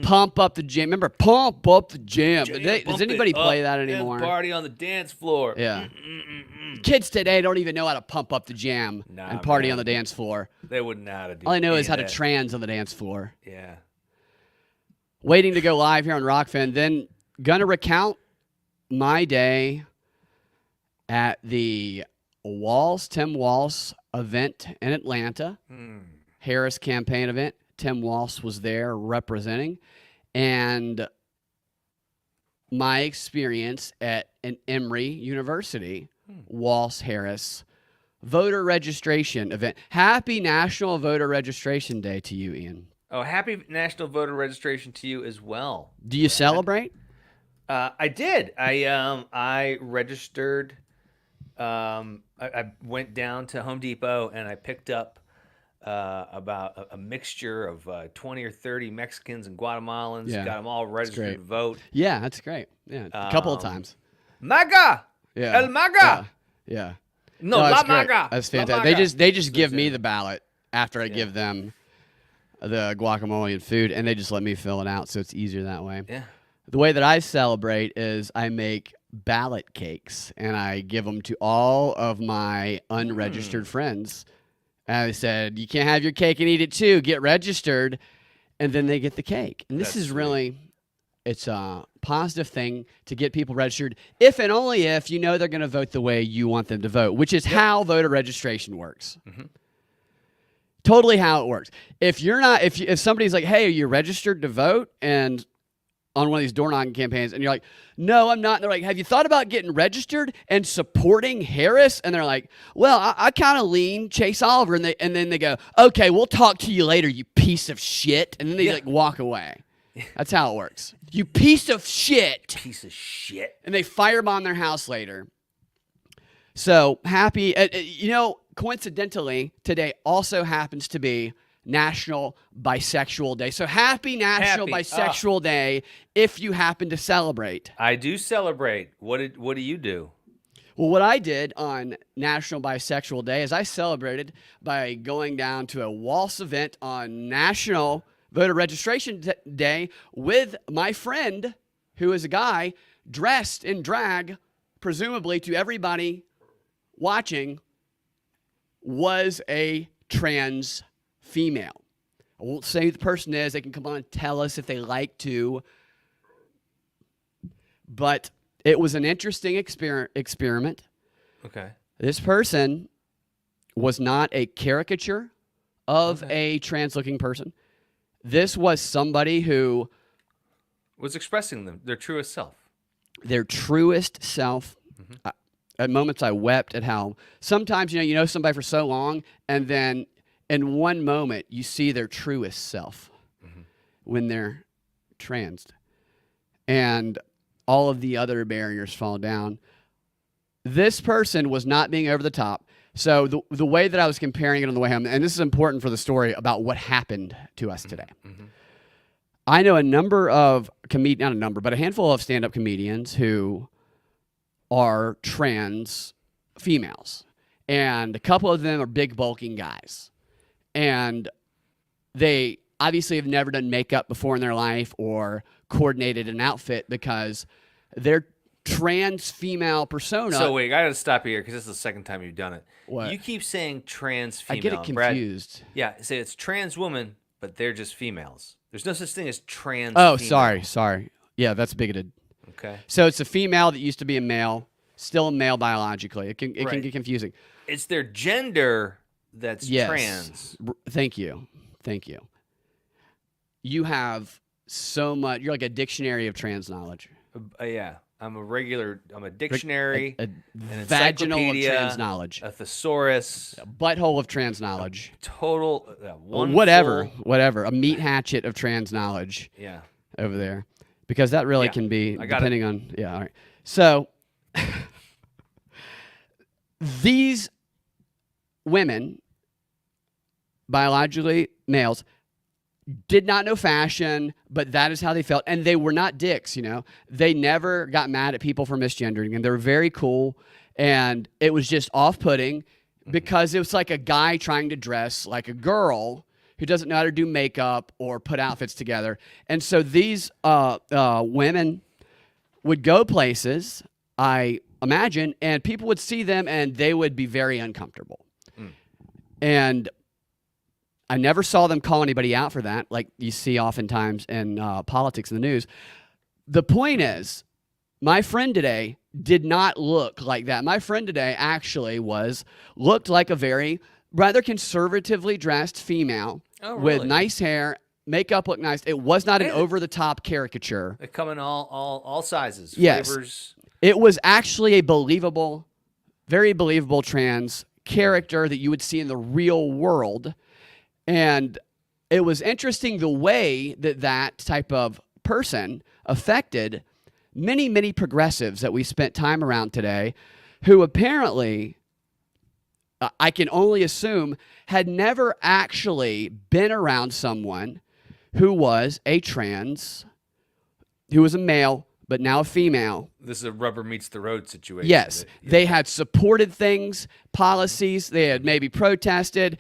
Pump Up the Jam. Remember, Pump Up the Jam. Does anybody play that anymore? Party on the dance floor. Yeah. Kids today don't even know how to pump up the jam and party on the dance floor. They wouldn't know how to do. All I know is how to trans on the dance floor. Yeah. Waiting to go live here on Rockfin. Then gonna recount my day at the Tim Walz event in Atlanta. Harris campaign event. Tim Walz was there representing. And my experience at an Emory University, Walz Harris voter registration event. Happy National Voter Registration Day to you, Ian. Oh, happy National Voter Registration to you as well. Do you celebrate? I did. I registered. I went down to Home Depot and I picked up about a mixture of 20 or 30 Mexicans and Guatemalans. Yeah, got them all registered to vote. Yeah, that's great. Yeah, a couple of times. MAGA! Yeah. El MAGA! Yeah. No, La great. MAGA! That's fantastic. They just give me the ballot after I give them the guacamole and food, and they just let me fill it out, so it's easier that way. Yeah. The way that I celebrate is I make ballot cakes, and I give them to all of my unregistered friends. And I said, you can't have your cake and eat it too. Get registered, and then they get the cake. And this is really, it's a positive thing to get people registered, if and only if you know they're going to vote the way you want them to vote, which is how voter registration works. Totally how it works. If you're not, if somebody's like, hey, are you registered to vote? And on one of these door knocking campaigns, and you're like, no, I'm not. And they're like, have you thought about getting registered and supporting Harris? And they're like, well, I kind of lean Chase Oliver. And then they go, okay, we'll talk to you later, you piece of shit. And then they like walk away. That's how it works. You piece of shit. Piece of shit. And they firebomb their house later. So happy, coincidentally, today also happens to be National Bisexual Day. So happy National Bisexual Day if you happen to celebrate. I do celebrate. What do you do? Well, what I did on National Bisexual Day is I celebrated by going down to a Walz event on National Voter Registration Day with my friend, who is a guy, dressed in drag, presumably to everybody watching, was a trans female. I won't say who the person is. They can come on and tell us if they like to. But it was an interesting experiment. Okay. This person was not a caricature of a trans-looking person. This was somebody who was expressing their truest self. Their truest self. At moments I wept at how sometimes, you know somebody for so long, and then in one moment, you see their truest self when they're trans. And all of the other barriers fall down. This person was not being over the top. So the way that I was comparing it on the way home, and this is important for the story about what happened to us today. I know a handful of stand-up comedians who are trans females. And a couple of them are big, bulking guys. And they obviously have never done makeup before in their life or coordinated an outfit because their trans female persona. So wait, I got to stop you here because this is the second time you've done it. What? You keep saying trans female. I get it confused. Brad, say it's trans woman, but they're just females. There's no such thing as trans female. Sorry. Yeah, that's bigoted. Okay. So it's a female that used to be a male, still a male biologically. It can get confusing. It's their gender that's trans. Thank you. You have so much. You're like a dictionary of trans knowledge. Yeah. I'm a dictionary, a an vaginal of trans knowledge, a thesaurus, a butthole of trans knowledge, total, whatever, a meat hatchet of trans knowledge. Yeah, over there, because that really can be depending on. Yeah, all right. So these women, biologically males, did not know fashion, but that is how they felt. And they were not dicks, They never got mad at people for misgendering, and they were very cool. And it was just off-putting because it was like a guy trying to dress like a girl who doesn't know how to do makeup or put outfits together. And so these women would go places, I imagine, and people would see them and they would be very uncomfortable. And I never saw them call anybody out for that, like you see oftentimes in politics in the news. The point is, my friend today did not look like that. My friend today actually looked like a very rather conservatively dressed female with nice hair, makeup looked nice. It was not an over-the-top caricature. They come in all sizes, yes. flavors. It was actually a believable, very believable trans character that you would see in the real world. And it was interesting the way that type of person affected many, many progressives that we spent time around today who apparently, I can only assume, had never actually been around someone who was a male, but now a female. This is a rubber meets the road situation. Yes. They had supported things, policies. They had maybe protested,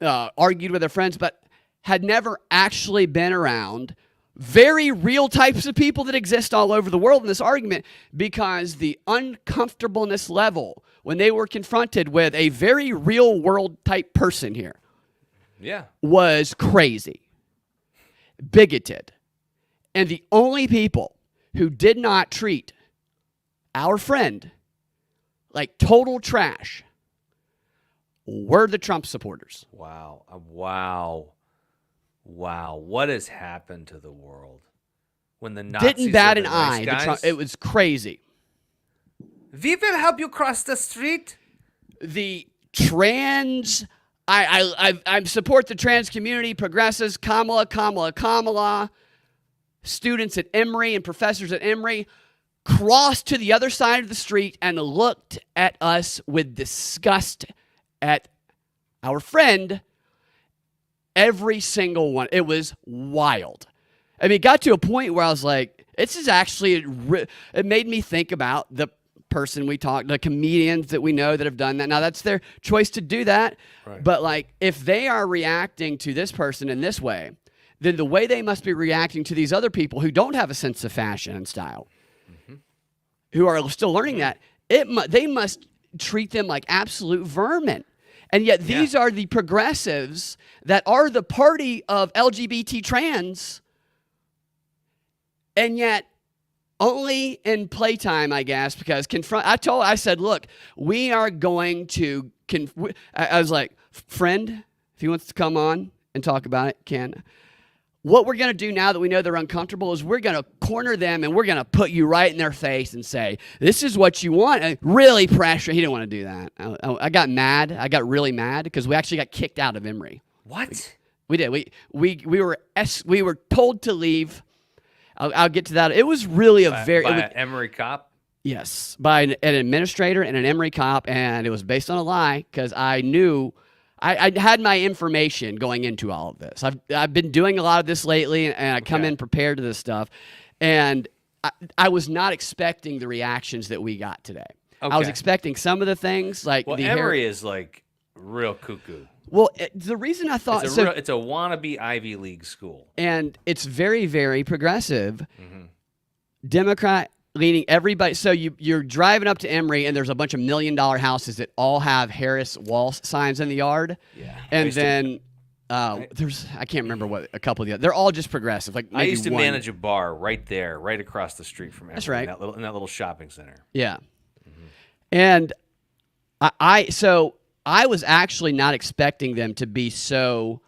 argued with their friends, but had never actually been around very real types of people that exist all over the world in this argument, because the uncomfortableness level when they were confronted with a very real world type person here was crazy, bigoted. And the only people who did not treat our friend like total trash were the Trump supporters. Wow. Wow, what has happened to the world? When the Nazis didn't bat an nice eye. It was crazy. We will help you cross the street. The trans, I support the trans community, progressives, Kamala, students at Emory and professors at Emory crossed to the other side of the street and looked at us with disgust at our friend. Every single one. It was wild. I mean, it got to a point where I was like, this is actually, it made me think about the person we talked, the comedians that we know that have done that. Now, that's their choice to do that. Right. But, like, if they are reacting to this person in this way, then the way they must be reacting to these other people who don't have a sense of fashion and style, who are still learning that, they must treat them like absolute vermin. And yet these are the progressives that are the party of LGBT trans, and yet only in playtime, I guess, because I said, look, we are going to, I was like, friend, if he wants to come on and talk about it, can. What we're going to do now that we know they're uncomfortable is we're going to corner them and we're going to put you right in their face and say, this is what you want. And really pressure. He didn't want to do that. I got mad. I got really mad because we actually got kicked out of Emory. What? We did. We were told to leave. I'll get to that. It was really by an Emory cop? Yes, by an administrator and an Emory cop, and it was based on a lie because I knew I had my information going into all of this. I've been doing a lot of this lately, and I come in prepared to this stuff, and I was not expecting the reactions that we got today. Okay. I was expecting some of the things like Emory is like real cuckoo. Well, the reason I thought it's a wannabe Ivy League school, and it's very, very progressive, Democrat leaning. Everybody. So you're driving up to Emory, and there's a bunch of $1 million houses that all have Harris Walz signs in the yard. Yeah, and then there's I can't remember what a couple of the other. They're all just progressive. Like I used to manage a bar right there, right across the street from Emory. That's right. In that little shopping center. Yeah, and I was actually not expecting them to be so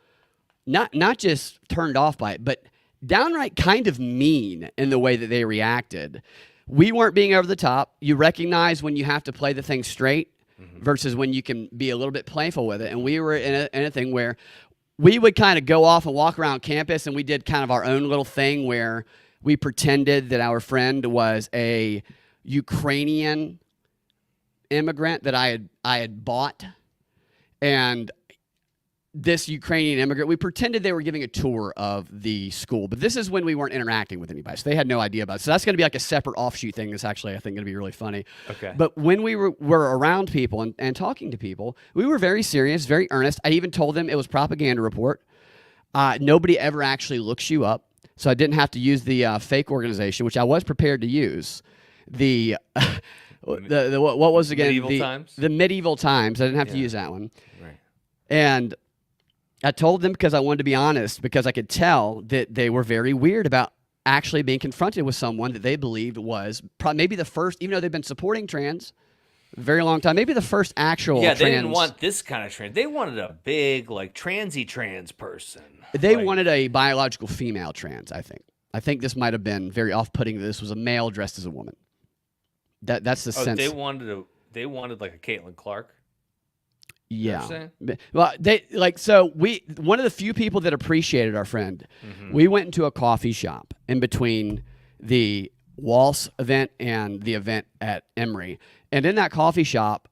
not just turned off by it, but downright kind of mean in the way that they reacted. We weren't being over the top. You recognize when you have to play the thing straight versus when you can be a little bit playful with it. And we were in a thing where we would kind of go off and walk around campus, and we did kind of our own little thing where we pretended that our friend was a Ukrainian immigrant that I had bought. And this Ukrainian immigrant, we pretended they were giving a tour of the school, but this is when we weren't interacting with anybody, so they had no idea about it. So that's going to be like a separate offshoot thing that's actually, I think, going to be really funny. Okay. But when we were around people and talking to people, we were very serious, very earnest. I even told them it was propaganda report. Nobody ever actually looks you up, so I didn't have to use the fake organization, which I was prepared to use. The what was again Medieval Times? The Medieval Times. I didn't have to use that one. Right. And I told them because I wanted to be honest, because I could tell that they were very weird about actually being confronted with someone that they believed was maybe the first, even though they've been supporting trans a very long time, maybe the first actual trans. They didn't want this kind of trans. They wanted a big, like, transy trans person. They wanted a biological female trans, I think. I think this might have been very off-putting that this was a male dressed as a woman. That's the sense. They wanted like a Caitlin Clark. Yeah. Well, one of the few people that appreciated our friend, we went into a coffee shop in between the Walz event and the event at Emory. And in that coffee shop,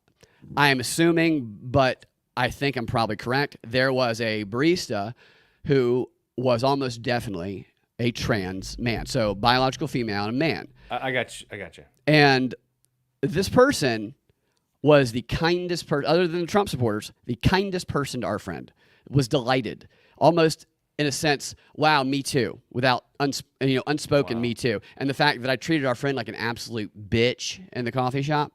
I am assuming, but I think I'm probably correct, there was a barista who was almost definitely a trans man. So biological female and a man. I got you. And this person was the kindest person, other than the Trump supporters, the kindest person to our friend. Was delighted, almost in a sense, wow, me too, without unspoken me too. And the fact that I treated our friend like an absolute bitch in the coffee shop.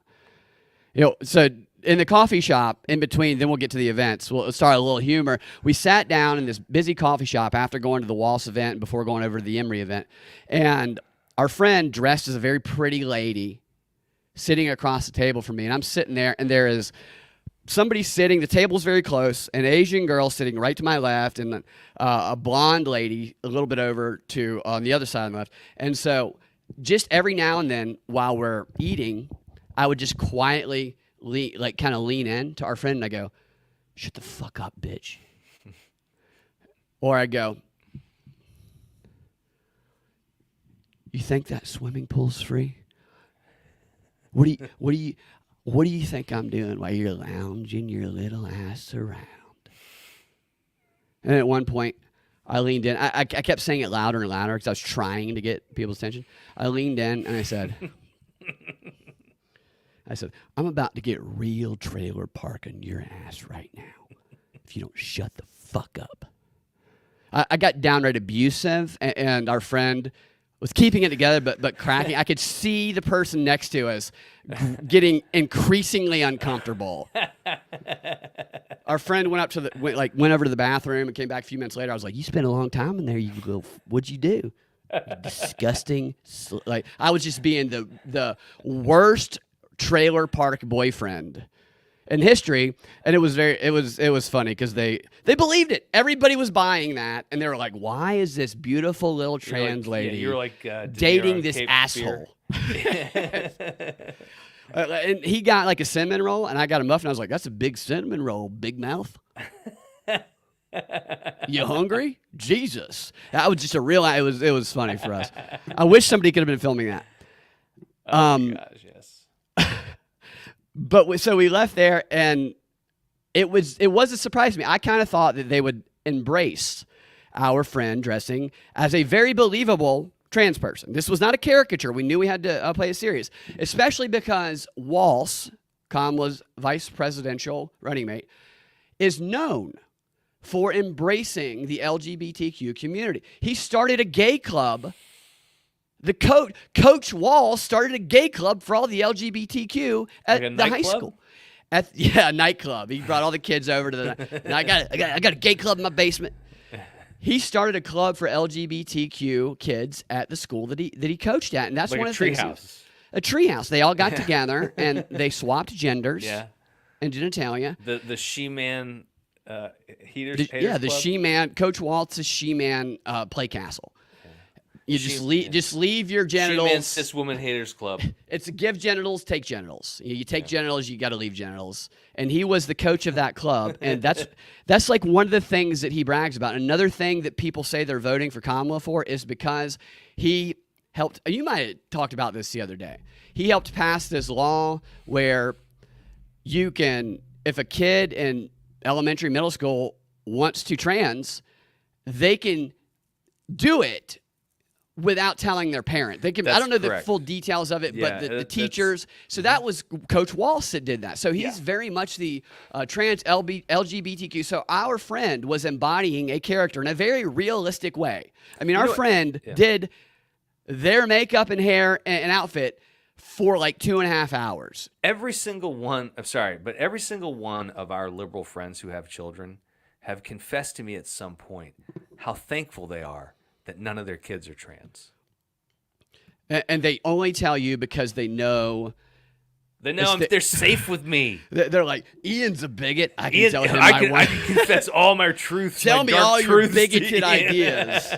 So in the coffee shop, in between, then we'll get to the events. We'll start a little humor. We sat down in this busy coffee shop after going to the Walz event and before going over to the Emory event. And our friend, dressed as a very pretty lady, sitting across the table from me, and I'm sitting there, and there is somebody sitting, the table's very close, an Asian girl sitting right to my left, and a blonde lady a little bit over to on the other side on the left. And so just every now and then while we're eating, I would just quietly lean in to our friend, and I go, shut the fuck up, bitch. Or I go, you think that swimming pool's free? What do you think I'm doing while you're lounging your little ass around? And at one point, I leaned in. I kept saying it louder and louder because I was trying to get people's attention. I leaned in and I said, I'm about to get real trailer parking your ass right now if you don't shut the fuck up. I got downright abusive, and our friend was keeping it together, but cracking. I could see the person next to us getting increasingly uncomfortable. Our friend went over to the bathroom and came back a few minutes later. I was like, "You spent a long time in there. You go, what'd you do? You disgusting." I was just being the worst trailer park boyfriend in history, and it was funny because they believed it. Everybody was buying that, and they were like, "Why is this beautiful little trans lady dating this asshole?" And he got like a cinnamon roll, and I got a muffin. I was like, "That's a big cinnamon roll, big mouth." You hungry? Jesus! That was just a real. It was funny for us. I wish somebody could have been filming that. Oh my gosh, yes. But so we left there, and it was a surprise to me. I kind of thought that they would embrace our friend dressing as a very believable trans person. This was not a caricature. We knew we had to play it serious, especially because Walz, Kamala's vice presidential running mate, is known for embracing the LGBTQ community. He started a gay club. The Coach Walz started a gay club for all the LGBTQ at the high school. A nightclub. He brought all the kids over to the. I got a gay club in my basement. He started a club for LGBTQ kids at the school that he coached at, and that's like one of the things. Treehouse. A treehouse. They all got together and they swapped genders. Yeah. And genitalia. The She-Man Haters The Club? She-Man. Coach Waltz's She-Man play castle. You just leave your genitals. She-Man Cis Woman Haters Club. It's a give genitals, take genitals. You take genitals, you got to leave genitals. And he was the coach of that club, and that's like one of the things that he brags about. Another thing that people say they're voting for Kamala for is because he helped. You might have talked about this the other day. He helped pass this law where you can, if a kid in elementary, middle school wants to trans, they can do it without telling their parent. They can. I That's don't know correct. the full details of it, Yeah, but the that's- teachers. So that was Coach Walz that did that. So he's Yeah. very much the trans LGBTQ. So our friend was embodying a character in a very realistic way. I mean, our know what? friend Yeah. did their makeup and hair and outfit for like 2.5 hours. Every single one of our liberal friends who have children have confessed to me at some point how thankful they are that none of their kids are trans. And they only tell you because they know. They know they're safe with me. They're like, Ian's a bigot. I can Ian, tell him I my can confess all my truths. Tell my me dark all your truths to bigoted Ian. ideas.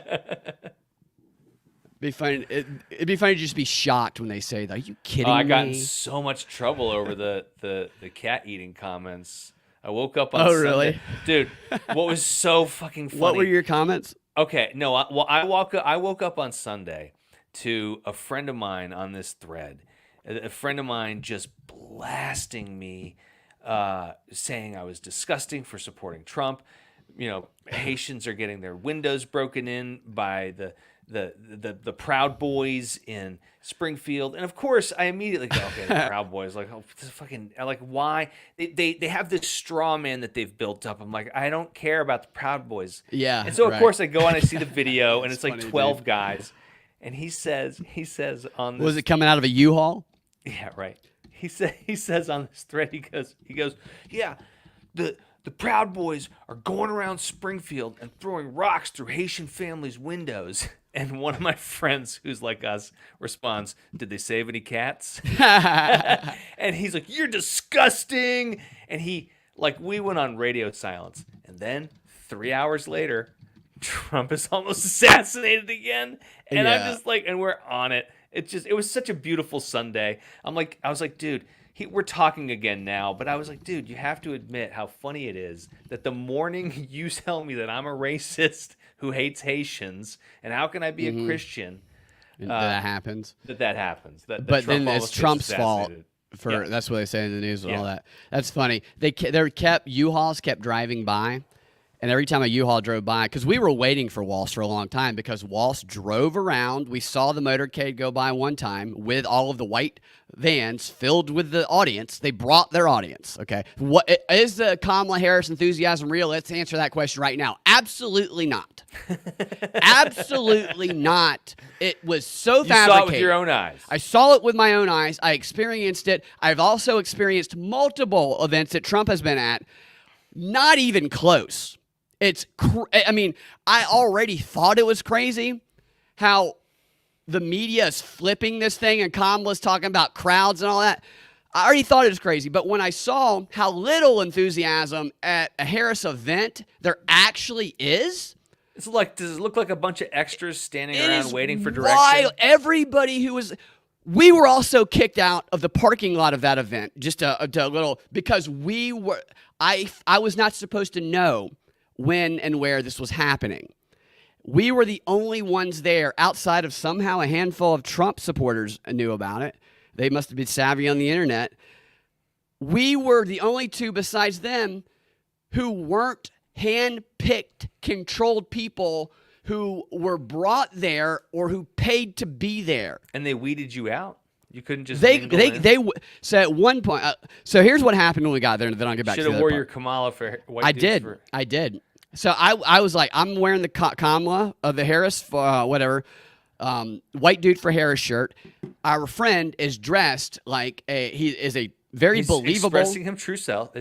Be funny. It'd be funny to just be shocked when they say that. Are you kidding me? I got in so much trouble over the cat eating comments. I woke up on Oh, Sunday. really? Dude, what was so fucking funny? What were your comments? Okay, no, I woke up on Sunday to a friend of mine on this thread. A friend of mine just blasting me, saying I was disgusting for supporting Trump. You know, Haitians are getting their windows broken in by the Proud Boys in Springfield, and of course, I immediately go, okay, the Proud Boys, like, oh, this fucking, like, why they have this straw man that they've built up. I'm like, I don't care about the Proud Boys. Yeah, and so of right. course I go and I see the video, and it's like funny, 12 dude. guys, and he says on this, Was it coming out of a U-Haul? yeah, right. He says on this thread, he goes, yeah, the Proud Boys are going around Springfield and throwing rocks through Haitian families' windows. And one of my friends who's like us responds, did they save any cats? And he's like, you're disgusting. And we went on radio silence. And then 3 hours later, Trump is almost assassinated again. And Yeah. I'm just like, and we're on it. It was such a beautiful Sunday. I was like, dude, we're talking again now, but I was like, dude, you have to admit how funny it is that the morning you tell me that I'm a racist who hates Haitians, and how can I be a Christian? That happens. That happens. That But Trump then it's almost gets Trump's fault. assassinated. That's what they say in the news and all Yeah. that. That's funny. U-Hauls kept driving by, and every time a U-Haul drove by, because we were waiting for Walz for a long time, because Walz drove around. We saw the motorcade go by one time with all of the white vans filled with the audience. They brought their audience. Okay, what is the Kamala Harris enthusiasm real? Let's answer that question right now. Absolutely not. Absolutely not. It was so You fabricated. saw it with your own eyes. I saw it with my own eyes. I experienced it. I've also experienced multiple events that Trump has been at. Not even close. I mean, I already thought it was crazy how the media is flipping this thing and Kamala's talking about crowds and all that. I already thought it was crazy. But when I saw how little enthusiasm at a Harris event there actually is, Does it look like a bunch of extras standing it around is waiting for direction? wild. Everybody who was, we were also kicked out of the parking lot of that event. Just a little, because I was not supposed to know when and where this was happening. We were the only ones there outside of somehow a handful of Trump supporters knew about it. They must have been savvy on the internet. We were the only two besides them who weren't hand-picked, controlled people who were brought there or who paid to be there. And they weeded you out? You couldn't just So at one point, so here's what happened when we got there, and then I'll get back to should the have other wore part. your Kamala for white I dudes did. for- I did. So I was like, I'm wearing the Kamala of the Harris, whatever, white dude for Harris shirt. Our friend is dressed like he is a very He's believable, expressing his true self.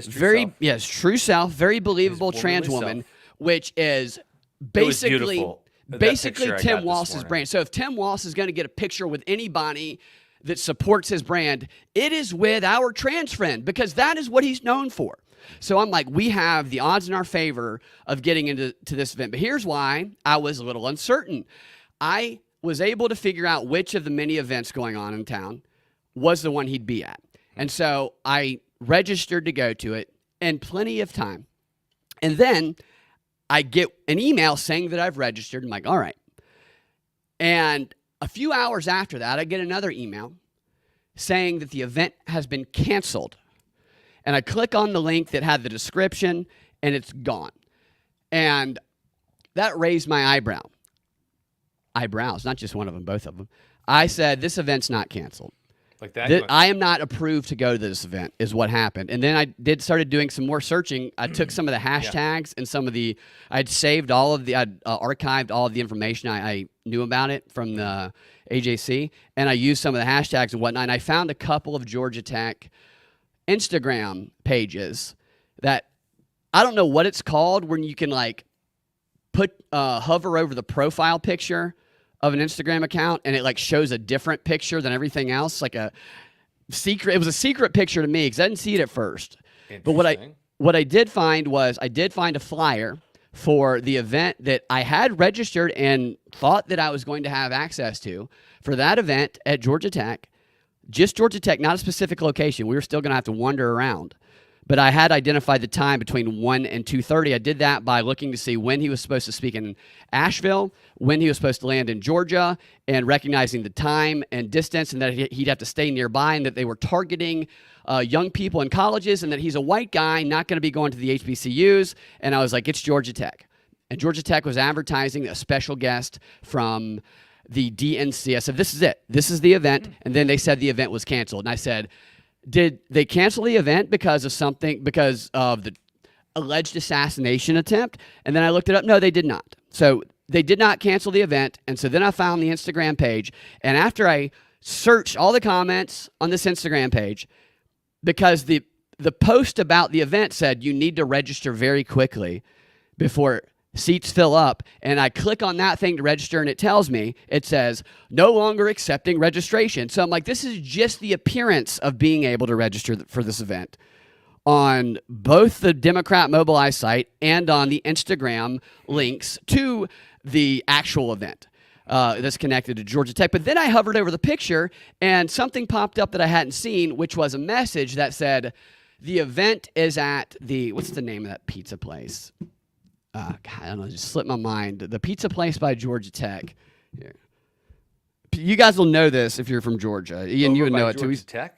true self, very believable His trans womanly woman, self. which is was basically beautiful. That basically picture I got Tim this Walz's morning. brand. So if Tim Walz is going to get a picture with anybody that supports his brand, it is with our trans friend, because that is what he's known for. So I'm like, we have the odds in our favor of getting into this event. But here's why I was a little uncertain. I was able to figure out which of the many events going on in town was the one he'd be at. And so I registered to go to it in plenty of time. And then I get an email saying that I've registered. I'm like, all right. And a few hours after that, I get another email saying that the event has been canceled. And I click on the link that had the description, and it's gone. And that raised my eyebrow. eyebrows, not just one of them, both of them. I said, this event's not canceled. Like that? I am not approved to go to this event, is what happened. And then I started doing some more searching. I took some of the hashtags and some of I'd saved all of I'd archived all of the information I knew about it from the AJC, and I used some of the hashtags and whatnot. And I found a couple of Georgia Tech Instagram pages that I don't know what it's called, when you can like hover over the profile picture of an Instagram account and it like shows a different picture than everything else, like a secret. It was a secret picture to me because I didn't see it at first. But what I did find was a flyer for the event that I had registered and thought that I was going to have access to for that event at Georgia Tech. Just Georgia Tech, not a specific location. We were still going to have to wander around. But I had identified the time between 1 and 2:30. I did that by looking to see when he was supposed to speak in Asheville, when he was supposed to land in Georgia, and recognizing the time and distance, and that he'd have to stay nearby, and that they were targeting young people in colleges, and that he's a white guy, not going to be going to the HBCUs. And I was like, it's Georgia Tech. And Georgia Tech was advertising a special guest from the DNC. I said, this is it. This is the event. And then they said the event was canceled. And I said, did they cancel the event because of the alleged assassination attempt? And then I looked it up. No, they did not. So they did not cancel the event. And so then I found the Instagram page. And after I searched all the comments on this Instagram page, because the post about the event said you need to register very quickly before seats fill up, and I click on that thing to register, and it says no longer accepting registration. So I'm like, this is just the appearance of being able to register for this event on both the Democrat Mobilize site and on the Instagram links to the actual event that's connected to Georgia Tech. But then I hovered over the picture, and something popped up that I hadn't seen, which was a message that said the event is at what's the name of that pizza place? God, I don't know, just slipped my mind. The pizza place by Georgia Tech. Yeah. You guys will know this if you're from Georgia. Ian, you would know it too. Georgia Tech?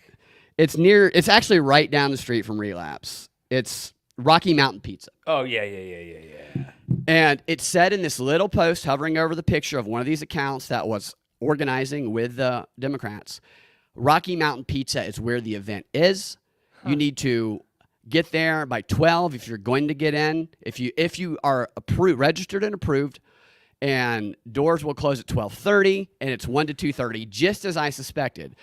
It's actually right down the street from Relapse. It's Rocky Mountain Pizza. Oh, yeah. And it said in this little post hovering over the picture of one of these accounts that was organizing with the Democrats, Rocky Mountain Pizza is where the event is. You need to get there by 12 if you're going to get in. If you are approved, registered and approved, and doors will close at 12:30, and it's 1 to 2:30, just as I suspected.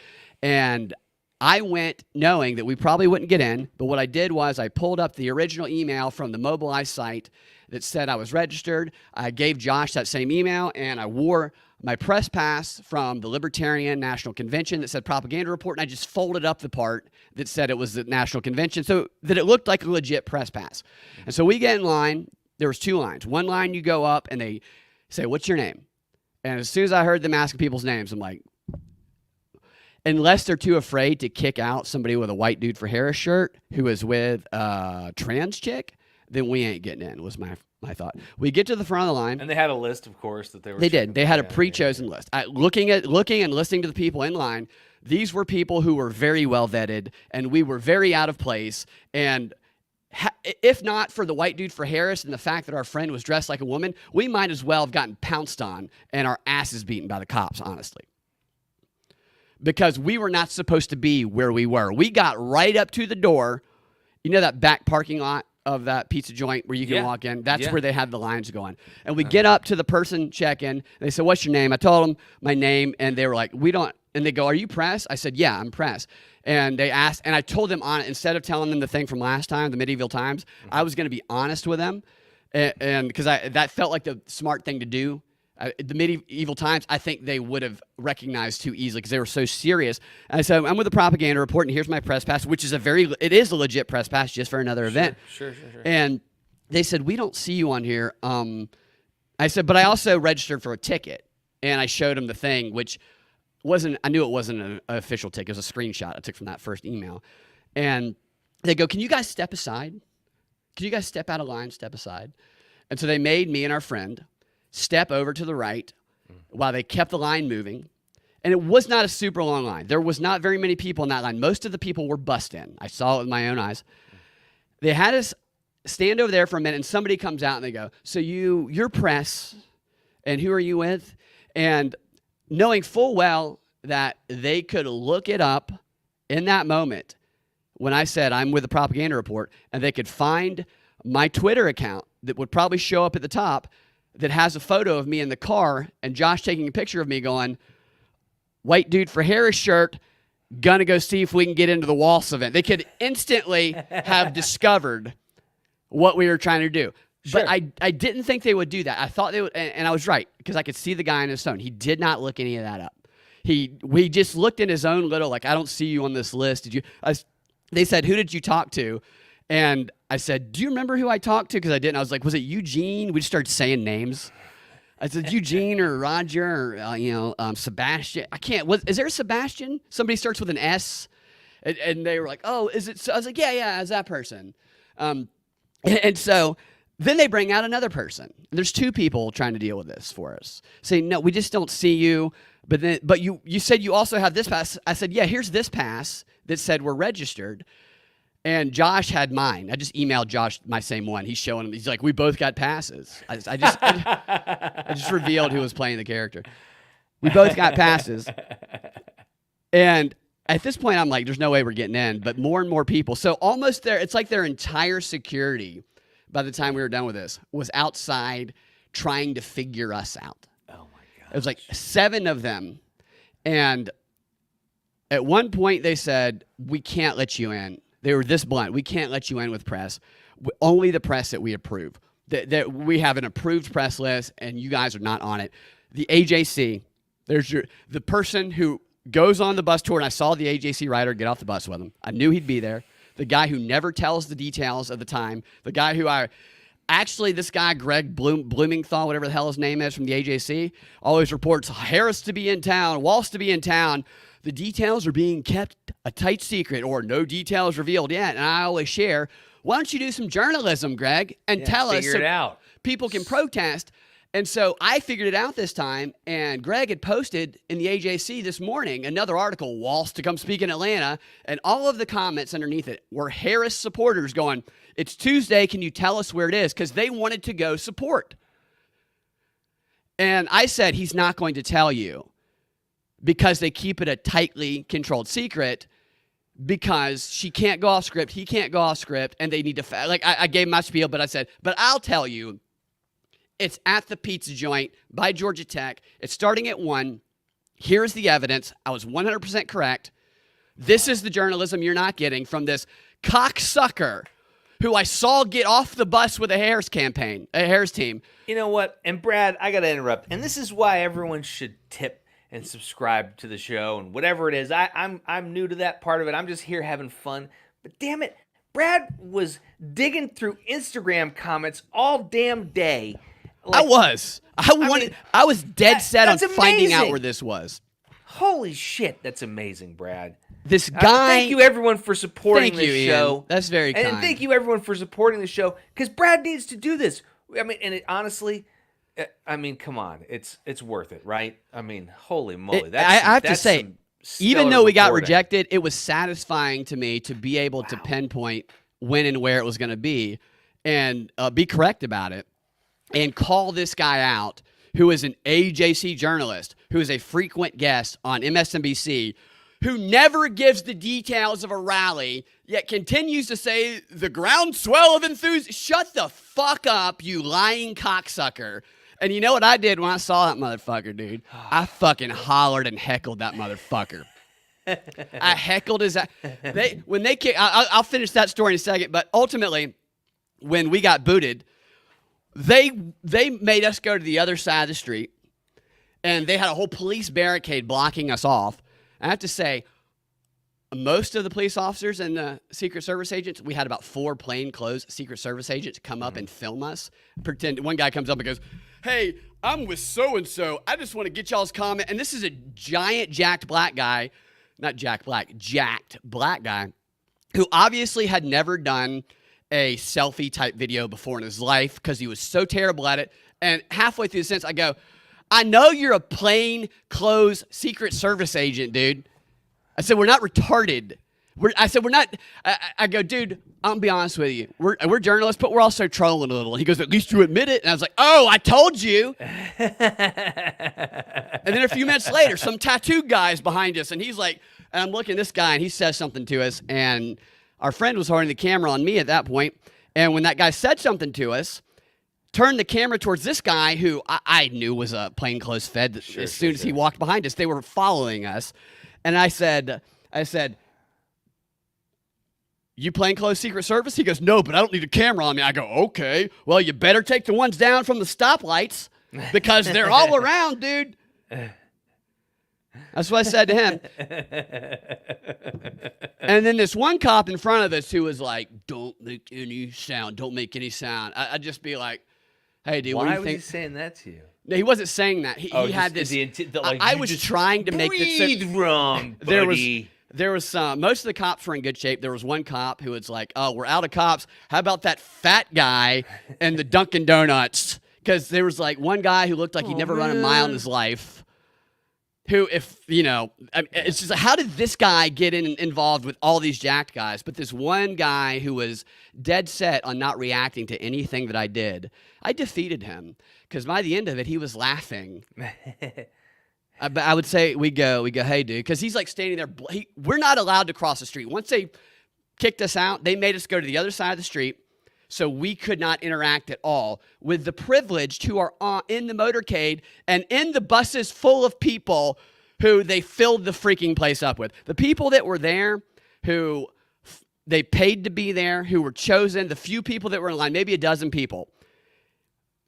And I went knowing that we probably wouldn't get in, but what I did was I pulled up the original email from the Mobilize site that said I was registered. I gave Josh that same email, and I wore my press pass from the Libertarian National Convention that said propaganda report, and I just folded up the part that said it was the National Convention so that it looked like a legit press pass. And so we get in line. There was 2 lines. One line you go up, and they say, what's your name? And as soon as I heard them asking people's names, I'm like, unless they're too afraid to kick out somebody with a white dude for Harris shirt who is with a trans chick, then we ain't getting in, was my thought. We get to the front of the line. And they had a list, of course, that they were. They did. They had a pre-chosen list. Looking and listening to the people in line, these were people who were very well vetted, and we were very out of place. And if not for the white dude for Harris and the fact that our friend was dressed like a woman, we might as well have gotten pounced on and our asses beaten by the cops, honestly. Because we were not supposed to be where we were. We got right up to the door. You know that back parking lot of that pizza joint where you can walk in? That's where they had the lines going. And we get up to the person check-in. They said, what's your name? I told them my name, and they were like, we don't. And they go, are you press? I said, yeah, I'm press. And they asked, and I told them on it, instead of telling them the thing from last time, the Medieval Times, I was going to be honest with them. And because that felt like the smart thing to do. The Medieval Times, I think they would have recognized too easily because they were so serious. And I said, I'm with the propaganda report, and here's my press pass, which is it is a legit press pass just for another event. Sure. And they said, we don't see you on here. I said, but I also registered for a ticket. And I showed them the thing, which I knew it wasn't an official ticket. It was a screenshot I took from that first email. And they go, can you guys step aside? Can you guys step out of line, step aside? And so they made me and our friend step over to the right while they kept the line moving. And it was not a super long line. There was not very many people in that line. Most of the people were bussed in. I saw it with my own eyes. They had us stand over there for a minute, and somebody comes out and they go, so you're press, and who are you with? And knowing full well that they could look it up in that moment when I said I'm with the propaganda report, and they could find my Twitter account that would probably show up at the top that has a photo of me in the car and Josh taking a picture of me going, white dude for Harris shirt, gonna go see if we can get into the Walz event. They could instantly have discovered what we were trying to do. Sure. But I didn't think they would do that. I thought they would, and I was right, because I could see the guy on his phone. He did not look any of that up. We just looked in his own little, like, I don't see you on this list. Did you? They said, who did you talk to? And I said, do you remember who I talked to? Because I didn't. I was like, was it Eugene? We just started saying names. I said, Eugene or Roger or, Sebastian. I can't. Is there a Sebastian? Somebody starts with an S. And they were like, oh, is it? So I was like, yeah, it's that person. And so then they bring out another person. There's two people trying to deal with this for us, saying, no, we just don't see you. But you said you also have this pass. I said, yeah, here's this pass that said we're registered. And Josh had mine. I just emailed Josh my same one. He's showing him. He's like, we both got passes. I just revealed who was playing the character. We both got passes. And at this point, I'm like, there's no way we're getting in. But more and more people. So almost there, it's like their entire security, by the time we were done with this, was outside trying to figure us out. Oh, my God. It was like 7 of them. And at one point, they said, we can't let you in. They were this blunt. We can't let you in with press. Only the press that we approve. That we have an approved press list, and you guys are not on it. The AJC, the person who goes on the bus tour, and I saw the AJC rider get off the bus with him. I knew he'd be there. The guy who never tells the details of the time. The guy who this guy, Greg Blumenthal, whatever the hell his name is from the AJC, always reports Harris to be in town, Walz to be in town. The details are being kept a tight secret or no details revealed yet. And I always share, why don't you do some journalism, Greg, and tell us figure it out. People can protest. And so I figured it out this time, and Greg had posted in the AJC this morning another article, Walz to come speak in Atlanta, and all of the comments underneath it were Harris supporters going, it's Tuesday, can you tell us where it is? Because they wanted to go support. And I said, he's not going to tell you, because they keep it a tightly controlled secret, because she can't go off script, he can't go off script, and they need to, I gave my spiel, but I said, but I'll tell you, it's at the pizza joint by Georgia Tech. It's starting at 1. Here's the evidence. I was 100% correct. This is the journalism you're not getting from this cocksucker who I saw get off the bus with a Harris team. You know what? And Brad, I got to interrupt. And this is why everyone should tip and subscribe to the show and whatever it is. I'm new to that part of it. I'm just here having fun. But damn it, Brad was digging through Instagram comments all damn day. I was dead set on finding out where this was. Holy shit, that's amazing, Brad. This guy. Thank you, everyone, for supporting this show. Ian. That's very kind. And thank you, everyone, for supporting the show, because Brad needs to do this. I mean, and honestly, come on, it's worth it, right? I mean, holy moly! I have to say, even though we got rejected, it was satisfying to me to be able to pinpoint when and where it was going to be, and be correct about it, and call this guy out, who is an AJC journalist, who is a frequent guest on MSNBC, who never gives the details of a rally, yet continues to say the groundswell of enthusiasm. Shut the fuck up, you lying cocksucker. And you know what I did when I saw that motherfucker, dude? I fucking hollered and heckled that motherfucker. I heckled his ass. I'll finish that story in a second, but ultimately, when we got booted, they made us go to the other side of the street, and they had a whole police barricade blocking us off. I have to say, most of the police officers and the Secret Service agents, we had about 4 plainclothes Secret Service agents come up and film us. Pretend one guy comes up and goes, "Hey, I'm with so-and-so. I just want to get y'all's comment." And this is a giant jacked black guy, jacked black guy, who obviously had never done a selfie type video before in his life because he was so terrible at it. And halfway through the sentence, I go, "I know you're a plain clothes Secret Service agent, dude." I said, "We're not retarded. I said, we're not. I go, dude, I'll be honest with you. We're journalists, but we're also trolling a little. He goes, at least you admit it. And I was like, oh, I told you. And then a few minutes later, some tattoo guy's behind us, and he's like, and I'm looking at this guy, and he says something to us, and our friend was holding the camera on me at that point, and when that guy said something to us, turned the camera towards this guy who I knew was a plainclothes fed. As soon as he walked behind us, they were following us, and I said, you plainclothes Secret Service? He goes, no, but I don't need a camera on me. I go, okay, well, you better take the ones down from the stoplights because they're all around, dude. That's what I said to him. And then this one cop in front of us who was like, don't make any sound. Don't make any sound. I'd just be like, hey, dude, what do you think? Why was he saying that to you? No, he wasn't saying that. He had this. I was trying to make this. Breathe wrong, buddy. There was some. Most of the cops were in good shape. There was one cop who was like, oh, we're out of cops. How about that fat guy and the Dunkin' Donuts? Because there was like one guy who looked like he'd never run a mile in his life. Who, if, you know, it's just like, how did this guy get involved with all these jacked guys? But this one guy who was dead set on not reacting to anything that I did, I defeated him. Because by the end of it, he was laughing. But I would say, we go, hey, dude. Because he's like standing there. We're not allowed to cross the street. Once they kicked us out, they made us go to the other side of the street. So we could not interact at all with the privileged who are in the motorcade and in the buses full of people who they filled the freaking place up with. The people that were there who they paid to be there, who were chosen, the few people that were in line, maybe a dozen people,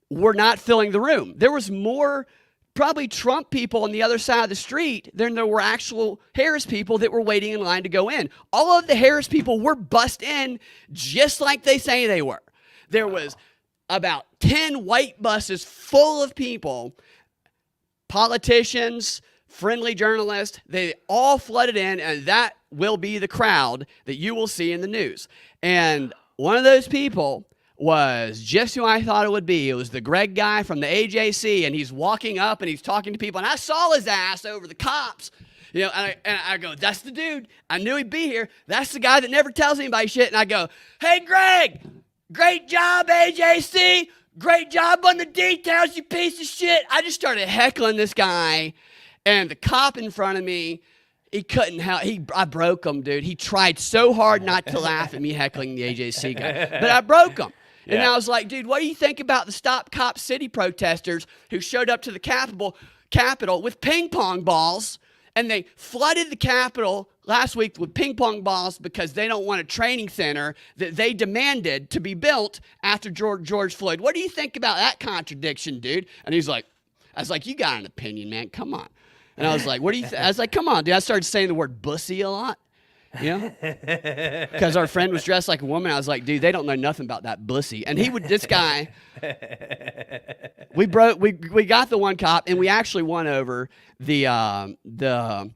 were not filling the room. There was more probably Trump people on the other side of the street than there were actual Harris people that were waiting in line to go in. All of the Harris people were bussed in just like they say they were. There was about 10 white buses full of people, politicians, friendly journalists. They all flooded in, and that will be the crowd that you will see in the news. And one of those people was just who I thought it would be. It was the Greg guy from the AJC, and he's walking up and he's talking to people, and I saw his ass over the cops, you know, and I go, that's the dude. I knew he'd be here. That's the guy that never tells anybody shit. And I go, hey, Greg, great job, AJC. Great job on the details, you piece of shit. I just started heckling this guy, and the cop in front of me, he couldn't help. I broke him, dude. He tried so hard not to laugh at me heckling the AJC guy, but I broke him. And I was like, dude, what do you think about the Stop Cop City protesters who showed up to the Capitol with ping pong balls, and they flooded the Capitol last week with ping pong balls because they don't want a training center that they demanded to be built after George Floyd. What do you think about that contradiction, dude? And he's like, I was like, you got an opinion, man. Come on. And I was like, what do you I was like, come on, dude. I started saying the word bussy a lot. You know, because our friend was dressed like a woman. I was like, dude, they don't know nothing about that bussy. And this guy, we got the one cop, and we actually won over the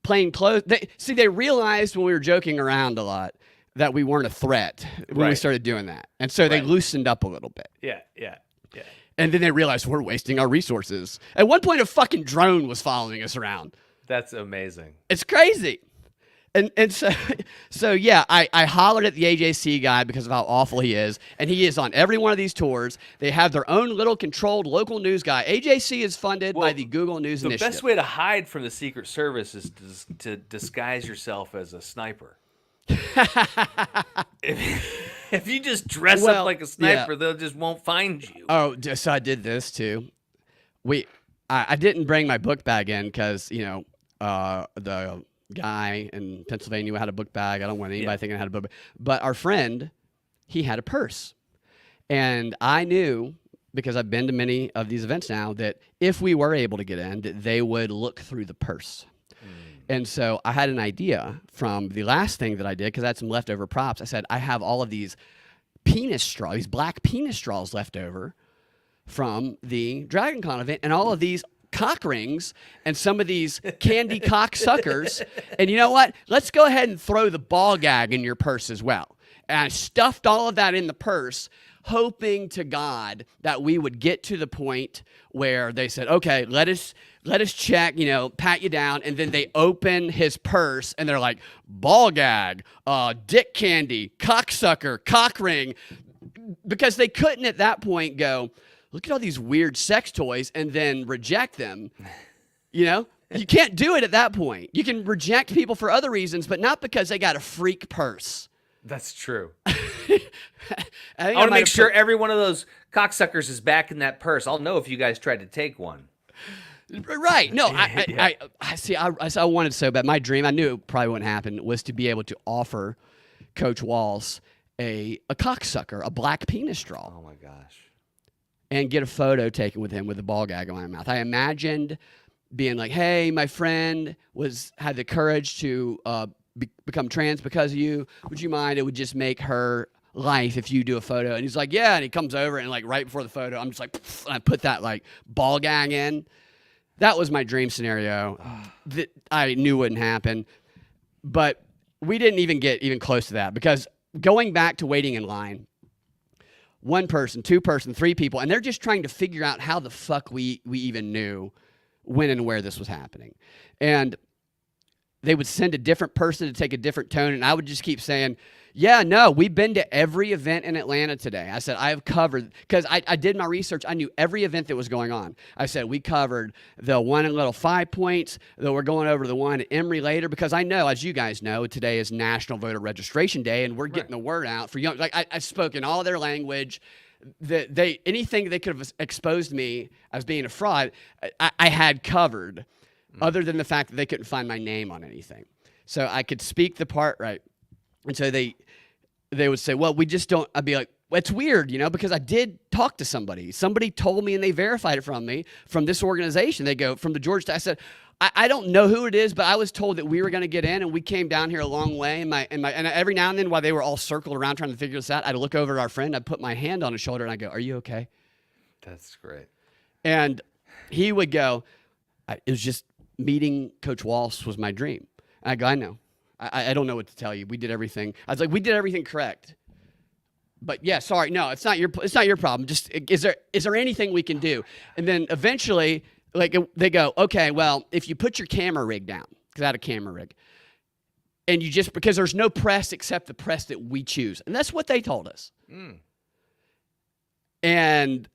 plain clothes. They realized when we were joking around a lot that we weren't a threat when we started doing that. And so they loosened up a little bit. Yeah. And then they realized we're wasting our resources. At one point, a fucking drone was following us around. That's amazing. It's crazy. And so yeah, I hollered at the AJC guy because of how awful he is, and he is on every one of these tours. They have their own little controlled local news guy. AJC is funded by the Google News Initiative. The best way to hide from the Secret Service is to disguise yourself as a sniper. If you just dress up like a sniper, they just won't find you. Oh, so I did this too. I didn't bring my book bag in because, you know, the guy in Pennsylvania had a book bag. I don't want anybody thinking I had a book bag. But our friend, he had a purse. And I knew, because I've been to many of these events now, that if we were able to get in, that they would look through the purse. And so I had an idea from the last thing that I did, because I had some leftover props. I said, I have all of these penis straws, these black penis straws left over from the Dragon Con event, and all of these cock rings and some of these candy cock suckers. And you know what? Let's go ahead and throw the ball gag in your purse as well. And I stuffed all of that in the purse, hoping to God that we would get to the point where they said, okay, let us let us check, pat you down. And then they open his purse and they're like, ball gag, dick candy, cocksucker, cock ring. Because they couldn't at that point go, look at all these weird sex toys and then reject them. You can't do it at that point. You can reject people for other reasons, but not because they got a freak purse. That's true. I want to make sure every one of those cocksuckers is back in that purse. I'll know if you guys tried to take one. Right. No, I see. I wanted so bad. My dream, I knew it probably wouldn't happen, was to be able to offer Coach Walz a cocksucker, a black penis straw. Oh, my gosh. And get a photo taken with him with a ball gag in my mouth. I imagined being like, hey, my friend had the courage to become trans because of you. Would you mind? It would just make her life if you do a photo. And he's like, yeah. And he comes over and like right before the photo, I'm just like, and I put that like ball gag in. That was my dream scenario that I knew wouldn't happen. But we didn't even get even close to that because going back to waiting in line, one person, two person, three people, and they're just trying to figure out how the fuck we even knew when and where this was happening. And they would send a different person to take a different tone, and I would just keep saying, yeah, no, we've been to every event in Atlanta today. I said, I have covered, because I did my research. I knew every event that was going on. I said, we covered the one in Little 5 Points, though we're going over the one at Emory later, because I know, as you guys know, today is National Voter Registration Day, and we're getting the word out for young. Like, I spoke in all their language. Anything they could have exposed me as being a fraud, I had covered, other than the fact that they couldn't find my name on anything. So I could speak the part right. And so they would say, well, we just don't. I'd be like, well, it's weird, because I did talk to somebody. Somebody told me and they verified it from me, from this organization. They go, from the Georgia. I said, I don't know who it is, but I was told that we were going to get in, and we came down here a long way. And every now and then, while they were all circled around trying to figure this out, I'd look over at our friend. I'd put my hand on his shoulder, and I'd go, are you okay? That's great. And he would go, it was just meeting Coach Walz was my dream. And I go, I know. I don't know what to tell you. We did everything. I was like, we did everything correct. But yeah, sorry, no, it's not your problem. Just is there anything we can do? And then eventually, like they go, okay, well, if you put your camera rig down, because I had a camera rig, and you just because there's no press except the press that we choose, and that's what they told us. And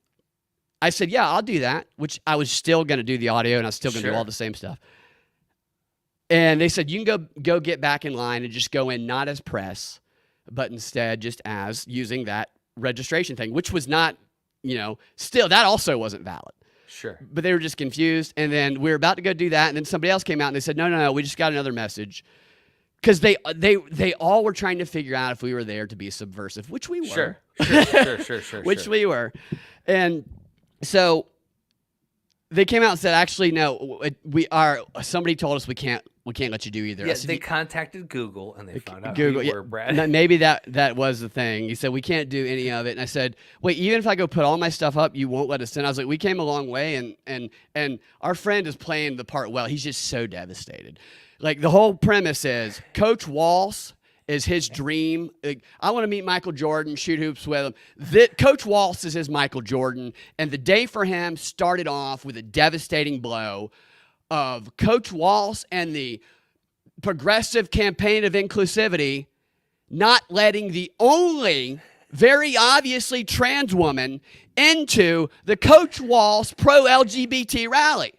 I said, yeah, I'll do that. Which I was still going to do the audio, and I was still going to do all the same stuff. And they said, you can go get back in line and just go in not as press, but instead just as using that registration thing, which was not, still, that also wasn't valid. Sure. But they were just confused. And then we were about to go do that. And then somebody else came out and they said, no, we just got another message. Because they all were trying to figure out if we were there to be subversive, which we were. Sure. Which we were. And so they came out and said, actually, no, somebody told us we can't let you do either. Yeah, said, they contacted Google and they found out Google, who you were, Brad. Maybe that was the thing. He said, we can't do any of it. And I said, wait, even if I go put all my stuff up, you won't let us in? I was like, we came a long way, and our friend is playing the part well. He's just so devastated. Like, the whole premise is Coach Walz is his dream. Like, I want to meet Michael Jordan, shoot hoops with him. Coach Walz is his Michael Jordan, and the day for him started off with a devastating blow of Coach Walz and the Progressive Campaign of Inclusivity not letting the only very obviously trans woman into the Coach Walz pro-LGBT rally.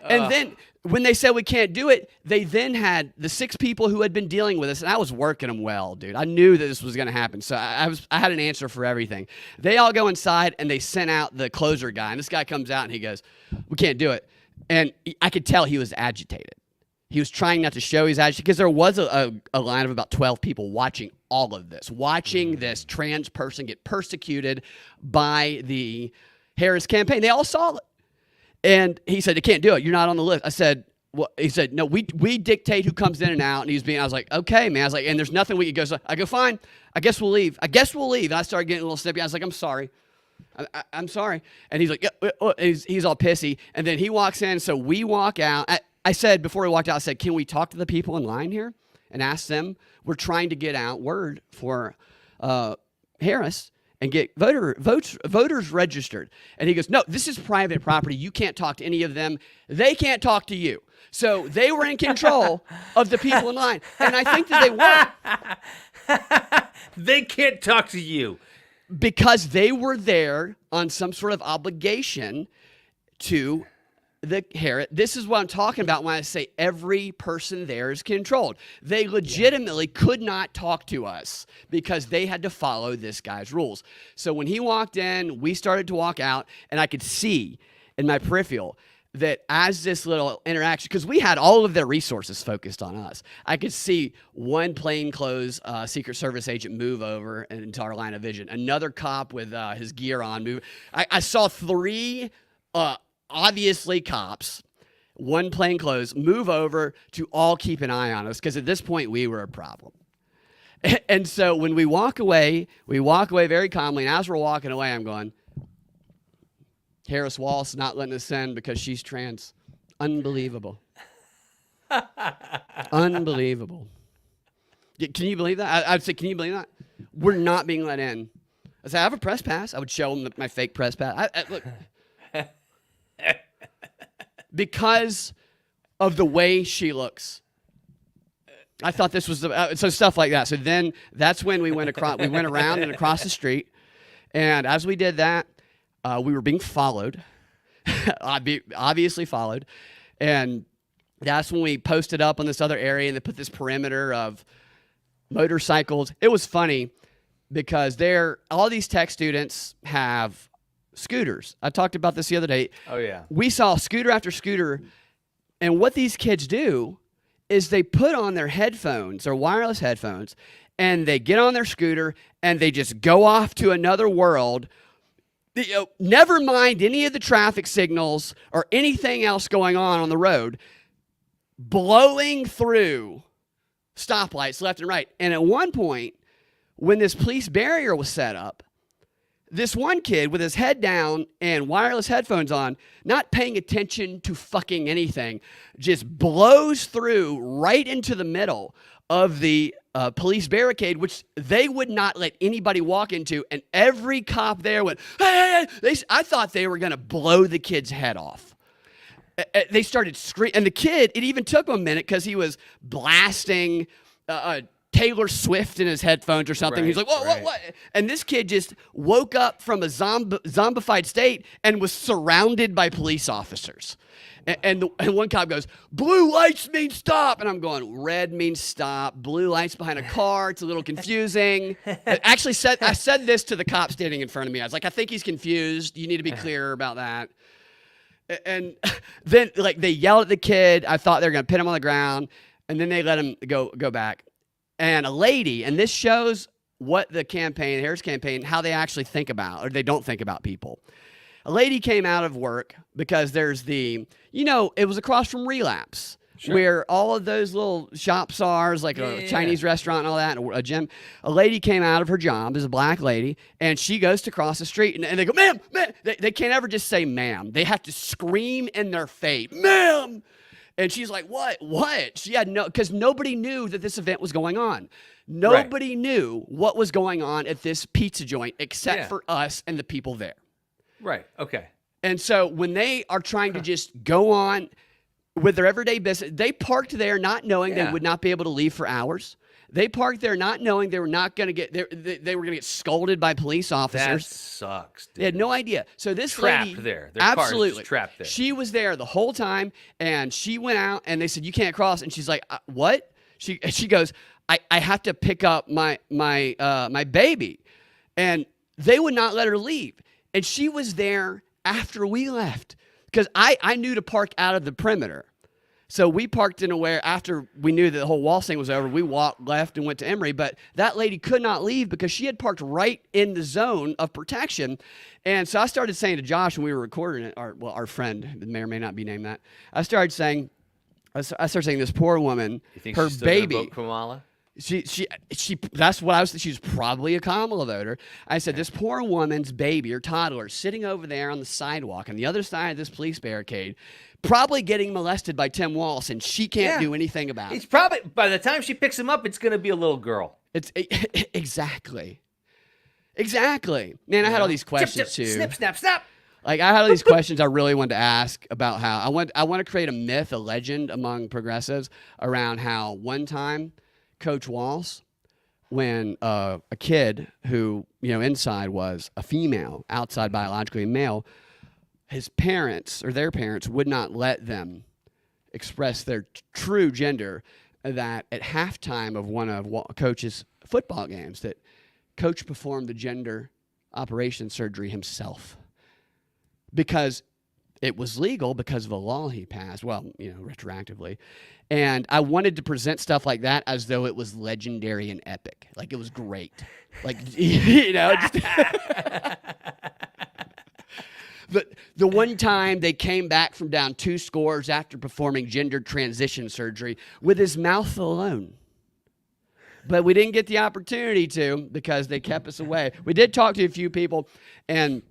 And then when they said we can't do it, they then had the 6 people who had been dealing with us, and I was working them well, dude. I knew that this was going to happen, so I had an answer for everything. They all go inside, and they sent out the closer guy, and this guy comes out, and he goes, we can't do it. And I could tell he was agitated. He was trying not to show he's agitated, because there was a line of about 12 people watching all of this, watching this trans person get persecuted by the Harris campaign. They all saw it. And he said, they can't do it. You're not on the list. I said, well, he said, no, we dictate who comes in and out. And I was like, okay, man. I was like, and there's nothing we could go. So I go, fine. I guess we'll leave. And I started getting a little snippy. I was like, I'm sorry. I'm sorry. And he's like, yeah. He's all pissy. And then he walks in. So we walk out. I said, before we walked out, I said, can we talk to the people in line here and ask them? We're trying to get out word for Harris. and get voters registered. And he goes, no, this is private property. You can't talk to any of them. They can't talk to you. So they were in control of the people in line. And I think that they were. They can't talk to you. Because they were there on some sort of obligation to the Herod. This is what I'm talking about when I say every person there is controlled. They legitimately could not talk to us because they had to follow this guy's rules. So when he walked in, we started to walk out, and I could see in my peripheral that as this little interaction, because we had all of their resources focused on us, I could see one plainclothes Secret Service agent move over into our line of vision. Another cop with his gear on move. I saw three obviously cops, one plainclothes, move over to all keep an eye on us, because at this point we were a problem. And so when we walk away very calmly, and as we're walking away, I'm going, Harris Walz not letting us in because she's trans. Unbelievable. Unbelievable. Can you believe that? I'd say, can you believe that? We're not being let in. I said, I have a press pass. I would show them my fake press pass. Look. Because of the way she looks. I thought this was so stuff like that. So then that's when we went across. We went around and across the street, and as we did that, we were being followed, obviously followed, and that's when we posted up on this other area and they put this perimeter of motorcycles. It was funny because all these tech students have scooters. I talked about this the other day. Oh, yeah. We saw scooter after scooter, and what these kids do is they put on their headphones, their wireless headphones, and they get on their scooter, and they just go off to another world. Never mind any of the traffic signals or anything else going on the road, blowing through stoplights left and right. And at one point, when this police barrier was set up, this one kid with his head down and wireless headphones on, not paying attention to fucking anything, just blows through right into the middle of the police barricade, which they would not let anybody walk into, and every cop there went, hey, hey, hey. I thought they were going to blow the kid's head off. They started screaming, and the kid, it even took him a minute because he was blasting Taylor Swift in his headphones or something. He's like, what? And this kid just woke up from a zombified state and was surrounded by police officers. And one cop goes, blue lights mean stop. And I'm going, red means stop. Blue lights behind a car. It's a little confusing. I said this to the cop standing in front of me. I was like, I think he's confused. You need to be clearer about that. And then they yelled at the kid. I thought they were going to pin him on the ground. And then they let him go back. And a lady, and this shows what the Harris campaign, how they actually think about, or they don't think about people. A lady came out of work because there's it was across from Relapse, where all of those little shops are, like a Chinese restaurant and all that, and a gym. A lady came out of her job, is a black lady, and she goes to cross the street, and they go, ma'am. They can't ever just say ma'am. They have to scream in their face, ma'am. And she's like, what? She had because nobody knew that this event was going on. Nobody knew what was going on at this pizza joint except for us and the people there. Right. Okay. And so when they are trying to just go on with their everyday business, they parked there not knowing they would not be able to leave for hours. They parked there not knowing they were not going to get they were going to get scolded by police officers. That sucks, dude. They had no idea. So this trapped lady, there. Their absolutely car's trapped there. She was there the whole time, and she went out, and they said you can't cross, and she's like, what? She goes, I have to pick up my baby, and they would not let her leave, and she was there after we left because I knew to park out of the perimeter. So we parked in a way after we knew that the whole Walz thing was over. We walked left and went to Emory, but that lady could not leave because she had parked right in the zone of protection. And so I started saying to Josh when we were recording it, our friend, may or may not be named that, I started saying this poor woman, you think her she's still baby. Vote Kamala? She that's what I was. She's probably a Kamala voter. I said, this poor woman's baby or toddler sitting over there on the sidewalk on the other side of this police barricade, probably getting molested by Tim Walz, and she can't do anything about it. It's probably, by the time she picks him up, it's going to be a little girl. It's exactly. Exactly. Man, I had all these questions too. Snip, snap, snap. Like I had all these questions I really wanted to ask about how I want to create a myth, a legend among progressives around how one time Coach Walz, when a kid who, inside was a female, outside biologically a male, his parents or their parents would not let them express their true gender, that at halftime of one of Coach's football games that Coach performed the gender operation surgery himself because it was legal because of a law he passed, retroactively. And I wanted to present stuff like that as though it was legendary and epic. Like it was great. Like, the one time they came back from down 2 scores after performing gender transition surgery with his mouth alone. But we didn't get the opportunity to because they kept us away. We did talk to a few people, and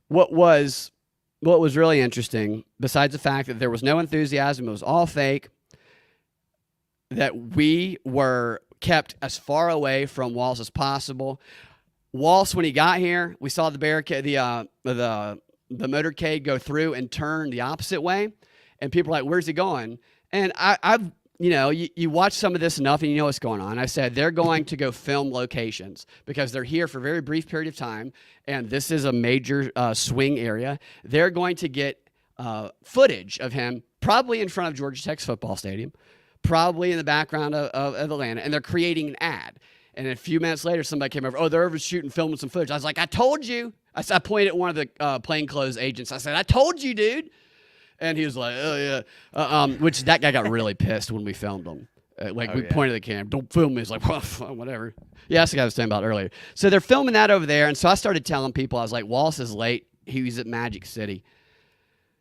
what was really interesting, besides the fact that there was no enthusiasm, it was all fake, that we were kept as far away from Walz as possible. Walz, when he got here, we saw the barricade, the motorcade go through and turn the opposite way, and people were like, "Where's he going?" And I've you watch some of this enough and you know what's going on. I said they're going to go film locations because they're here for a very brief period of time, and this is a major swing area. They're going to get footage of him probably in front of Georgia Tech's football stadium, probably in the background of Atlanta, and they're creating an ad. And a few minutes later, somebody came over. Oh, they're over shooting, filming some footage. I was like, I told you. I pointed at one of the plainclothes agents. I said, I told you, dude. And he was like, oh, yeah. Which that guy got really pissed when we filmed him. We pointed at the camera. Don't film me. He's like, whatever. Yeah, that's the guy I was talking about earlier. So they're filming that over there. And so I started telling people, I was like, Walz is late. He was at Magic City.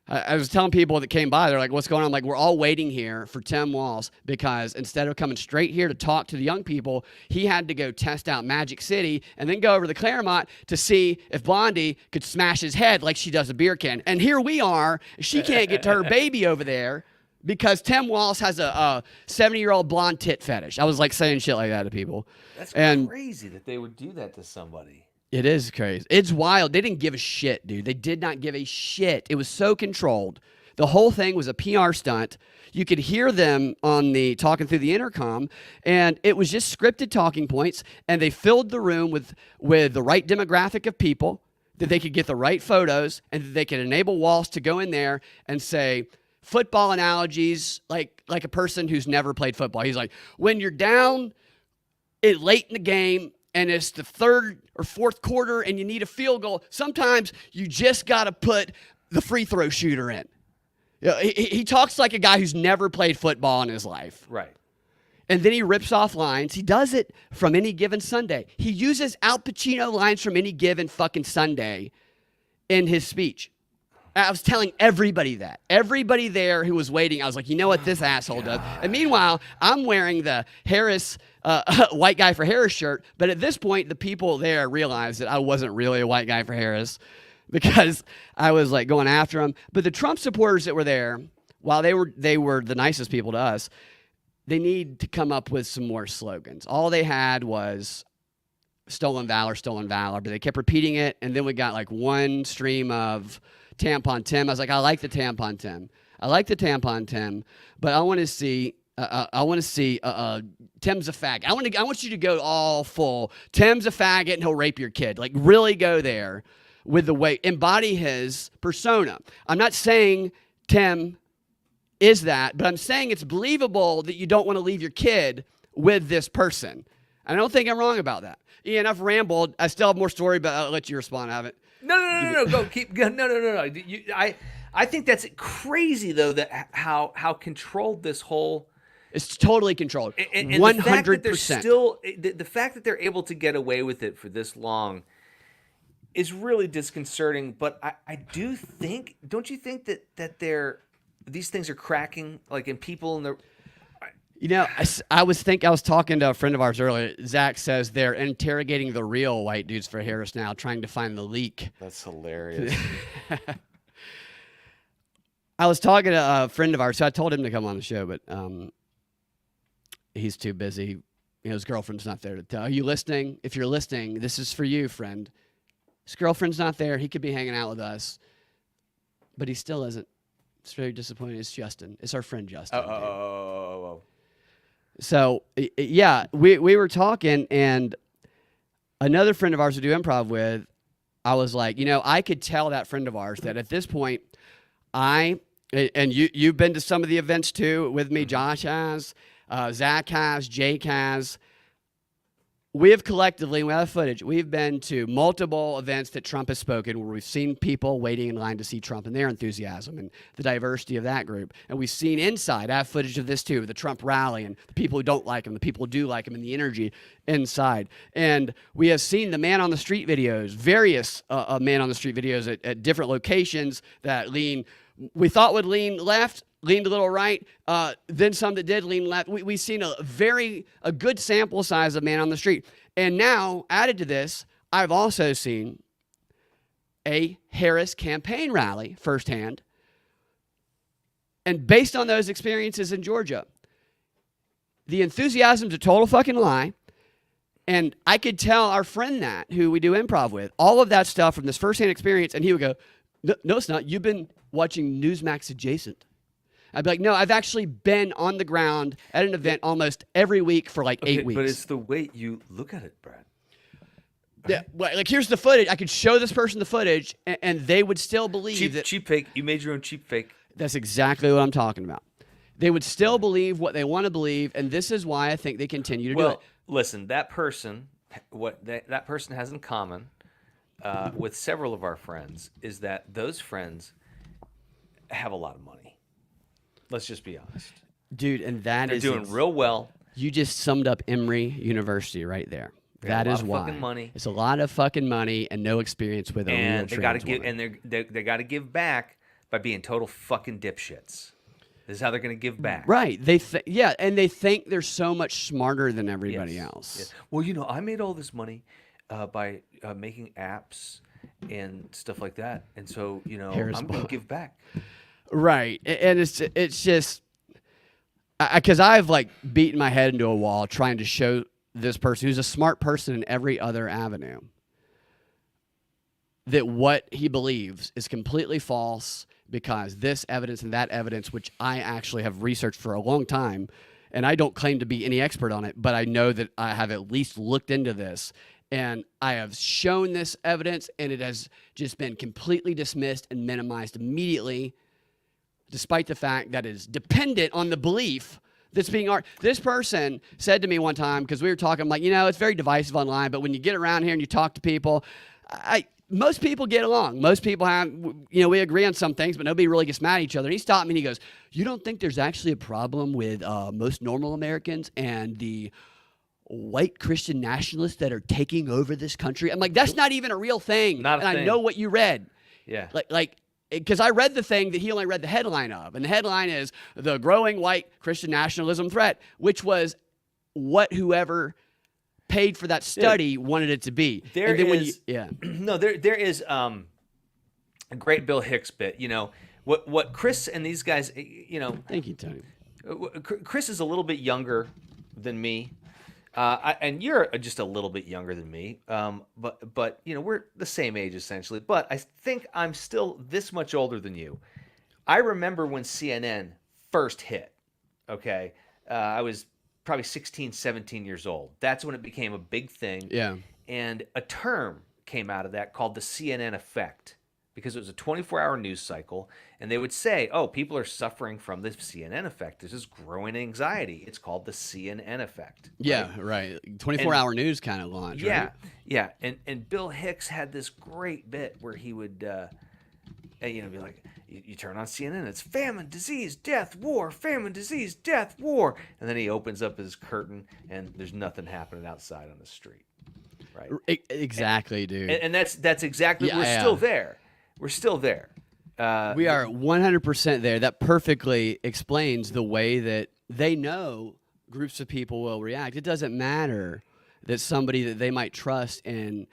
I was telling people that came by, they're like, what's going on? I'm like, we're all waiting here for Tim Walz because instead of coming straight here to talk to the young people, he had to go test out Magic City and then go over to Claremont to see if Blondie could smash his head like she does a beer can. And here we are. She can't get to her baby over there because Tim Walz has a 70-year-old blonde tit fetish. I was like saying shit like that to people. That's crazy that they would do that to somebody. It is crazy. It's wild. They didn't give a shit, dude. They did not give a shit. It was so controlled. The whole thing was a PR stunt. You could hear them on the talking through the intercom, and it was just scripted talking points, and they filled the room with the right demographic of people, that they could get the right photos, and that they could enable Walz to go in there and say football analogies like a person who's never played football. He's like, when you're down late in the game, and it's the 3rd or 4th quarter and you need a field goal, sometimes you just got to put the free throw shooter in. He talks like a guy who's never played football in his life. Right. And then he rips off lines. He does it from Any Given Sunday. He uses Al Pacino lines from Any Given fucking Sunday in his speech. I was telling everybody that. Everybody there who was waiting, I was like, you know what this asshole does? And meanwhile, I'm wearing the Harris, white guy for Harris shirt. But at this point, the people there realized that I wasn't really a white guy for Harris because I was like going after him. But the Trump supporters that were there, while they were the nicest people to us, they need to come up with some more slogans. All they had was stolen valor, but they kept repeating it. And then we got like one stream of Tampon Tim. I was like, I like the Tampon Tim. But I want to see Tim's a fag. I want you to go all full. Tim's a faggot and he'll rape your kid. Like really go there with the way, embody his persona. I'm not saying Tim is that, but I'm saying it's believable that you don't want to leave your kid with this person. I don't think I'm wrong about that. Ian, I've rambled. I still have more story, but I'll let you respond. I haven't. No. Go. Keep going. No. I think that's crazy, though, that how controlled this whole. It's totally controlled. And 100%. The fact that they're able to get away with it for this long is really disconcerting. But I do think, don't you think that these things are cracking, like in people in the. You know, I was talking to a friend of ours earlier. Zach says they're interrogating the real white dudes for Harris now, trying to find the leak. That's hilarious. I was talking to a friend of ours, so I told him to come on the show, but he's too busy his girlfriend's not there to tell. Are you listening? If you're listening, this is for you, friend. His girlfriend's not there. He could be hanging out with us, but he still isn't. It's very disappointing. It's Justin. It's our friend Justin. Oh. So, yeah, we were talking, and another friend of ours we do improv with, I was like, I could tell that friend of ours that at this point, and you've been to some of the events too with me, Josh has, Zach has, Jake has. We have collectively, we have footage, we've been to multiple events that Trump has spoken where we've seen people waiting in line to see Trump and their enthusiasm and the diversity of that group. And we've seen inside, I have footage of this too, the Trump rally and the people who don't like him, the people who do like him, and the energy inside. And we have seen the man on the street videos, various man on the street videos at different locations that we thought would lean left, leaned a little right, then some that did lean left. We've seen a good sample size of man on the street. And now, added to this, I've also seen a Harris campaign rally firsthand. And based on those experiences in Georgia, the enthusiasm's a total fucking lie. And I could tell our friend that, who we do improv with, all of that stuff from this firsthand experience, and he would go, no, it's not. You've been watching Newsmax adjacent. I'd be like, no, I've actually been on the ground at an event almost every week for like 8 weeks. But it's the way you look at it, Brad. Yeah, like here's the footage. I could show this person the footage, and they would still believe that. Cheap fake. You made your own cheap fake. That's exactly what I'm talking about. They would still believe what they want to believe, and this is why I think they continue to do it. Listen, that person, what that person has in common with several of our friends is that those friends have a lot of money. Let's just be honest. Dude, and they're doing real well. You just summed up Emory University right there. That is why. Fucking money. It's a lot of fucking money and no experience with a real trans woman. And they got to give back by being total fucking dipshits. This is how they're going to give back. Right. And they think they're so much smarter than everybody else. Yes. Well, I made all this money by making apps and stuff like that. And so, I'm going to give back. Right. And it's just because I've like beaten my head into a wall trying to show this person who's a smart person in every other avenue that what he believes is completely false because this evidence and that evidence, which I actually have researched for a long time, and I don't claim to be any expert on it, but I know that I have at least looked into this, and I have shown this evidence, and it has just been completely dismissed and minimized immediately, despite the fact that it is dependent on the belief that's being argued. This person said to me one time, because we were talking, I'm like, it's very divisive online, but when you get around here and you talk to people, most people get along. Most people have, we agree on some things, but nobody really gets mad at each other. And he stopped me and he goes, you don't think there's actually a problem with most normal Americans and the white Christian nationalists that are taking over this country? I'm like, that's not even a real thing. Not a thing. I know what you read. Yeah. Because I read the thing that he only read the headline of. And the headline is the growing white Christian nationalism threat, which was what whoever paid for that study wanted it to be. There is a great Bill Hicks bit. What Chris and these guys, Thank you, Tony. Chris is a little bit younger than me. And you're just a little bit younger than me, but we're the same age essentially. But I think I'm still this much older than you. I remember when CNN first hit. Okay, I was probably 16, 17 years old. That's when it became a big thing. Yeah, and a term came out of that called the CNN effect. Because it was a 24-hour news cycle, and they would say, people are suffering from this CNN effect. This is growing anxiety. It's called the CNN effect. Right? Yeah, right. 24-hour news kind of launch, yeah, right? Yeah, and Bill Hicks had this great bit where he would, be like, you turn on CNN, it's famine, disease, death, war, famine, disease, death, war. And then he opens up his curtain, and there's nothing happening outside on the street. Right? Exactly, dude. And that's exactly, still there. We're still there. We are 100% there. That perfectly explains the way that they know groups of people will react. It doesn't matter that somebody that they might trust in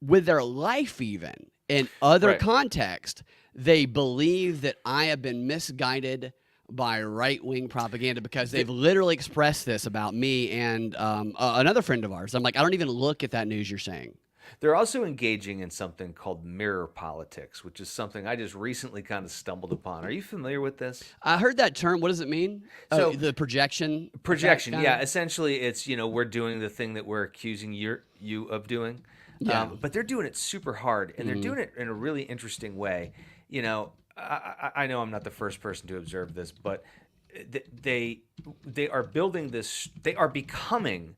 with their life even in other context, they believe that I have been misguided by right-wing propaganda because they've literally expressed this about me and another friend of ours. I'm like, I don't even look at that news you're saying. They're also engaging in something called mirror politics, which is something I just recently kind of stumbled upon. Are you familiar with this? I heard that term. What does it mean? So The projection. projection, effect, yeah. Essentially, it's we're doing the thing that we're accusing you of doing, Yeah. but they're doing it super hard, and they're doing it in a really interesting way. I know I'm not the first person to observe this, but they are building this. They are becoming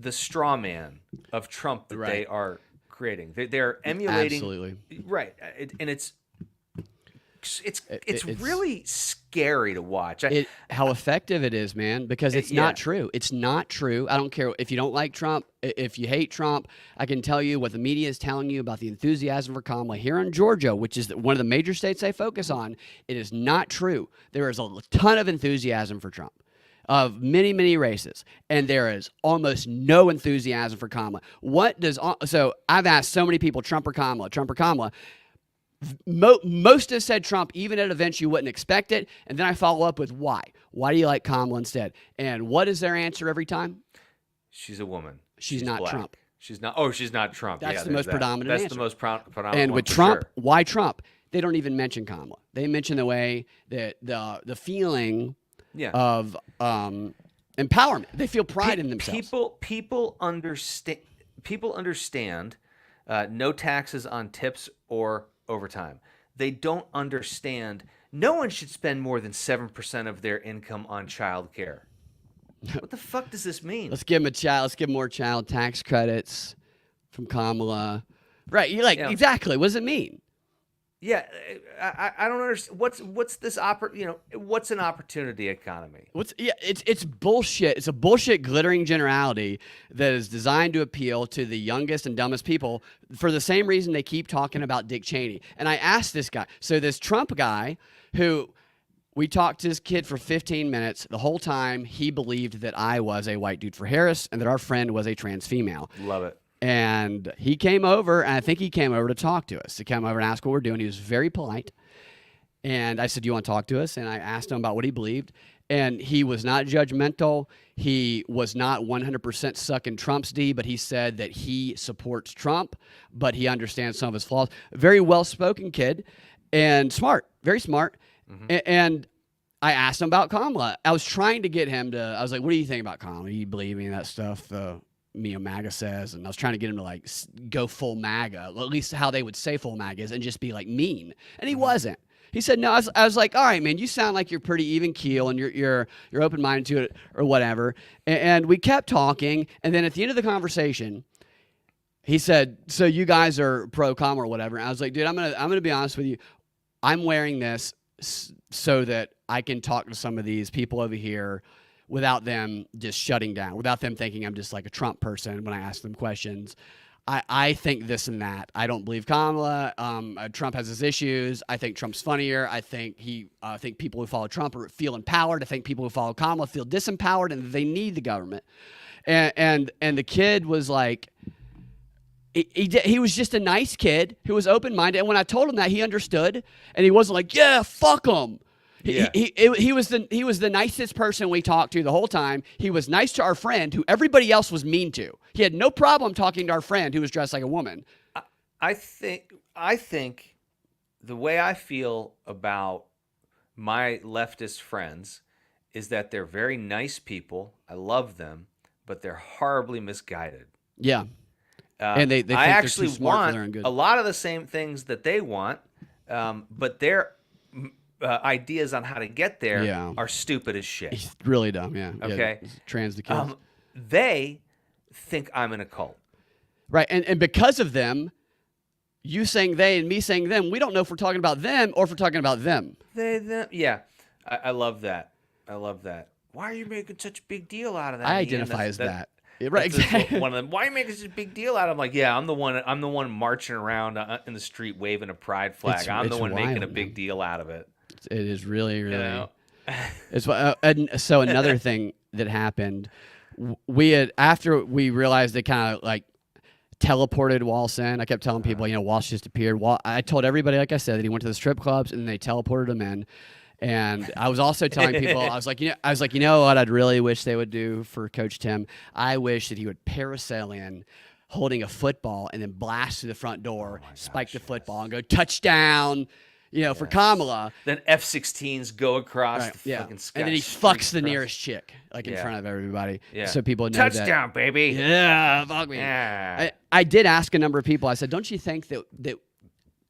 the straw man of Trump that they are creating. They're emulating. Absolutely. Right, and it's really scary to watch. How effective it is, man, because it's not true. It's not true. I don't care if you don't like Trump, if you hate Trump. I can tell you what the media is telling you about the enthusiasm for Kamala here in Georgia, which is one of the major states they focus on. It is not true. There is a ton of enthusiasm for Trump of many, many races, and there is almost no enthusiasm for Kamala. So I've asked so many people, Trump or Kamala, Trump or Kamala. Most have said Trump, even at events you wouldn't expect it. And then I follow up with why. Why do you like Kamala instead? And what is their answer every time? She's a woman. She's not black. Trump. She's not. Oh, she's not Trump. That's yeah, the most predominant That's answer. the most predominant. And with one for Trump, sure. why Trump? They don't even mention Kamala. They mention the way that the feeling of empowerment. They feel pride in themselves. People understand. People understand. No taxes on tips or overtime. They don't understand. No one should spend more than 7% of their income on childcare. What the fuck does this mean? Let's give them more child tax credits from Kamala. Right? You're like, exactly. What does it mean? Yeah, I don't understand. What's this what's an opportunity economy? It's bullshit. It's a bullshit glittering generality that is designed to appeal to the youngest and dumbest people for the same reason they keep talking about Dick Cheney. And I asked this guy, so this Trump guy who we talked to this kid for 15 minutes. The whole time he believed that I was a white dude for Harris and that our friend was a trans female. Love it. And he came over, and I think he came over to talk to us, to come over and ask what we're doing. He was very polite. And I said, do you want to talk to us? And I asked him about what he believed. And he was not judgmental. He was not 100% sucking Trump's D, but he said that he supports Trump, but he understands some of his flaws. Very well-spoken kid and smart, very smart. Mm-hmm. And I asked him about Kamala. I was trying to get him to, I was like, what do you think about Kamala? Do you believe in that stuff MAGA says? And I was trying to get him to like go full MAGA, at least how they would say full MAGA is, and just be like mean. And he wasn't. He said no. I was like, all right, man, you sound like you're pretty even keel and you're open minded to it or whatever. And we kept talking, and then at the end of the conversation, he said, so you guys are pro Kamala or whatever. And I was like, dude, I'm gonna be honest with you. I'm wearing this so that I can talk to some of these people over here without them just shutting down, without them thinking I'm just like a Trump person when I ask them questions. I think this and that. I don't believe Kamala. Trump has his issues. I think Trump's funnier. I think people who follow Trump feel empowered. I think people who follow Kamala feel disempowered, and they need the government. And the kid was like, he was just a nice kid who was open-minded. And when I told him that, he understood, and he wasn't like, yeah, fuck him. Yeah. He was the nicest person we talked to the whole time. He was nice to our friend who everybody else was mean to. He had no problem talking to our friend who was dressed like a woman. I think the way I feel about my leftist friends is that they're very nice people. I love them, but they're horribly misguided. Yeah. And they think I they're actually too smart want for their own good. a lot of the same things that they want, but their ideas on how to get there are stupid as shit. He's really dumb, yeah. Okay. Yeah, trans the kids. They think I'm in a cult. Right, and because of them, you saying they and me saying them, we don't know if we're talking about them or if we're talking about them. They, them. Yeah, I love that. I love that. Why are you making such a big deal out of that? I Ian? identify as that. Yeah, That's right, exactly. one of them. Why are you making such a big deal out of it? I'm like, yeah, I'm the one marching around in the street waving a pride flag. I'm the one making a big deal out of it. It is really, really. You know? So another thing that happened, after we realized they kind of like teleported Walz in. I kept telling people, Walz just appeared. I told everybody, like I said, that he went to the strip clubs and they teleported him in. And I was also telling people, I was like, you know what I'd really wish they would do for Coach Tim? I wish that he would parasail in holding a football and then blast through the front door, spike the football, and go touchdown, for Kamala. Then F-16s go across the fucking sky. And then he fucks the nearest chick, in front of everybody. Yeah. So people know touchdown, baby. Yeah, fuck me. Yeah. I did ask a number of people, I said, don't you think that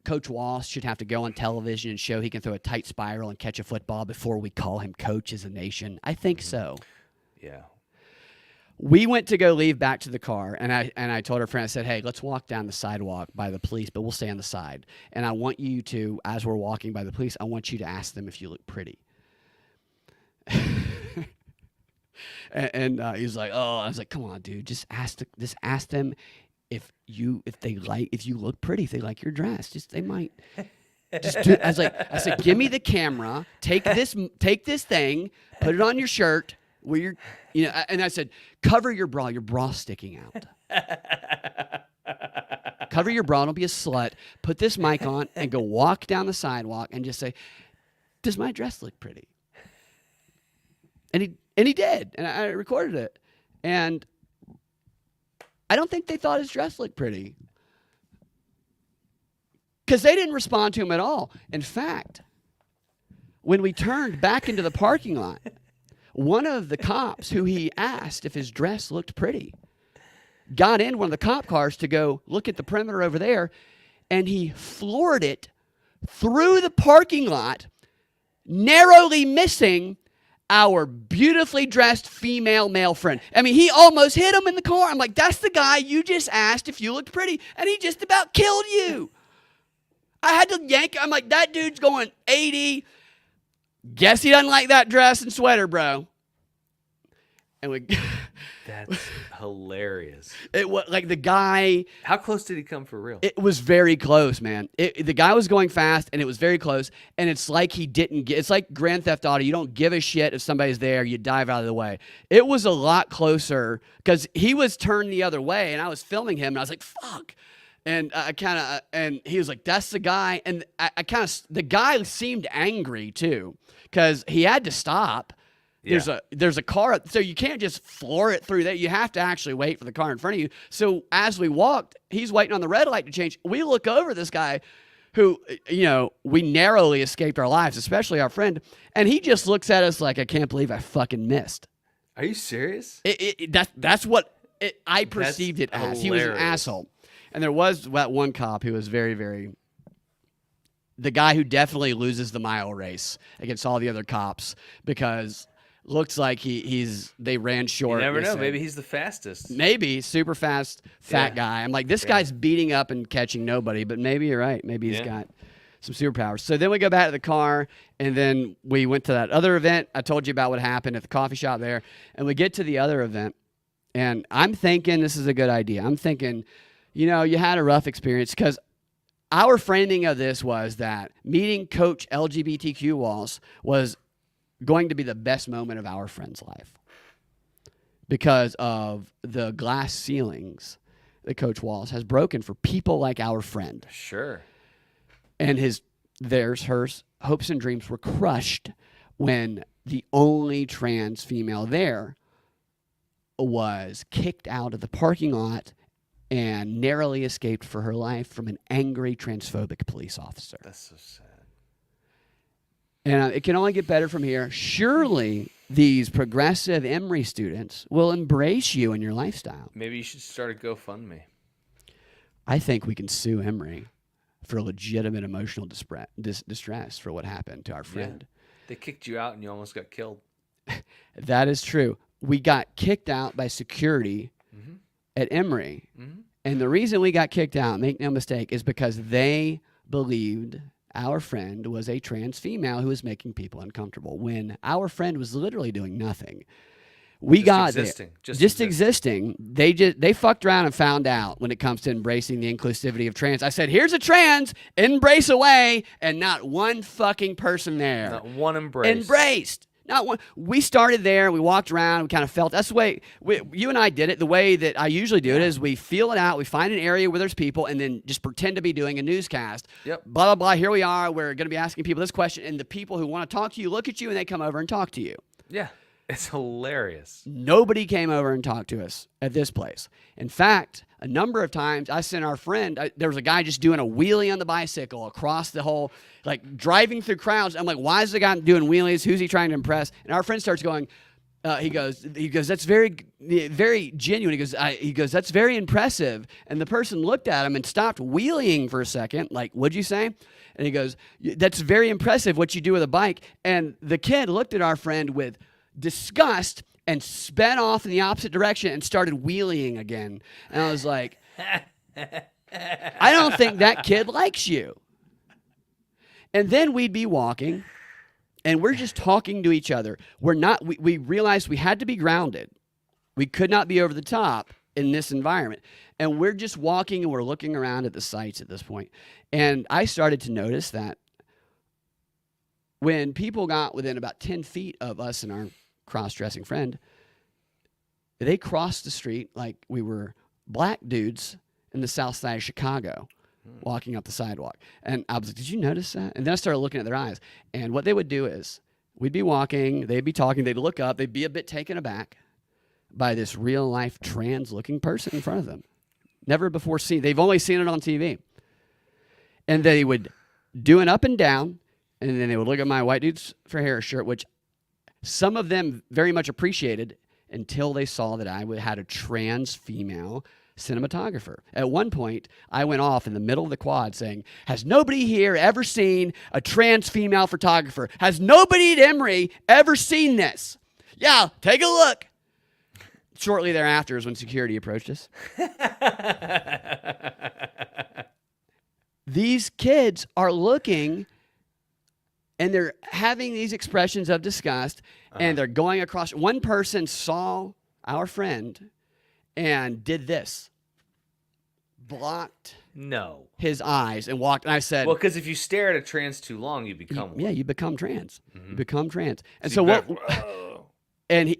Coach Walz should have to go on television and show he can throw a tight spiral and catch a football before we call him coach as a nation? I think so. Yeah. We went to go leave back to the car, and I told our friend, I said, hey, let's walk down the sidewalk by the police, but we'll stay on the side. And I want you to, as we're walking by the police, I want you to ask them if you look pretty. and he was like, oh, I was like, come on, dude, just ask them if you look pretty, if they like your dress. They might. Just do, I said, give me the camera, take this thing, put it on your shirt. Where you're, and I said, cover your bra's sticking out. Cover your bra, don't be a slut. Put this mic on and go walk down the sidewalk and just say, does my dress look pretty? And he did, and I recorded it. And I don't think they thought his dress looked pretty. Because they didn't respond to him at all. In fact, when we turned back into the parking lot, one of the cops who he asked if his dress looked pretty got in one of the cop cars to go look at the perimeter over there, and he floored it through the parking lot, narrowly missing our beautifully dressed female male friend. I mean, he almost hit him in the car. I'm like, that's the guy you just asked if you looked pretty, and he just about killed you. I had to yank. I'm like, that dude's going 80. Guess he doesn't like that dress and sweater, bro. And that's hilarious. It was like the guy. How close did he come for real? It was very close, man. The guy was going fast, and it was very close. And it's like he didn't get. It's like Grand Theft Auto. You don't give a shit if somebody's there. You dive out of the way. It was a lot closer because he was turned the other way, and I was filming him, and I was like, "Fuck." And and he was like, that's the guy. And the guy seemed angry too, because he had to stop. Yeah. There's a car, so you can't just floor it through that. You have to actually wait for the car in front of you. So as we walked, he's waiting on the red light to change. We look over this guy who, we narrowly escaped our lives, especially our friend. And he just looks at us like, I can't believe I fucking missed. Are you serious? That's what I perceived it as. He was an asshole. And there was that one cop who was very, very... the guy who definitely loses the mile race against all the other cops because looks like they ran short. You never know. Maybe he's the fastest. Maybe. Super fast, fat guy. I'm like, this guy's beating up and catching nobody, but maybe you're right. Maybe he's got some superpowers. So then we go back to the car, and then we went to that other event. I told you about what happened at the coffee shop there. And we get to the other event, and I'm thinking this is a good idea. I'm thinking... you had a rough experience because our framing of this was that meeting Coach LGBTQ Walz was going to be the best moment of our friend's life because of the glass ceilings that Coach Walz has broken for people like our friend. Sure. And hers, hopes and dreams were crushed when the only trans female there was kicked out of the parking lot and narrowly escaped for her life from an angry transphobic police officer. That's so sad. And it can only get better from here. Surely these progressive Emory students will embrace you and your lifestyle. Maybe you should start a GoFundMe. I think we can sue Emory for legitimate emotional distress for what happened to our friend. Yeah. They kicked you out and you almost got killed. That is true. We got kicked out by security at Emory. Mm-hmm. And the reason we got kicked out, make no mistake, is because they believed our friend was a trans female who was making people uncomfortable when our friend was literally doing nothing. We got existing. Just existing. They fucked around and found out when it comes to embracing the inclusivity of trans. I said, here's a trans, embrace away, and not one fucking person there. Not one embrace. Embraced. Not one. We started there. We walked around. We kind of felt. That's the way you and I did it. The way that I usually do it is we feel it out. We find an area where there's people, and then just pretend to be doing a newscast. Yep. Blah blah blah. Here we are. We're going to be asking people this question, and the people who want to talk to you look at you, and they come over and talk to you. Yeah. It's hilarious. Nobody came over and talked to us at this place. In fact, a number of times I sent our friend, there was a guy just doing a wheelie on the bicycle across the whole, like driving through crowds. I'm like, why is the guy doing wheelies? Who's he trying to impress? And our friend starts going, he goes, that's very, very genuine. He goes, that's very impressive. And the person looked at him and stopped wheeling for a second. Like, what'd you say? And he goes, that's very impressive what you do with a bike. And the kid looked at our friend with disgust and sped off in the opposite direction and started wheeling again. And I was like, I don't think that kid likes you. And then we'd be walking and we're just talking to each other. We realized we had to be grounded. We could not be over the top in this environment. And we're just walking and we're looking around at the sights at this point. And I started to notice that when people got within about 10 feet of us and our cross-dressing friend, they crossed the street like we were black dudes in the south side of Chicago walking up the sidewalk. And I was like, did you notice that? And then I started looking at their eyes. And what they would do is we'd be walking, they'd be talking, they'd look up, they'd be a bit taken aback by this real-life trans-looking person in front of them. Never before seen. They've only seen it on TV. And they would do an up and down, and then they would look at my white dudes for hair shirt, which some of them very much appreciated until they saw that I had a trans female cinematographer. At one point, I went off in the middle of the quad saying, has nobody here ever seen a trans female photographer? Has nobody at Emory ever seen this? Yeah, take a look. Shortly thereafter is when security approached us. These kids are looking and they're having these expressions of disgust, and they're going across. One person saw our friend and did this. Blocked his eyes and walked. And I said, well, because if you stare at a trans too long, you become one. Yeah, you become trans. You become trans. And so what? And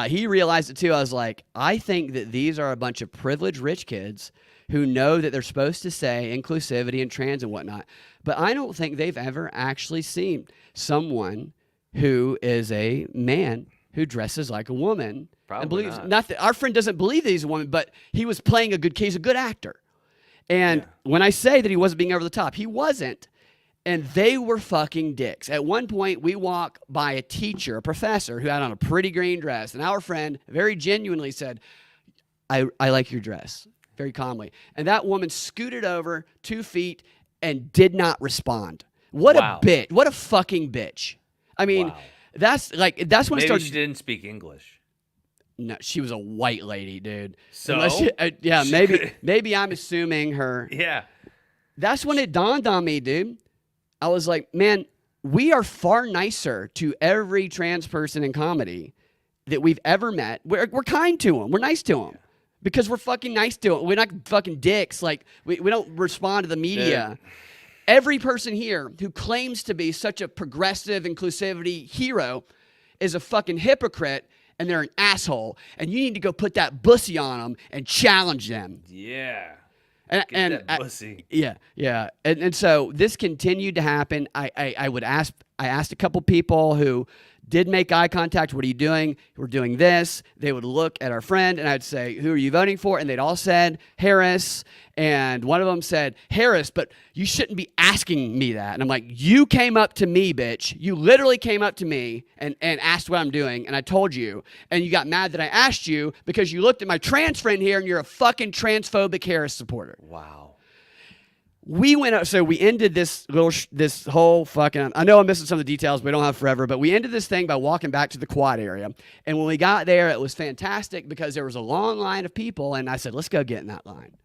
he realized it too. I was like, I think that these are a bunch of privileged rich kids who know that they're supposed to say inclusivity and trans and whatnot. But I don't think they've ever actually seen someone who is a man who dresses like a woman. Probably and believes not. Not that our friend doesn't believe that he's a woman, but he was playing he's a good actor. And when I say that he wasn't being over the top, he wasn't. And they were fucking dicks. At one point, we walk by a teacher, a professor, who had on a pretty green dress. And our friend very genuinely said, I like your dress, very calmly. And that woman scooted over 2 feet and did not respond. What a bitch. What a fucking bitch. I mean, that's when it started. Maybe she didn't speak English. No, she was a white lady, dude. So? Yeah, maybe I'm assuming her. Yeah. That's when it dawned on me, dude. I was like, man, we are far nicer to every trans person in comedy that we've ever met. We're kind to them. We're nice to them. Because we're fucking nice to them. We're not fucking dicks. Like, we don't respond to the media. Dude. Every person here who claims to be such a progressive inclusivity hero is a fucking hypocrite, and they're an asshole. And you need to go put that bussy on them and challenge them. Yeah. And that pussy. Yeah. And so this continued to happen. I asked a couple people who did make eye contact. What are you doing? We're doing this. They would look at our friend, and I'd say, who are you voting for? And they'd all said Harris. And one of them said, Harris, but you shouldn't be asking me that. And I'm like, you came up to me, bitch. You literally came up to me and asked what I'm doing, and I told you. And you got mad that I asked you because you looked at my trans friend here, and you're a fucking transphobic Harris supporter. Wow. We went up, so we ended this whole fucking, I know I'm missing some of the details, but we don't have forever, but we ended this thing by walking back to the quad area. And when we got there, it was fantastic because there was a long line of people, and I said, let's go get in that line.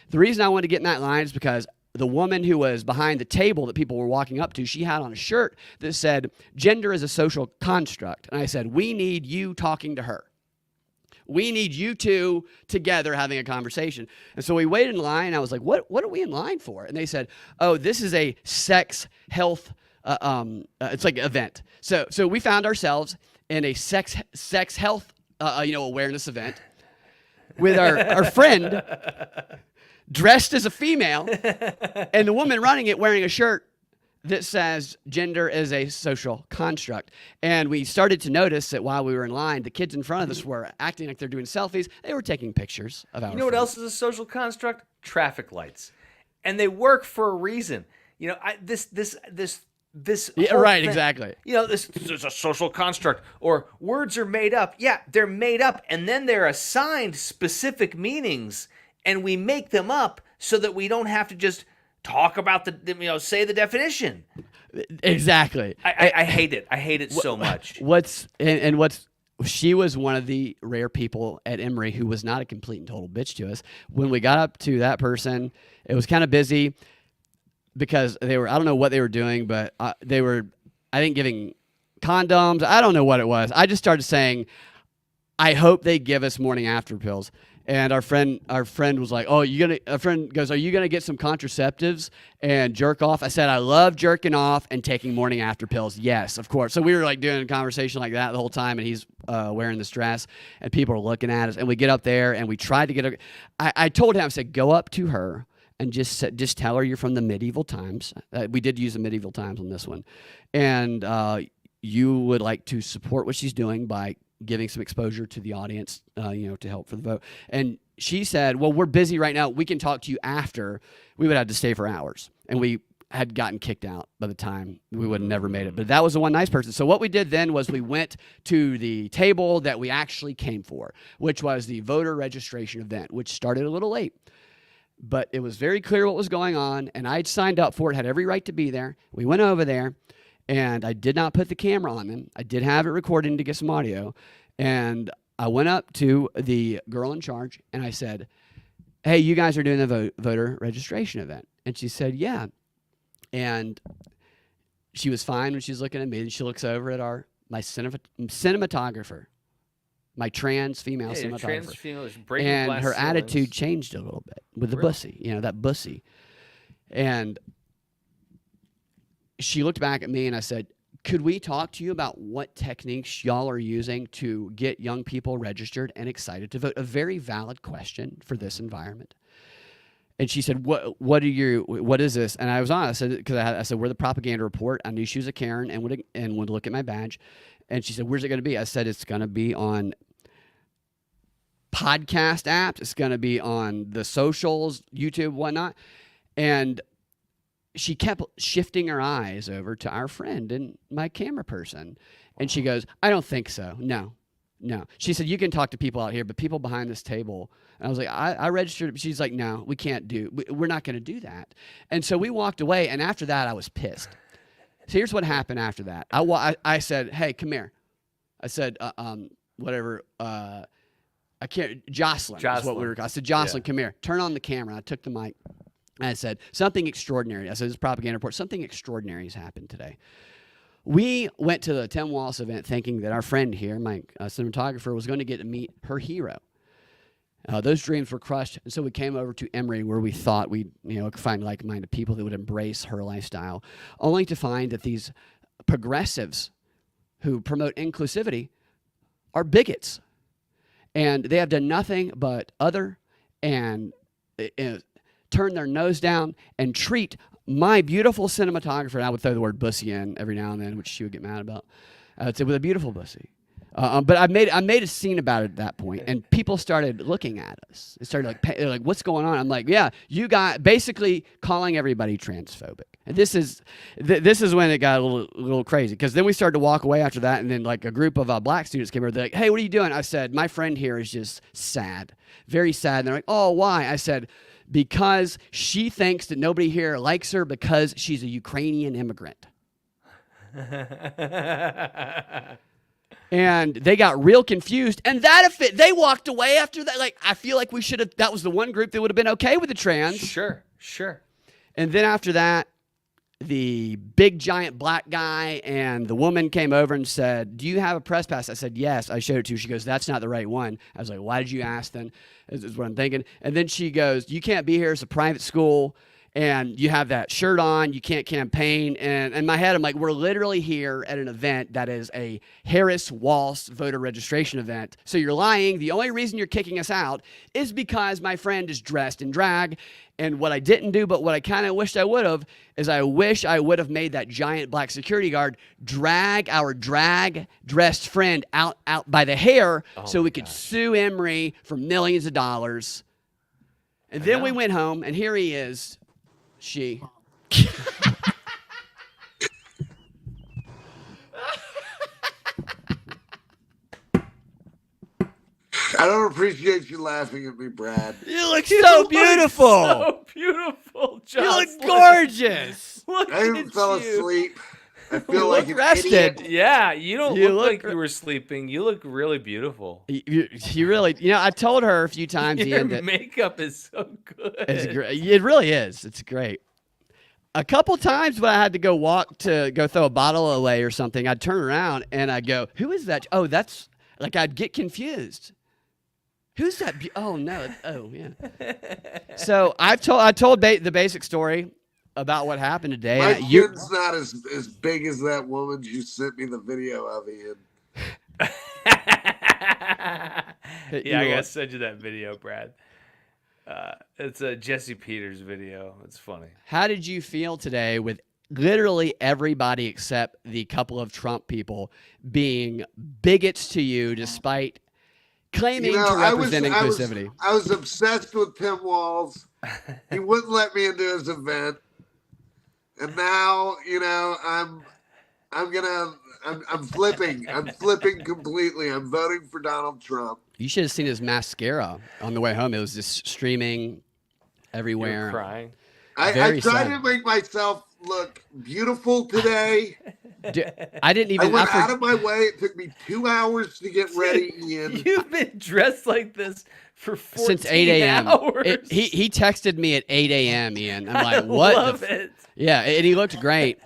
The reason I wanted to get in that line is because the woman who was behind the table that people were walking up to, she had on a shirt that said, gender is a social construct. And I said, we need you talking to her. We need you two together having a conversation. And so we waited in line. And I was like, what are we in line for? And they said, oh, this is a sex health it's like an event. So we found ourselves in a sex health awareness event with our friend dressed as a female, and the woman running it wearing a shirt that says gender is a social construct. And we started to notice that while we were in line, the kids in front of us were acting like they're doing selfies. They were taking pictures of our You know what else is a social construct? Traffic lights. And they work for a reason. You know, this Yeah, whole right, thing- exactly. You know, this is a social construct, or words are made up. Yeah, they're made up, and then they're assigned specific meanings, and we make them up so that we don't have to just talk about say the definition. Exactly. I hate it. I hate it so much. She was one of the rare people at Emory who was not a complete and total bitch to us. When we got up to that person, it was kind of busy because I don't know what they were doing, but they were, I think, giving condoms. I don't know what it was. I just started saying, I hope they give us morning after pills. And our friend was like, a friend goes, are you going to get some contraceptives and jerk off? I said, I love jerking off and taking morning after pills. Yes, of course. So we were like doing a conversation like that the whole time, and he's wearing this dress, and people are looking at us, and we get up there, and we tried to get her. I told him, I said, go up to her and just tell her you're from the medieval times. We did use the medieval times on this one. And you would like to support what she's doing by giving some exposure to the audience, to help for the vote. And she said, well, we're busy right now. We can talk to you after. We would have to stay for hours. And we had gotten kicked out by the time we would have never made it. But that was the one nice person. So what we did then was we went to the table that we actually came for, which was the voter registration event, which started a little late. But it was very clear what was going on, and I'd signed up for it, had every right to be there. We went over there, and I did not put the camera on them. I did have it recording to get some audio. And I went up to the girl in charge, and I said, hey, you guys are doing the voter registration event. And she said, yeah. And she was fine when she was looking at me. And she looks over at my cinematographer, my trans female cinematographer. Trans female is breaking and glass her ceilings. attitude changed a little bit with the Really? bussy, that bussy. And she looked back at me, and I said, could we talk to you about what techniques y'all are using to get young people registered and excited to vote? A very valid question for this environment. And she said, what is this? And I was honest, because I said, we're the propaganda report. I knew she was a Karen and would look at my badge. And she said, where's it going to be? I said, it's going to be on podcast apps. It's going to be on the socials, YouTube, whatnot. And she kept shifting her eyes over to our friend and my camera person. And she goes, I don't think so. No. She said, you can talk to people out here, but people behind this table. And I was like, I registered. She's like, no, we can't we're not going to do that. And so we walked away. And after that, I was pissed. So here's what happened after that. I said, hey, come here. I said, whatever. I can't. Jocelyn is what we were. I said, Jocelyn, come here. Turn on the camera. I took the mic. And I said, something extraordinary. I said, this is propaganda report. Something extraordinary has happened today. We went to the Tim Walz event thinking that our friend here, my cinematographer, was going to get to meet her hero. Those dreams were crushed. And so we came over to Emory, where we thought we'd find like-minded people that would embrace her lifestyle, only to find that these progressives who promote inclusivity are bigots. And they have done nothing but and turn their nose down and treat my beautiful cinematographer, and I would throw the word bussy in every now and then, which she would get mad about. I would say, with a beautiful bussy. But I made a scene about it at that point, and people started looking at us. It started they're like, what's going on? I'm like, yeah, you got basically calling everybody transphobic. And this is when it got a little crazy, because then we started to walk away after that, and then like a group of black students came over. They're like, hey, what are you doing? I said, my friend here is just sad, very sad. And they're like, oh, why? I said, because she thinks that nobody here likes her because she's a Ukrainian immigrant. And they got real confused. And they walked away after that. Like, I feel like that was the one group that would have been okay with the trans. Sure. And then after that, the big giant black guy and the woman came over and said, do you have a press pass? I said, yes. I showed it to her. She goes, that's not the right one. I was like, why did you ask then? This is what I'm thinking. And then she goes, you can't be here. It's a private school. and you have that shirt on, you can't campaign. And in my head, I'm like, we're literally here at an event that is a Harris Walz voter registration event. So you're lying. The only reason you're kicking us out is because my friend is dressed in drag. And what I didn't do, but what I kind of wished I would have, is I wish I would have made that giant black security guard drag our drag dressed friend out by the hair so we could sue Emory for millions of dollars. And then we went home, and here he is. She. I don't appreciate you laughing at me, Brad. You look so beautiful. So beautiful, You Jocelyn. look gorgeous. Look I even at fell you. asleep. I feel You like look an rested. idiot. Yeah, you don't You look look like you were sleeping. You look really beautiful. You really, I told her a few times, Your Ian, that makeup is so good. it's great. It really is. It's great. A couple times when I had to go throw a bottle away or something, I'd turn around and I'd go, "Who is that?" Oh, that's like I'd get confused. Who's that? Oh no. Oh yeah. So I told the basic story about what happened today. My kid's not as big as that woman you sent me the video of, Ian. Yeah, I gotta send you that video, Brad. It's a Jesse Peters video. It's funny. How did you feel today with literally everybody except the couple of Trump people being bigots to you despite claiming to represent inclusivity? I was obsessed with Tim Walz. He wouldn't let me into his event. And now, I'm flipping. I'm flipping completely. I'm voting for Donald Trump. You should have seen his mascara on the way home. It was just streaming everywhere. You were crying. I tried to make myself look beautiful today. I didn't even. I went out of my way. It took me 2 hours to get ready, Ian. You've been dressed like this for 14 since 8 a.m. hours. He texted me at 8 a.m. Ian. I'm like, what? I love it. Yeah, and he looked great.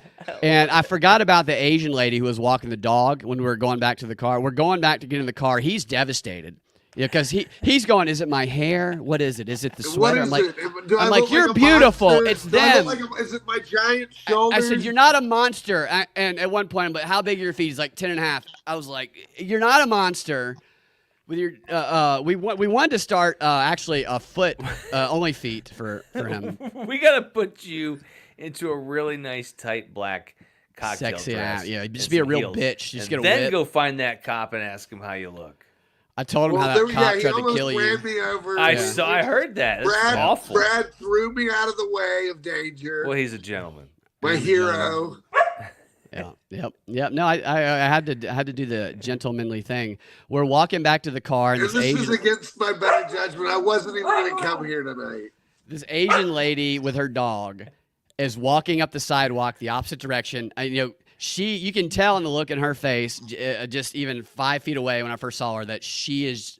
And I forgot about the Asian lady who was walking the dog when we were going back to the car. We're going back to get in the car. He's devastated. Yeah, because he's going, is it my hair? What is it? Is it the sweater? I'm like, you're beautiful. Monster? It's them. Is it my giant shoulders? I said, you're not a monster. And at one point, I'm like, how big are your feet? He's like 10 and a half. I was like, you're not a monster. With your, we wanted to start actually a foot only feet for him. We gotta put you into a really nice tight black cocktail Sexy, dress. yeah. Just and be a some real heels. bitch. Just and get a then whip. go find that cop and ask him how you look. I told him how that cop tried to kill you. Ran me over. I heard that. That's awful. Brad threw me out of the way of danger. Well, he's a gentleman. My hero. Yeah. Yep. No, I had to do the gentlemanly thing. We're walking back to the car, and this is against my better judgment. I wasn't even going to come here tonight. This Asian lady with her dog is walking up the sidewalk the opposite direction. You can tell in the look in her face, just even 5 feet away when I first saw her, that she is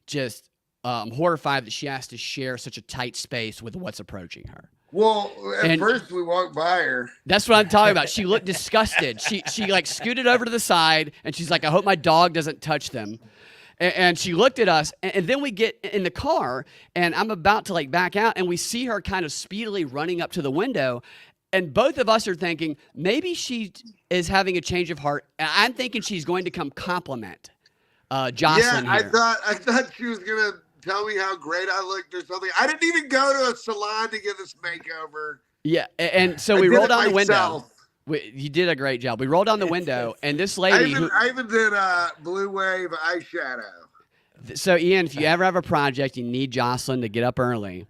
just horrified that she has to share such a tight space with what's approaching her. Well, at first we walked by her. That's what I'm talking about. She looked disgusted. She like scooted over to the side, and she's like, I hope my dog doesn't touch them. And she looked at us, and then we get in the car, and I'm about to like back out, and we see her kind of speedily running up to the window. And both of us are thinking, maybe she is having a change of heart. I'm thinking she's going to come compliment Jocelyn here. here. I thought she was going to tell me how great I looked or something. I didn't even go to a salon to get this makeover. Yeah, and so we rolled down the window. You did a great job. We rolled down the window, and this lady... I even did Blue Wave eyeshadow. So, Ian, if you ever have a project, you need Jocelyn to get up early.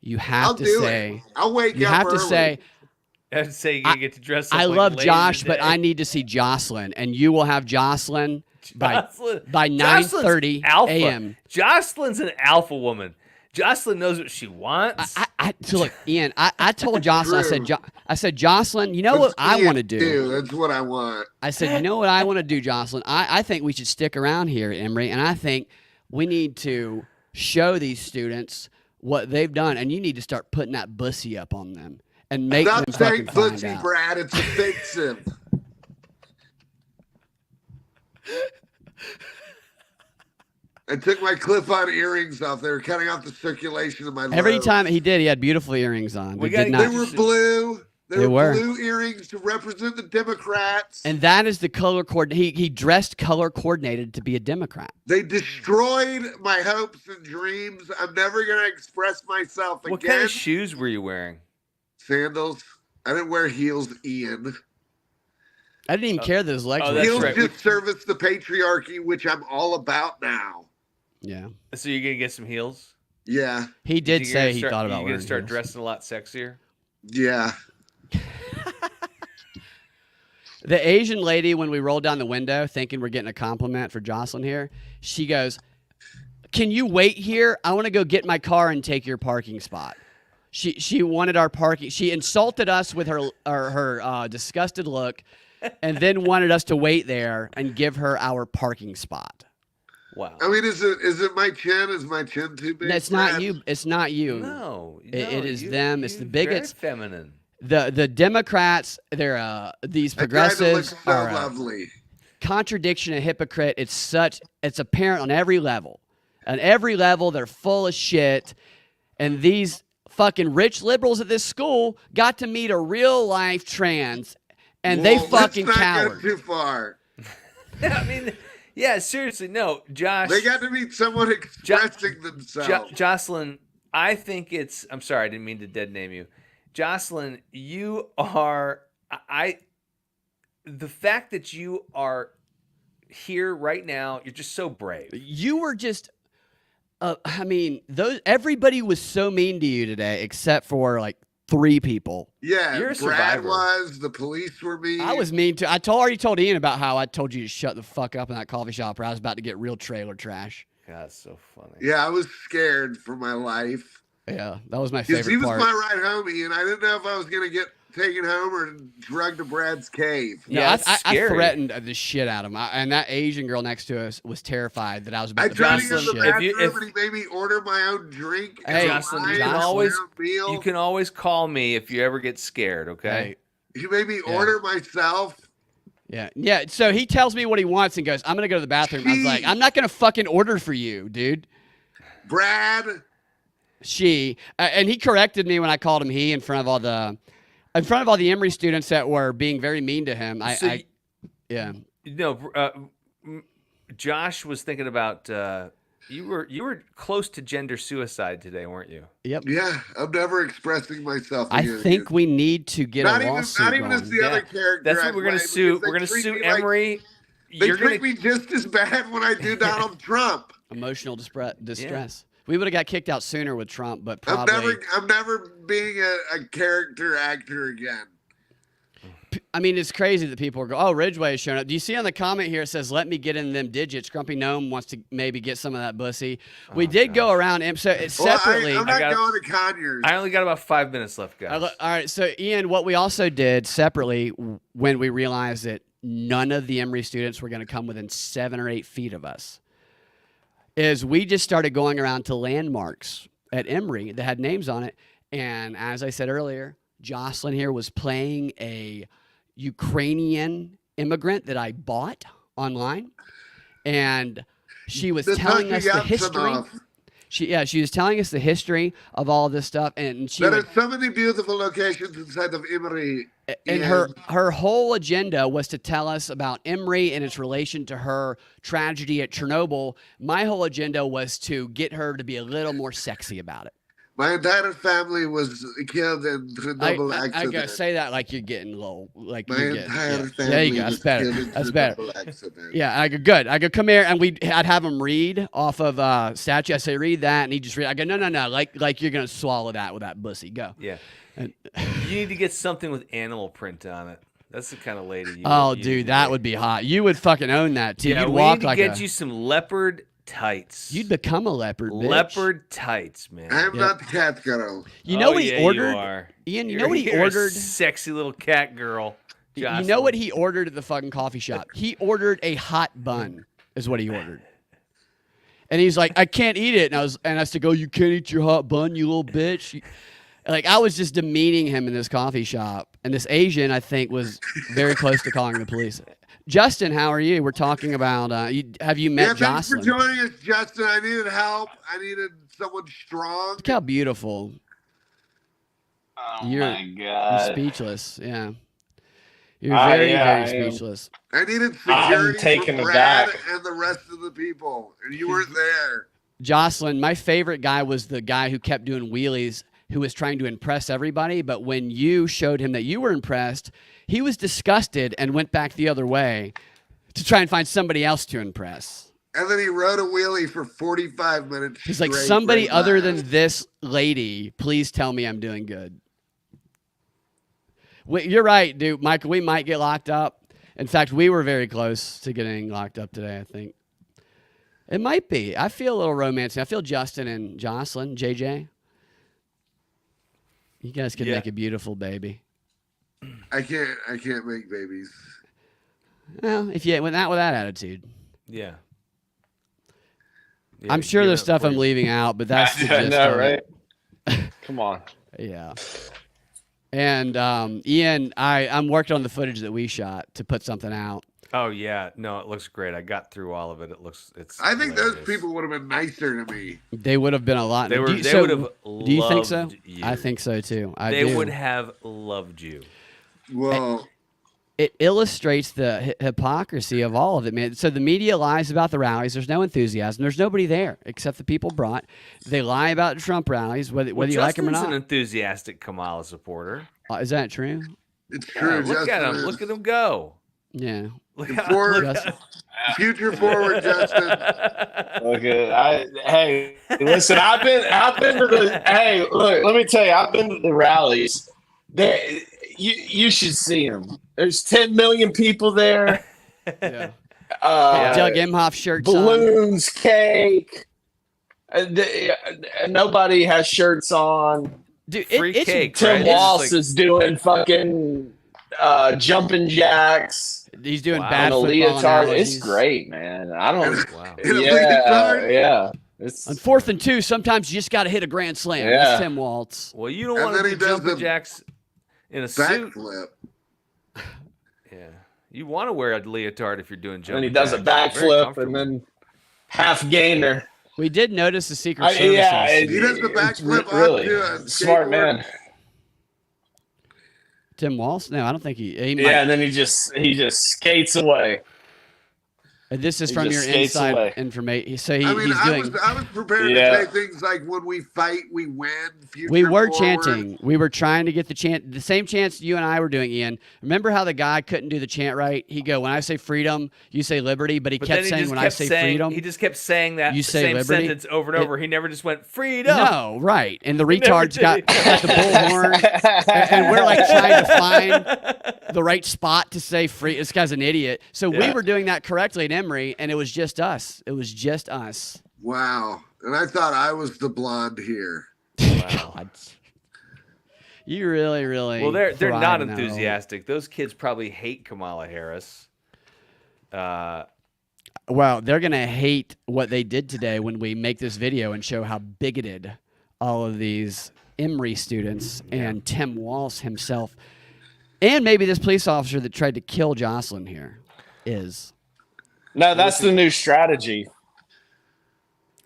You have to say... I'll wake up You have early. To say... I'd say you get to dress up I like love Laser Josh, Day. but I need to see Jocelyn, and you will have Jocelyn by 9:30 a.m. Jocelyn's an alpha woman. Jocelyn knows what she wants. So look, Ian, I told Jocelyn, I said, Jocelyn, you know what I want to do? That's what I want. I said, you know what I want to do, Jocelyn? I think we should stick around here at Emory, and I think we need to show these students what they've done, and you need to start putting that bussy up on them and make them fucking find out. Brad, it's offensive. I took my clip-on earrings off. They were cutting off the circulation of my Every lobes. time he did, he had beautiful earrings on. We They gotta did get They not. were blue. They were. Blue earrings to represent the Democrats. And that is the color he dressed color coordinated to be a Democrat. They destroyed my hopes and dreams. I'm never going to express myself again. What kind of shoes were you wearing? Sandals. I didn't wear heels, Ian. I didn't even care that his legs were that's Heels right. just service the patriarchy, which I'm all about now. Yeah. So you're gonna get some heels? Yeah. He did You're say gonna he start- thought about You're wearing gonna start heels. dressing a lot sexier. Yeah. The Asian lady, when we rolled down the window thinking we're getting a compliment for Jocelyn here, she goes, "Can you wait here? I want to go get my car and take your parking spot." She wanted our parking. She insulted us with her disgusted look, and then wanted us to wait there and give her our parking spot. Wow. I mean, is it my chin? Is my chin too big? It's not Brad? you. It's not you. No, It is them. It's the bigots. Very feminine. The Democrats. They're these I tried to look progressives so are lovely. contradiction and hypocrite. It's apparent on every level. On every level, they're full of shit. And these fucking rich liberals at this school got to meet a real life trans, and they Whoa, fucking let's not cowered. go too far. I mean, yeah, seriously, no, Josh. They got to meet someone expressing themselves. Jocelyn, I think it's. I'm sorry, I didn't mean to dead name you, Jocelyn. You are. The fact that you are here right now, you're just so brave. You were just. I mean, everybody was so mean to you today, except for like 3 people. Yeah, You're a Brad survivor. was. The police were mean. I was mean too. I already told Ian about how I told you to shut the fuck up in that coffee shop, or I was about to get real trailer trash. God, that's so funny. Yeah, I was scared for my life. Yeah, that was my Because favorite he was part. my ride home, Ian. I didn't know if I was going to get taken home or drugged to Brad's cave. No, Yeah, that's I scary. threatened the shit out of him, and that Asian girl next to us was terrified that I was I about to tried beat to go the to the shit. bathroom and he made me order my own drink. Hey, and Jocelyn, wine you can and always- my own meal. You can always call me if you ever get scared. Okay. Hey, He made me Yeah. order myself. yeah. So he tells me what he wants and goes, "I'm gonna go to the bathroom." I was like, "I'm not gonna fucking order for you, dude." Brad, And he corrected me when I called him he in front of all the Emory students that were being very mean to him. Yeah. No, Josh was thinking about you were close to gender suicide today, weren't you? Yep. yeah, I'm never expressing myself. I again. think we need to get not a even lawsuit not even as going. the Yeah. other character. That's what I we're gonna play, sue. because they We're gonna treat sue me like- Emory. They You're treat gonna me just as bad when I do Donald Trump. Emotional distress. We would have got kicked out sooner with Trump, but I'm probably. never being a character actor again. I mean, it's crazy that people are going, "Oh, Ridgeway is showing up." Do you see on the comment here? It says, "Let me get in them digits." Grumpy Gnome wants to maybe get some of that bussy. We did go around him. So it's Well, separately. I'm not got- going to Conyers. I only got about 5 minutes left, guys. All right, so Ian, what we also did separately when we realized that none of the Emory students were going to come within 7 or 8 feet of us is we just started going around to landmarks at Emory that had names on it. And as I said earlier, Jocelyn here was playing a Ukrainian immigrant that I bought online. And she was telling us the history. She was telling us the history of all this stuff, and There are so many beautiful locations inside of Emory. and her whole agenda was to tell us about Emory and its relation to her tragedy at Chernobyl. My whole agenda was to get her to be a little more sexy about it. My entire family was killed in Chernobyl I accident. gotta say that like you're getting low, like My you're getting. entire Yeah. family There you go. That's was better. killed in That's better. Chernobyl accident. Yeah, I go good. I go come here, and I'd have him read off of statue. I say read that, and he just read. I go no, like you're gonna swallow that with that bussy. Go. Yeah. And- You need to get something with animal print on it. That's the kind of lady you. Oh, you need dude, to that get. would be hot. You would fucking own that too. Yeah, You'd we walk need to like get you some leopard tights. You'd become a leopard. Bitch. leopard tights, man. I am Yep. not the cat girl. You know Oh, what he yeah, ordered? You are. Ian, you You're- know what he you're a ordered? sexy little cat girl. You know Jocelyn. what he ordered at the fucking coffee shop? He ordered a hot bun, is what he ordered. And he's like, I can't eat it. And I was to go, you can't eat your hot bun, you little bitch. Like, I was just demeaning him in this coffee shop. And this Asian, I think, was very close to calling the police. Justin, how are you? We're talking about. Have you met Thanks for Jocelyn? joining us, Justin. I needed help. I needed someone strong. Look how beautiful. Oh You're my God. speechless. Yeah. You're very, yeah, very I am. speechless. I needed I'm security taken from Brad aback. and the rest of the people, and you weren't there. Jocelyn, my favorite guy was the guy who kept doing wheelies, who was trying to impress everybody. But when you showed him that you were impressed, he was disgusted and went back the other way to try and find somebody else to impress. And then he rode a wheelie for 45 minutes. He's like, straight somebody right other by than us. this lady, please tell me I'm doing good. You're right, dude. Michael, we might get locked up. In fact, we were very close to getting locked up today, I think. It might be. I feel a little romancing. I feel Justin and Jocelyn, JJ. You guys could make a beautiful baby. I can't make babies. Well, if you not with that attitude. Yeah. I'm sure there's stuff I'm leaving. leaving out, but that's the I gist know, of it. right? Come on. Yeah. And Ian, I'm working on the footage that we shot to put something out. Oh yeah, no, it looks great. I got through all of it. It's. I think those hilarious. people would have been nicer to me. They would have been a lot. They were. Do They would have. Do you think so? You. I think so too. They do. would have loved you. Well, It illustrates the hypocrisy of all of it, man. So the media lies about the rallies. There's no enthusiasm. There's nobody there except the people brought. They lie about Trump rallies, whether you like them or Justin's not. an enthusiastic Kamala supporter. Is that true? it's true. Look at Justin him. is. Look at him go. Yeah. Look how, Forward, Justin. future forward, Justin. Okay. Hey, listen, I've been to the. Hey, look, let me tell you, I've been to the rallies. You should see them. There's 10 million people there. Yeah. Uh, Doug Emhoff shirts on. balloons, cake. Nobody has shirts on. Dude, Free it's cake, Tim right? Walz It's like- is doing fucking jumping jacks He's doing Wow. bad on a football leotard. analogies. It's great, man. I don't. Wow. In a leotard? Yeah. It's On 4th and 2, sometimes you just got to hit a grand slam. Yeah. That's Tim Waltz. Well, you don't And want then to he do does jumping the jacks in a suit. Backflip. Yeah. You want to wear a leotard if you're doing jumping. and he does a jacks. Very backflip comfortable. and then half gainer. We did notice the Secret Services. He does the backflip really onto a smart skateboard. man. Tim Walz? No, I don't think he might. Yeah, and then he just skates away. And this is He from just your skates inside away. information. So I mean, he's doing. I was prepared Yeah. to say things like, "When we fight, we win." Future We were forward. chanting. We were trying to get the chant, the same chants you and I were doing, Ian. Remember how the guy couldn't do the chant right? He go, when I say freedom, you say liberty, but he But kept then he saying just when I kept say saying, freedom. he just kept saying that You say same liberty? sentence over and over. He never just went freedom. No, right. And the He never retard's got, did. got the bullhorn. and we're like trying to find the right spot to say free. This guy's an idiot. So we Yeah. were doing that correctly at Emory, and it was just us. It was just us. Wow, and I thought I was the blonde here. Wow. God. You really, really. Well, they're thrive not in that role. enthusiastic. Those kids probably hate Kamala Harris. Well, they're going to hate what they did today when we make this video and show how bigoted all of these Emory students and Tim Walz himself and maybe this police officer that tried to kill Jocelyn here is. No, that's the new strategy.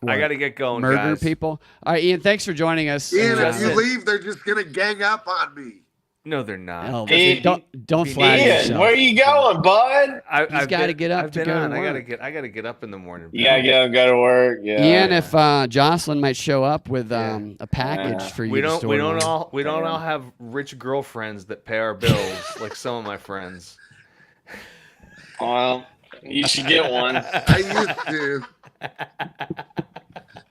I got to get going, Murder guys. people. All right, Ian, thanks for joining us. Ian, And, if you leave, they're just gonna gang up on me. No, they're not. oh, Ian- don't flatter Ian, yourself. where you going, bud? I've gotta been- get up I've to been go to on. I work. gotta get up in the morning. You gotta go to work. Yeah. Ian, if Jocelyn might show up with a package Yeah. for you We to don't. store We don't away. all. We don't all have rich girlfriends that pay our bills like some of my friends. Well, you should get one. I used to,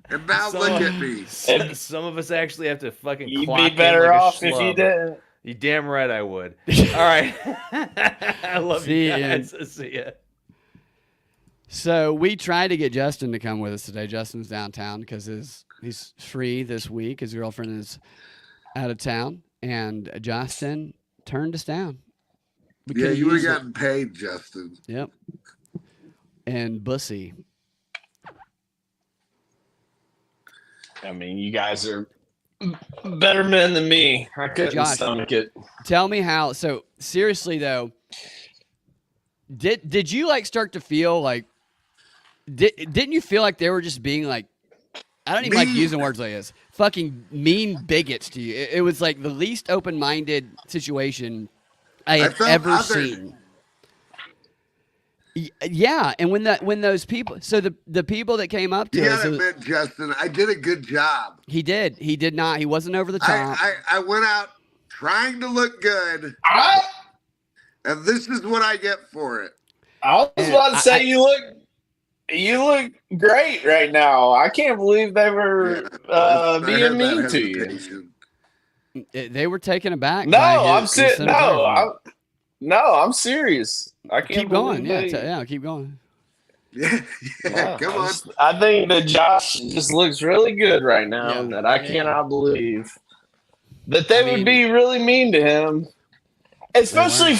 and now So- look at me. Some of us actually have to fucking. You'd clock be in better like a off if you schlub. didn't. You damn right I would. All right. I love See you you, Ian. guys. See ya. So we tried to get Justin to come with us today. Justin's downtown because he's free this week. His girlfriend is out of town, and Justin turned us down. We Yeah, could've you would have used it. gotten paid, Justin. Yep. And Bussy. I mean, you guys are better men than me. I couldn't Josh. stomach it. Tell me how. So seriously though, Did you like start to feel like didn't you feel like they were just being like, I don't even like using words like this, fucking mean bigots to you? It was like the least open-minded situation I had ever seen. Yeah, and when those people, so the people that came up to us, gotta admit, Justin, I did a good job. He did not. He wasn't over the top. I went out trying to look good, and this is what I get for it. I was about to say you look great right now. I can't believe they were being mean to you. They were taken aback. No, I'm serious. No, I'm serious. I can't keep going. Yeah, keep going. Yeah, come on. I think that Josh just looks really good right now, and that I cannot believe that they would be really mean to him. Especially,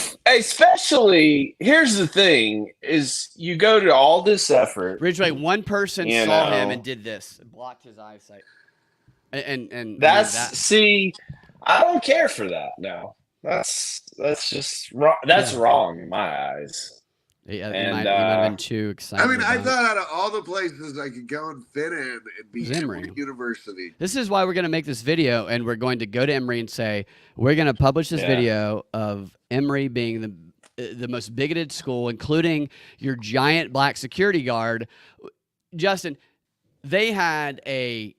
here's the thing: is you go to all this effort. Ridgeway, one person saw him and did this, blocked his eyesight, and see, I don't care for that. No, that's just wrong. That's wrong in my eyes. Yeah, he might have been too excited. I mean, I thought out of all the places I could go and fit in, it'd be Emory University. This is why we're going to make this video, and we're going to go to Emory and say, we're going to publish this video of Emory being the most bigoted school, including your giant black security guard. Justin, they had a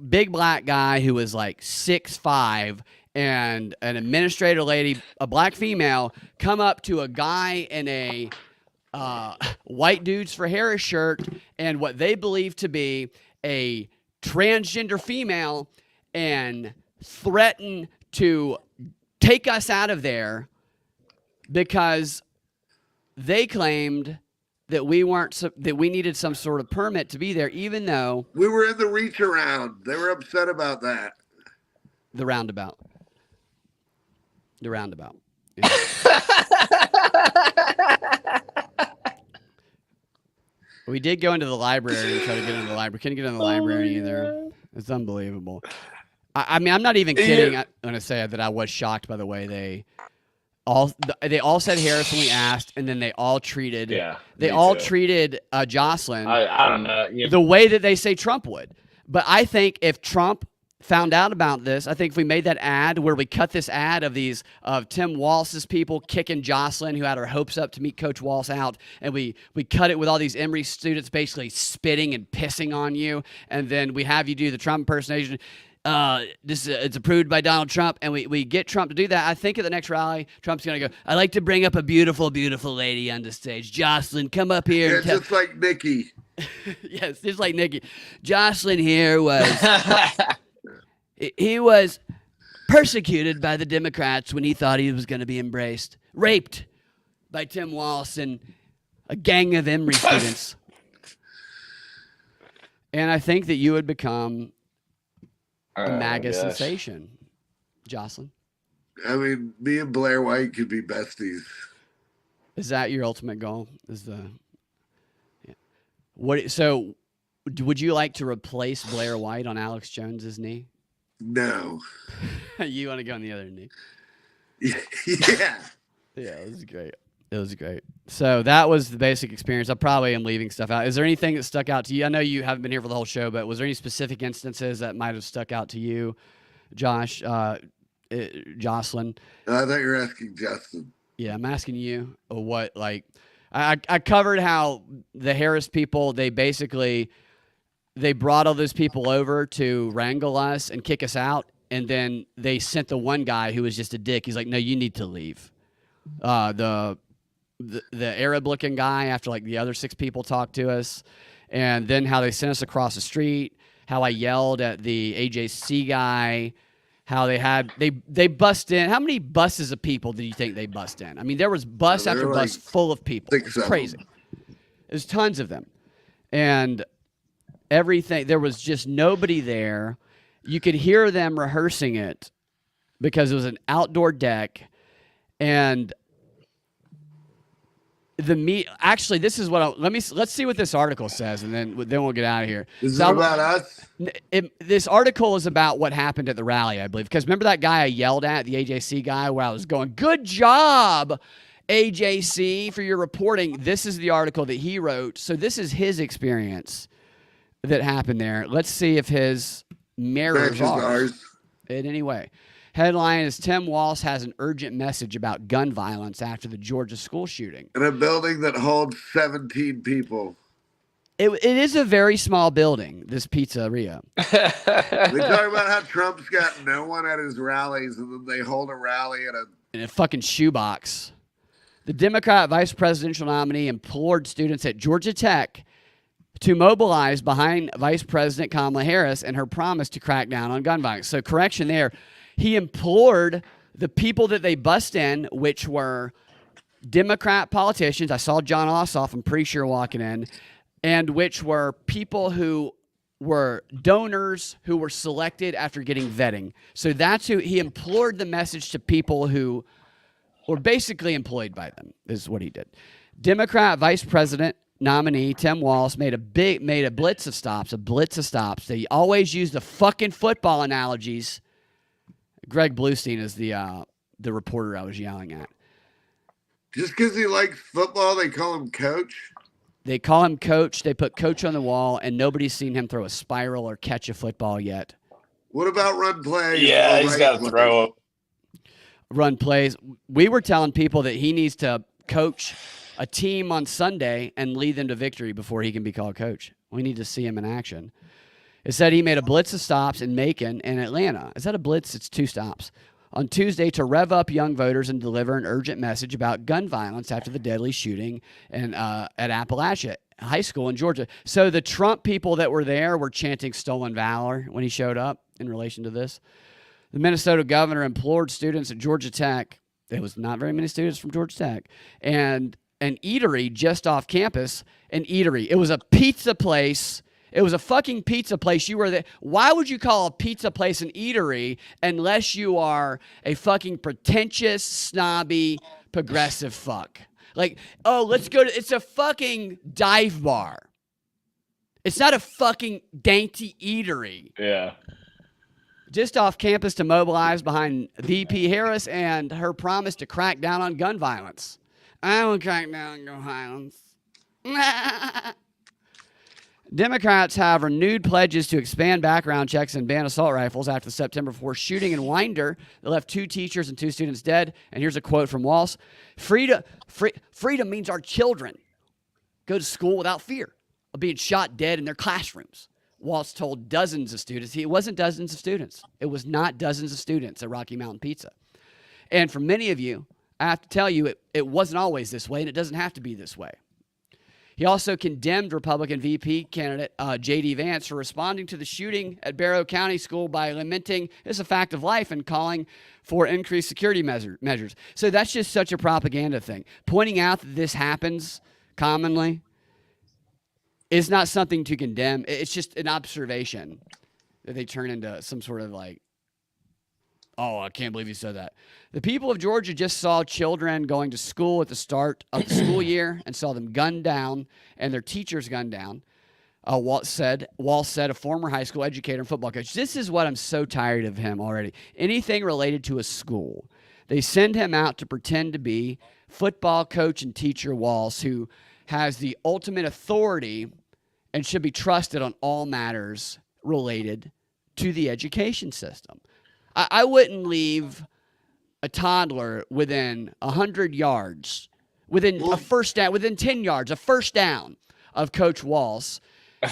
big black guy who was like 6'5", and an administrator lady, a black female, come up to a guy in a white dudes for Harris shirt and what they believe to be a transgender female and threaten to take us out of there because they claimed that we needed some sort of permit to be there, even though we were in the reach around. They were upset about that. The roundabout. Yeah. We did go into the library and try to get into the library. Couldn't get in the library either. It's unbelievable. I mean, I'm not even kidding when I say that I was shocked by the way they all said Harris when we asked, and then they all treated treated Jocelyn I don't know. The way that they say Trump would. But I think if Trump found out about this, I think if we made that ad where we cut this ad of Tim Walz's people kicking Jocelyn, who had her hopes up to meet Coach Walz out, and we cut it with all these Emory students basically spitting and pissing on you, and then we have you do the Trump impersonation. It's approved by Donald Trump, and we get Trump to do that. I think at the next rally, Trump's going to go, I'd like to bring up a beautiful, beautiful lady on the stage. Jocelyn, come up here. Yeah, just like Nikki. Yes, just like Nikki. Jocelyn here was... He was persecuted by the Democrats when he thought he was going to be embraced. Raped by Tim Walz and a gang of Emory students. And I think that you would become a MAGA sensation, Jocelyn. I mean, me and Blair White could be besties. Is that your ultimate goal? So, would you like to replace Blair White on Alex Jones's knee? No. You want to go on the other knee? Yeah. Yeah, it was great. So that was the basic experience. I probably am leaving stuff out. Is there anything that stuck out to you? I know you haven't been here for the whole show, but was there any specific instances that might have stuck out to you, Josh, Jocelyn? I thought you were asking Justin. Yeah, I'm asking you what, like, I covered how the Harris people, they brought all those people over to wrangle us and kick us out, and then they sent the one guy who was just a dick. He's like, no, you need to leave. The Arab-looking guy, after like the other 6 people talked to us, and then how they sent us across the street, how I yelled at the AJC guy, how they bust in. How many buses of people did you think they bust in? I mean, there was bus after bus full of people. It was crazy. There's tons of them. And everything, there was just nobody there. You could hear them rehearsing it because it was an outdoor deck, and actually, this is what let's see what this article says, and then we'll get out of here. Is it about us? This article is about what happened at the rally, I believe, because remember that guy I yelled at, the AJC guy, where I was going, good job, AJC, for your reporting. This is the article that he wrote. So this is his experience that happened there. Let's see if his mirrors ours in any way. Headline is Tim Walz has an urgent message about gun violence after the Georgia school shooting. In a building that holds 17 people. It is a very small building, this pizzeria. They talk about how Trump's got no one at his rallies, and then they hold a rally in a fucking shoebox. The Democrat vice presidential nominee implored students at Georgia Tech to mobilize behind Vice President Kamala Harris and her promise to crack down on gun violence. So correction there. He implored the people that they bust in, which were Democrat politicians. I saw John Ossoff, I'm pretty sure, walking in, and which were people who were donors who were selected after getting vetting. So that's who he implored the message to people who were basically employed by them, is what he did. Democrat Vice President nominee Tim Walz made a blitz of stops. They always use the fucking football analogies. Greg Bluestein is the reporter I was yelling at. Just because he likes football, they call him coach? They call him coach. They put coach on the wall, and nobody's seen him throw a spiral or catch a football yet. What about run plays? Yeah, he's got to throw up. Run plays. We were telling people that he needs to coach a team on Sunday and lead them to victory before he can be called coach. We need to see him in action. It said he made a blitz of stops in Macon and Atlanta. Is that a blitz? It's 2 stops. On Tuesday to rev up young voters and deliver an urgent message about gun violence after the deadly shooting at Appalachia High School in Georgia. So the Trump people that were there were chanting stolen valor when he showed up in relation to this. The Minnesota governor implored students at Georgia Tech. There was not very many students from Georgia Tech. And an eatery just off campus, an eatery. It was a pizza place. It was a fucking pizza place. You were there. Why would you call a pizza place an eatery unless you are a fucking pretentious, snobby, progressive fuck? Like, oh, let's go to, it's a fucking dive bar. It's not a fucking dainty eatery. Yeah. Just off campus to mobilize behind VP Harris and her promise to crack down on gun violence. I will crack down on gun violence. Democrats have renewed pledges to expand background checks and ban assault rifles after the September 4th shooting in Winder that left 2 teachers and 2 students dead. And here's a quote from Walz. Freedom means our children go to school without fear of being shot dead in their classrooms. Walz told dozens of students. It wasn't dozens of students. It was not dozens of students at Rocky Mountain Pizza. And for many of you, I have to tell you, it wasn't always this way, and it doesn't have to be this way. He also condemned Republican VP candidate J.D. Vance for responding to the shooting at Barrow County School by lamenting it's a fact of life and calling for increased security measures. So that's just such a propaganda thing. Pointing out that this happens commonly is not something to condemn. It's just an observation that they turn into some sort of like, oh, I can't believe you said that. The people of Georgia just saw children going to school at the start of the school year and saw them gunned down and their teachers gunned down. Walz said, a former high school educator and football coach. This is what I'm so tired of him already. Anything related to a school. They send him out to pretend to be football coach and teacher Walz, who has the ultimate authority and should be trusted on all matters related to the education system. I wouldn't leave a toddler within 100 yards, within a first down, within 10 yards, a first down of Coach Walz,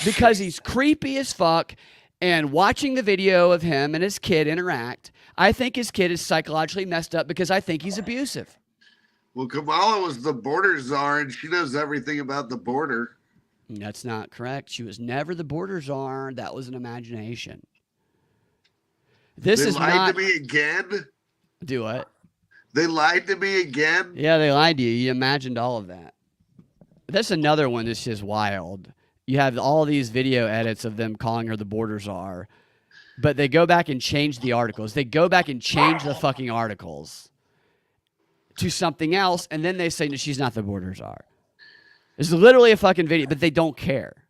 because he's creepy as fuck. And watching the video of him and his kid interact, I think his kid is psychologically messed up because I think he's abusive. Well, Kamala was the border czar, and she knows everything about the border. That's not correct. She was never the border czar. That was an imagination. This They is lied not. to me again. Do what? They lied to me again. Yeah, they lied to you. You imagined all of that. That's another one that's just wild. You have all these video edits of them calling her the border czar, but they go back and change the articles. They go back and change the fucking articles to something else, and then they say, no, she's not the border czar. It's literally a fucking video, but they don't care.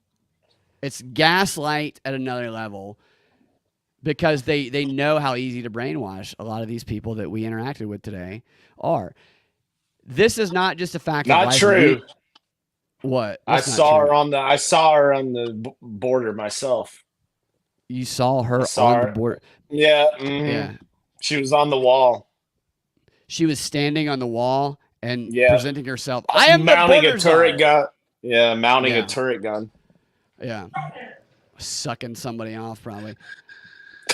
It's gaslight at another level because they know how easy to brainwash a lot of these people that we interacted with today are. This is not just a fact of Not life. true. What? I What's not saw true? her on the border myself. You saw her saw on the her. board. Yeah. Mhm. Yeah. She was on the wall. She was standing on the wall and Yeah. presenting herself. I am the mounting border a turret czar. gun. Yeah, mounting Yeah. a turret gun. Yeah. Sucking somebody off, probably.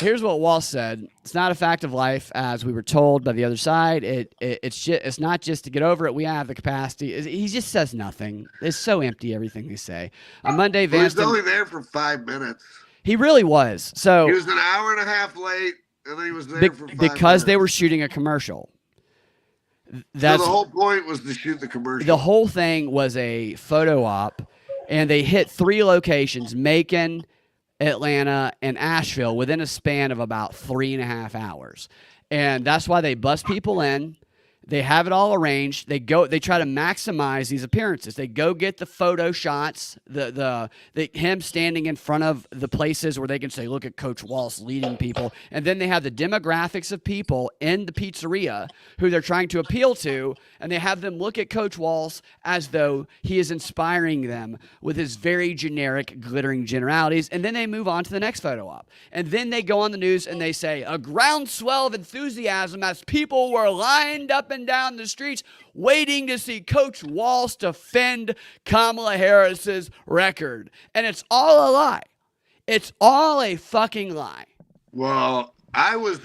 Here's what Walz said. It's not a fact of life, as we were told by the other side. It's not just to get over it. We have the capacity. He just says nothing. It's so empty, everything they say. On Monday, Well, he was Vance. only there for 5 minutes. He really was. So He was an hour and a half late, and then he was there for 5 because they minutes. were shooting a commercial. So That's the whole point was to shoot the commercial. the whole thing was a photo op, and they hit 3 locations: Macon, Atlanta, and Asheville within a span of about 3.5 hours. And that's why they bust people in. They have it all arranged. They try to maximize these appearances. They go get the photo shots, him standing in front of the places where they can say, look at Coach Walz leading people. And then they have the demographics of people in the pizzeria who they're trying to appeal to, and they have them look at Coach Walz as though he is inspiring them with his very generic, glittering generalities. And then they move on to the next photo op. And then they go on the news and they say, a groundswell of enthusiasm as people were lined up and down the streets waiting to see Coach Walz defend Kamala Harris's record. And it's all a lie. It's all a fucking lie. Well, I was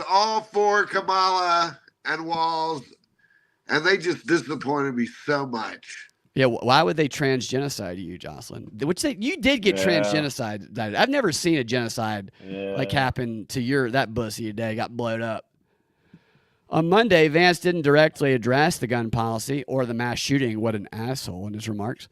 all for Kamala and Walz, and they just disappointed me so much. Yeah, why would they transgenocide you, Jocelyn? You did get transgenocide. I've never seen a genocide like happen to that pussy today. Got blowed up. On Monday, Vance didn't directly address the gun policy or the mass shooting. What an asshole in his remarks.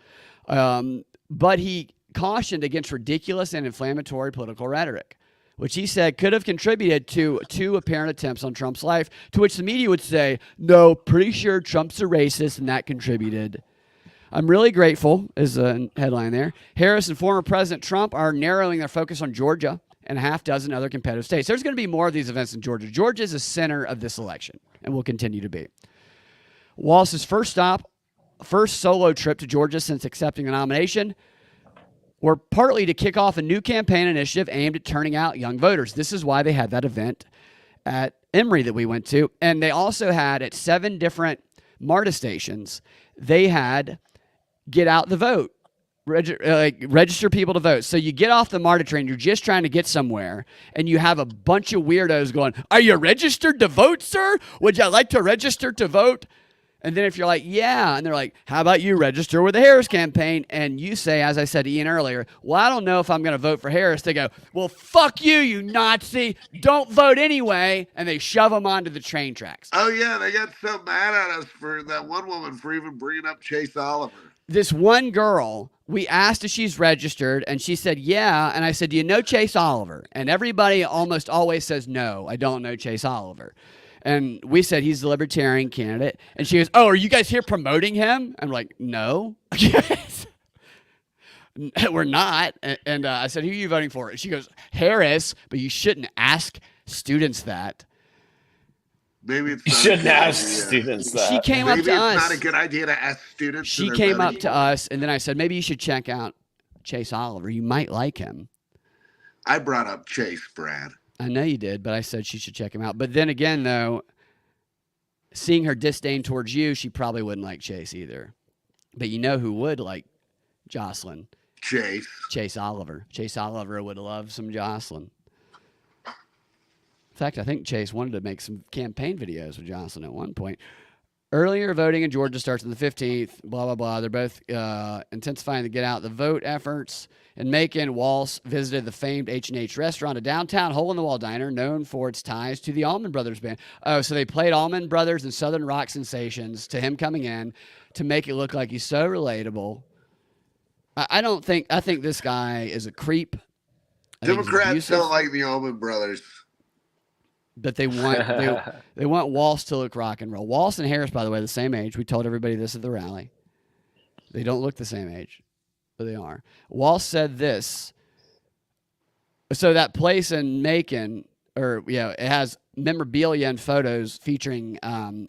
But he cautioned against ridiculous and inflammatory political rhetoric, which he said could have contributed to 2 apparent attempts on Trump's life, to which the media would say, no, pretty sure Trump's a racist and that contributed. I'm really grateful, is a headline there. Harris and former President Trump are narrowing their focus on Georgia and a half dozen other competitive states. There's going to be more of these events in Georgia. Georgia is the center of this election and will continue to be. Walz's first solo trip to Georgia since accepting the nomination were partly to kick off a new campaign initiative aimed at turning out young voters. This is why they had that event at Emory that we went to. And they also had at 7 different MARTA stations, they had get out the vote. Register people to vote. So you get off the MARTA train, you're just trying to get somewhere, and you have a bunch of weirdos going, are you registered to vote, sir? Would you like to register to vote? And then if you're like, yeah, and they're like, how about you register with the Harris campaign? And you say, as I said to Ian earlier, well, I don't know if I'm going to vote for Harris. They go, well, fuck you, you Nazi. Don't vote anyway. And they shove them onto the train tracks. Oh, yeah, they got so mad at us for that one woman for even bringing up Chase Oliver. This one girl, we asked if she's registered, and she said, yeah. And I said, do you know Chase Oliver? And everybody almost always says, no, I don't know Chase Oliver. And we said, he's the libertarian candidate. And she goes, oh, are you guys here promoting him? I'm like, no. We're not. And I said, who are you voting for? And she goes, Harris, but you shouldn't ask students that. Maybe it's You not shouldn't a good ask idea. students that. She came Maybe up to it's us. not a good idea to ask students. She who they're came up voting to for. us, and then I said, maybe you should check out Chase Oliver. You might like him. I brought up Chase, Brad. I know you did, but I said she should check him out. But then again, though, seeing her disdain towards you, she probably wouldn't like Chase either. But you know who would like Jocelyn? Chase. Chase Oliver. Chase Oliver would love some Jocelyn. In fact, I think Chase wanted to make some campaign videos with Jocelyn at one point. Earlier voting in Georgia starts on the 15th, blah, blah, blah. They're both intensifying the get out the vote efforts. In Macon, Walz visited the famed H&H restaurant, a downtown hole-in-the-wall diner known for its ties to the Allman Brothers Band. Oh, so they played Allman Brothers and Southern Rock Sensations to him coming in to make it look like he's so relatable. I think this guy is a creep. I think he's Democrats abusive. don't like the Allman Brothers. But they want Walz to look rock and roll. Walz and Harris, by the way, the same age. We told everybody this at the rally. They don't look the same age, but they are. Walz said this. So that place in Macon, it has memorabilia and photos featuring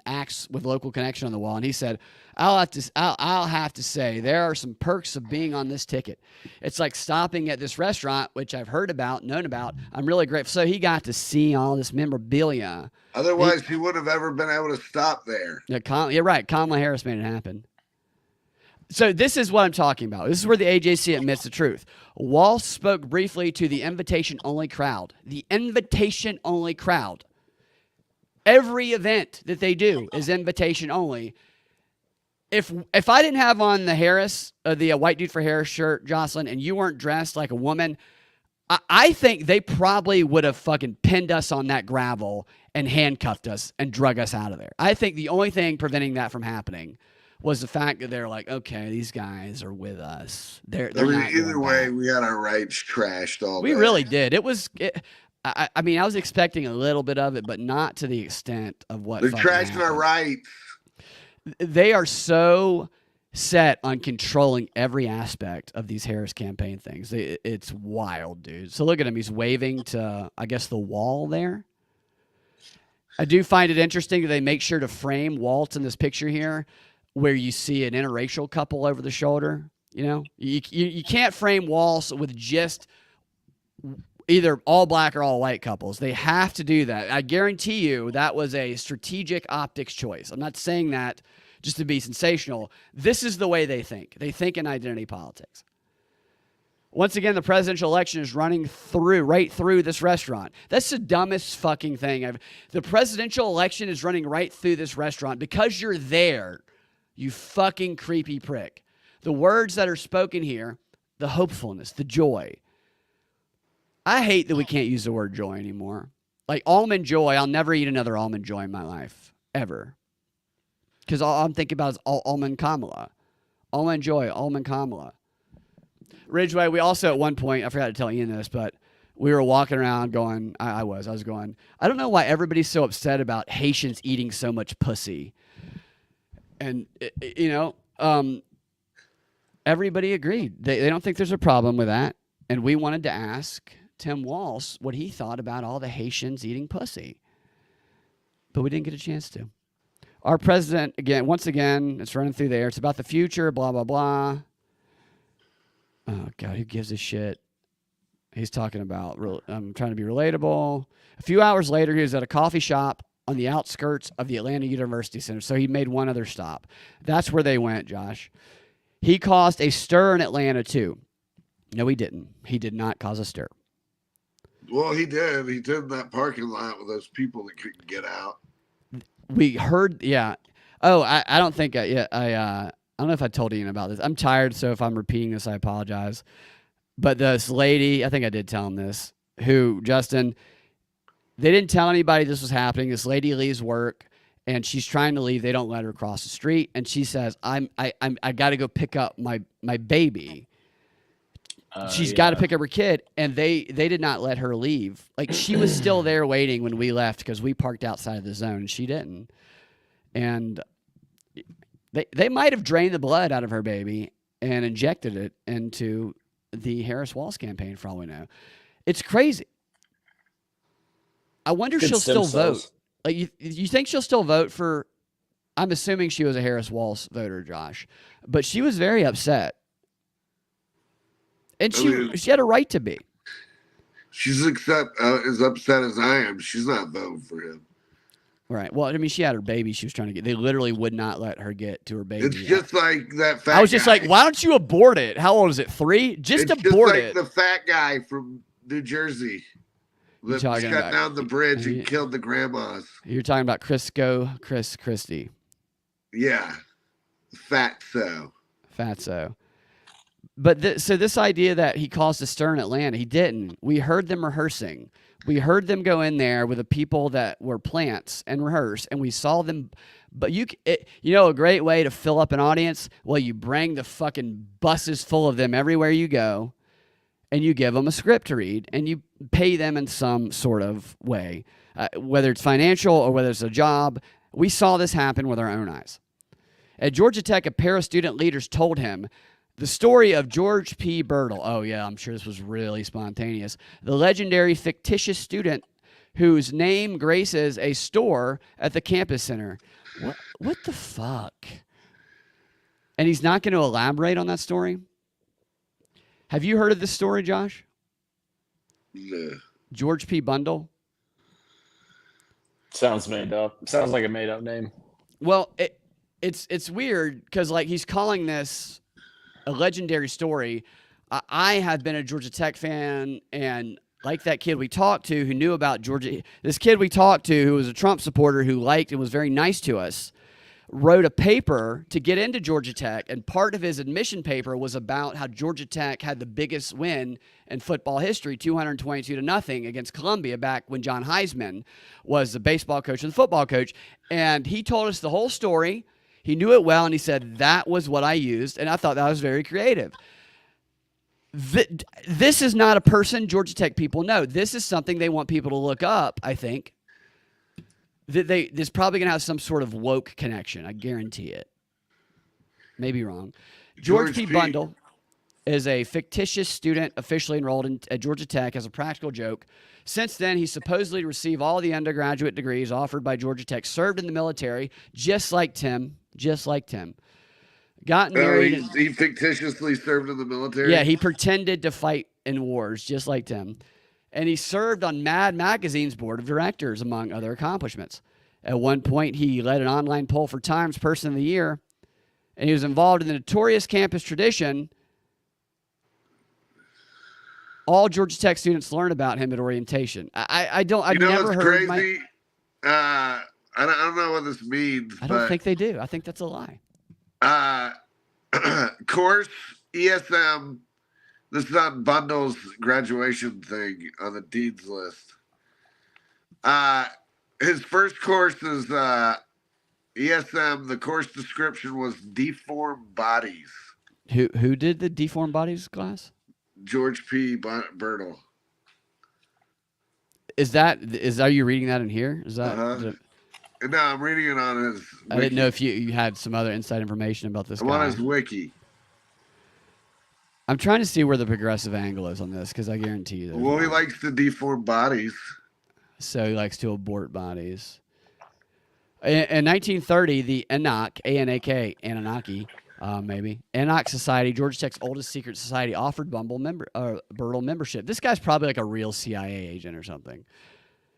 acts with local connection on the wall, and he said, I'll have to say there are some perks of being on this ticket. It's like stopping at this restaurant, which I've heard about, known about. I'm really grateful. So he got to see all this memorabilia. Otherwise, he wouldn't have ever been able to stop there. Yeah, you're right. Kamala Harris made it happen. So this is what I'm talking about. This is where the AJC admits the truth. Walz spoke briefly to the invitation-only crowd. The invitation-only crowd. Every event that they do is invitation-only. If I didn't have on the Harris, the white dude for Harris shirt, Jocelyn, and you weren't dressed like a woman, I think they probably would have fucking pinned us on that gravel and handcuffed us and drug us out of there. I think the only thing preventing that from happening was the fact that they're like, okay, these guys are with us. They're not either way, back. we had our rights trashed all day. We really did. I mean, I was expecting a little bit of it, but not to the extent of what They're trashing our rights. They are so set on controlling every aspect of these Harris campaign things. It's wild, dude. So look at him. He's waving to, I guess, the wall there. I do find it interesting that they make sure to frame Walz in this picture here where you see an interracial couple over the shoulder. You know, you can't frame Walz with just either all black or all white couples. They have to do that. I guarantee you that was a strategic optics choice. I'm not saying that just to be sensational. This is the way they think. They think in identity politics. Once again, the presidential election is running right through this restaurant. That's the dumbest fucking thing. The presidential election is running right through this restaurant because you're there, you fucking creepy prick. The words that are spoken here, the hopefulness, the joy. I hate that we can't use the word joy anymore. Like almond joy, I'll never eat another almond joy in my life, ever. Because all I'm thinking about is almond Kamala. Almond joy, almond Kamala. Ridgeway, we also at one point, I forgot to tell Ian this, but we were walking around going, I was going, I don't know why everybody's so upset about Haitians eating so much pussy. And, everybody agreed. They don't think there's a problem with that. And we wanted to ask Tim Walz what he thought about all the Haitians eating pussy. But we didn't get a chance to. Our president, once again, it's running through there. It's about the future, blah, blah, blah. Oh, God, who gives a shit? He's talking about, I'm trying to be relatable. A few hours later, he was at a coffee shop on the outskirts of the Atlanta University Center. So he made one other stop. That's where they went, Josh. He caused a stir in Atlanta, too. No, he didn't. He did not cause a stir. Well, he did. He did in that parking lot with those people that couldn't get out. We heard, yeah. Oh, I don't think, I don't know if I told Ian about this. I'm tired, so if I'm repeating this, I apologize. But this lady, I think I did tell him this, who, Justin, they didn't tell anybody this was happening. This lady leaves work, and she's trying to leave. They don't let her cross the street, and she says, I got to go pick up my baby. She's got to pick up her kid, and they did not let her leave. Like, she was still there waiting when we left because we parked outside of the zone, and she didn't. And they might have drained the blood out of her baby and injected it into the Harris-Walz campaign, for all we know. It's crazy. I wonder if she'll still vote. Like, you think she'll still vote for? I'm assuming she was a Harris-Walz voter, Josh, but she was very upset. And she had a right to be. She's as upset as I am. She's not voting for him. Right. Well, I mean, she had her baby. She was trying to get. They literally would not let her get to her baby. It's just like that fat I was just guy. like, why don't you abort it? How old is it? 3? Just it's abort just like it. the fat guy from New Jersey that shut down the bridge and killed the grandmas. You're talking about Chris Christie. Yeah. Fatso. But so this idea that he caused a stir in Atlanta, he didn't. We heard them rehearsing. We heard them go in there with the people that were plants and rehearse, and we saw them. But a great way to fill up an audience? Well, you bring the fucking buses full of them everywhere you go, and you give them a script to read, and you pay them in some sort of way, whether it's financial or whether it's a job. We saw this happen with our own eyes. At Georgia Tech, a pair of student leaders told him the story of George P. Birtle. Oh, yeah, I'm sure this was really spontaneous. The legendary fictitious student whose name graces a store at the campus center. What the fuck? And he's not going to elaborate on that story? Have you heard of this story, Josh? No. George P. Bundle? Sounds made up. Sounds like a made up name. Well, it's weird because like he's calling this a legendary story. I have been a Georgia Tech fan, and like that kid we talked to who knew about Georgia, this kid we talked to who was a Trump supporter who liked and was very nice to us, wrote a paper to get into Georgia Tech, and part of his admission paper was about how Georgia Tech had the biggest win in football history, 222-0 against Columbia back when John Heisman was the baseball coach and the football coach. And he told us the whole story. He knew it well, and he said, that was what I used, and I thought that was very creative. This is not a person Georgia Tech people know. This is something they want people to look up, I think. There's probably going to have some sort of woke connection. I guarantee it. Maybe wrong. George P. Bundle is a fictitious student officially enrolled at Georgia Tech as a practical joke. Since then, he supposedly received all the undergraduate degrees offered by Georgia Tech, served in the military, just like Tim. Got married. He fictitiously served in the military? Yeah, he pretended to fight in wars, just like Tim. And he served on Mad Magazine's board of directors, among other accomplishments. At one point, he led an online poll for Times Person of the Year, and he was involved in the notorious campus tradition. All Georgia Tech students learn about him at orientation. I've never heard. Crazy? I don't know what this means. I don't think they do. I think that's a lie. Course ESM. This is on Bundle's graduation thing on the dean's list. His first course is ESM. The course description was deformed bodies. Who did the deformed bodies class? George P. Bertle. Are you reading that in here? Is that? No, I'm reading it on his wiki. I didn't know if you had some other inside information about this guy. I'm on his wiki. I'm trying to see where the progressive angle is on this because I guarantee you. Well, he likes to deform bodies. So he likes to abort bodies. In 1930, the Enoch, A-N-A-K, Anunnaki, maybe, Enoch Society, Georgia Tech's oldest secret society, offered Bertle membership. This guy's probably like a real CIA agent or something.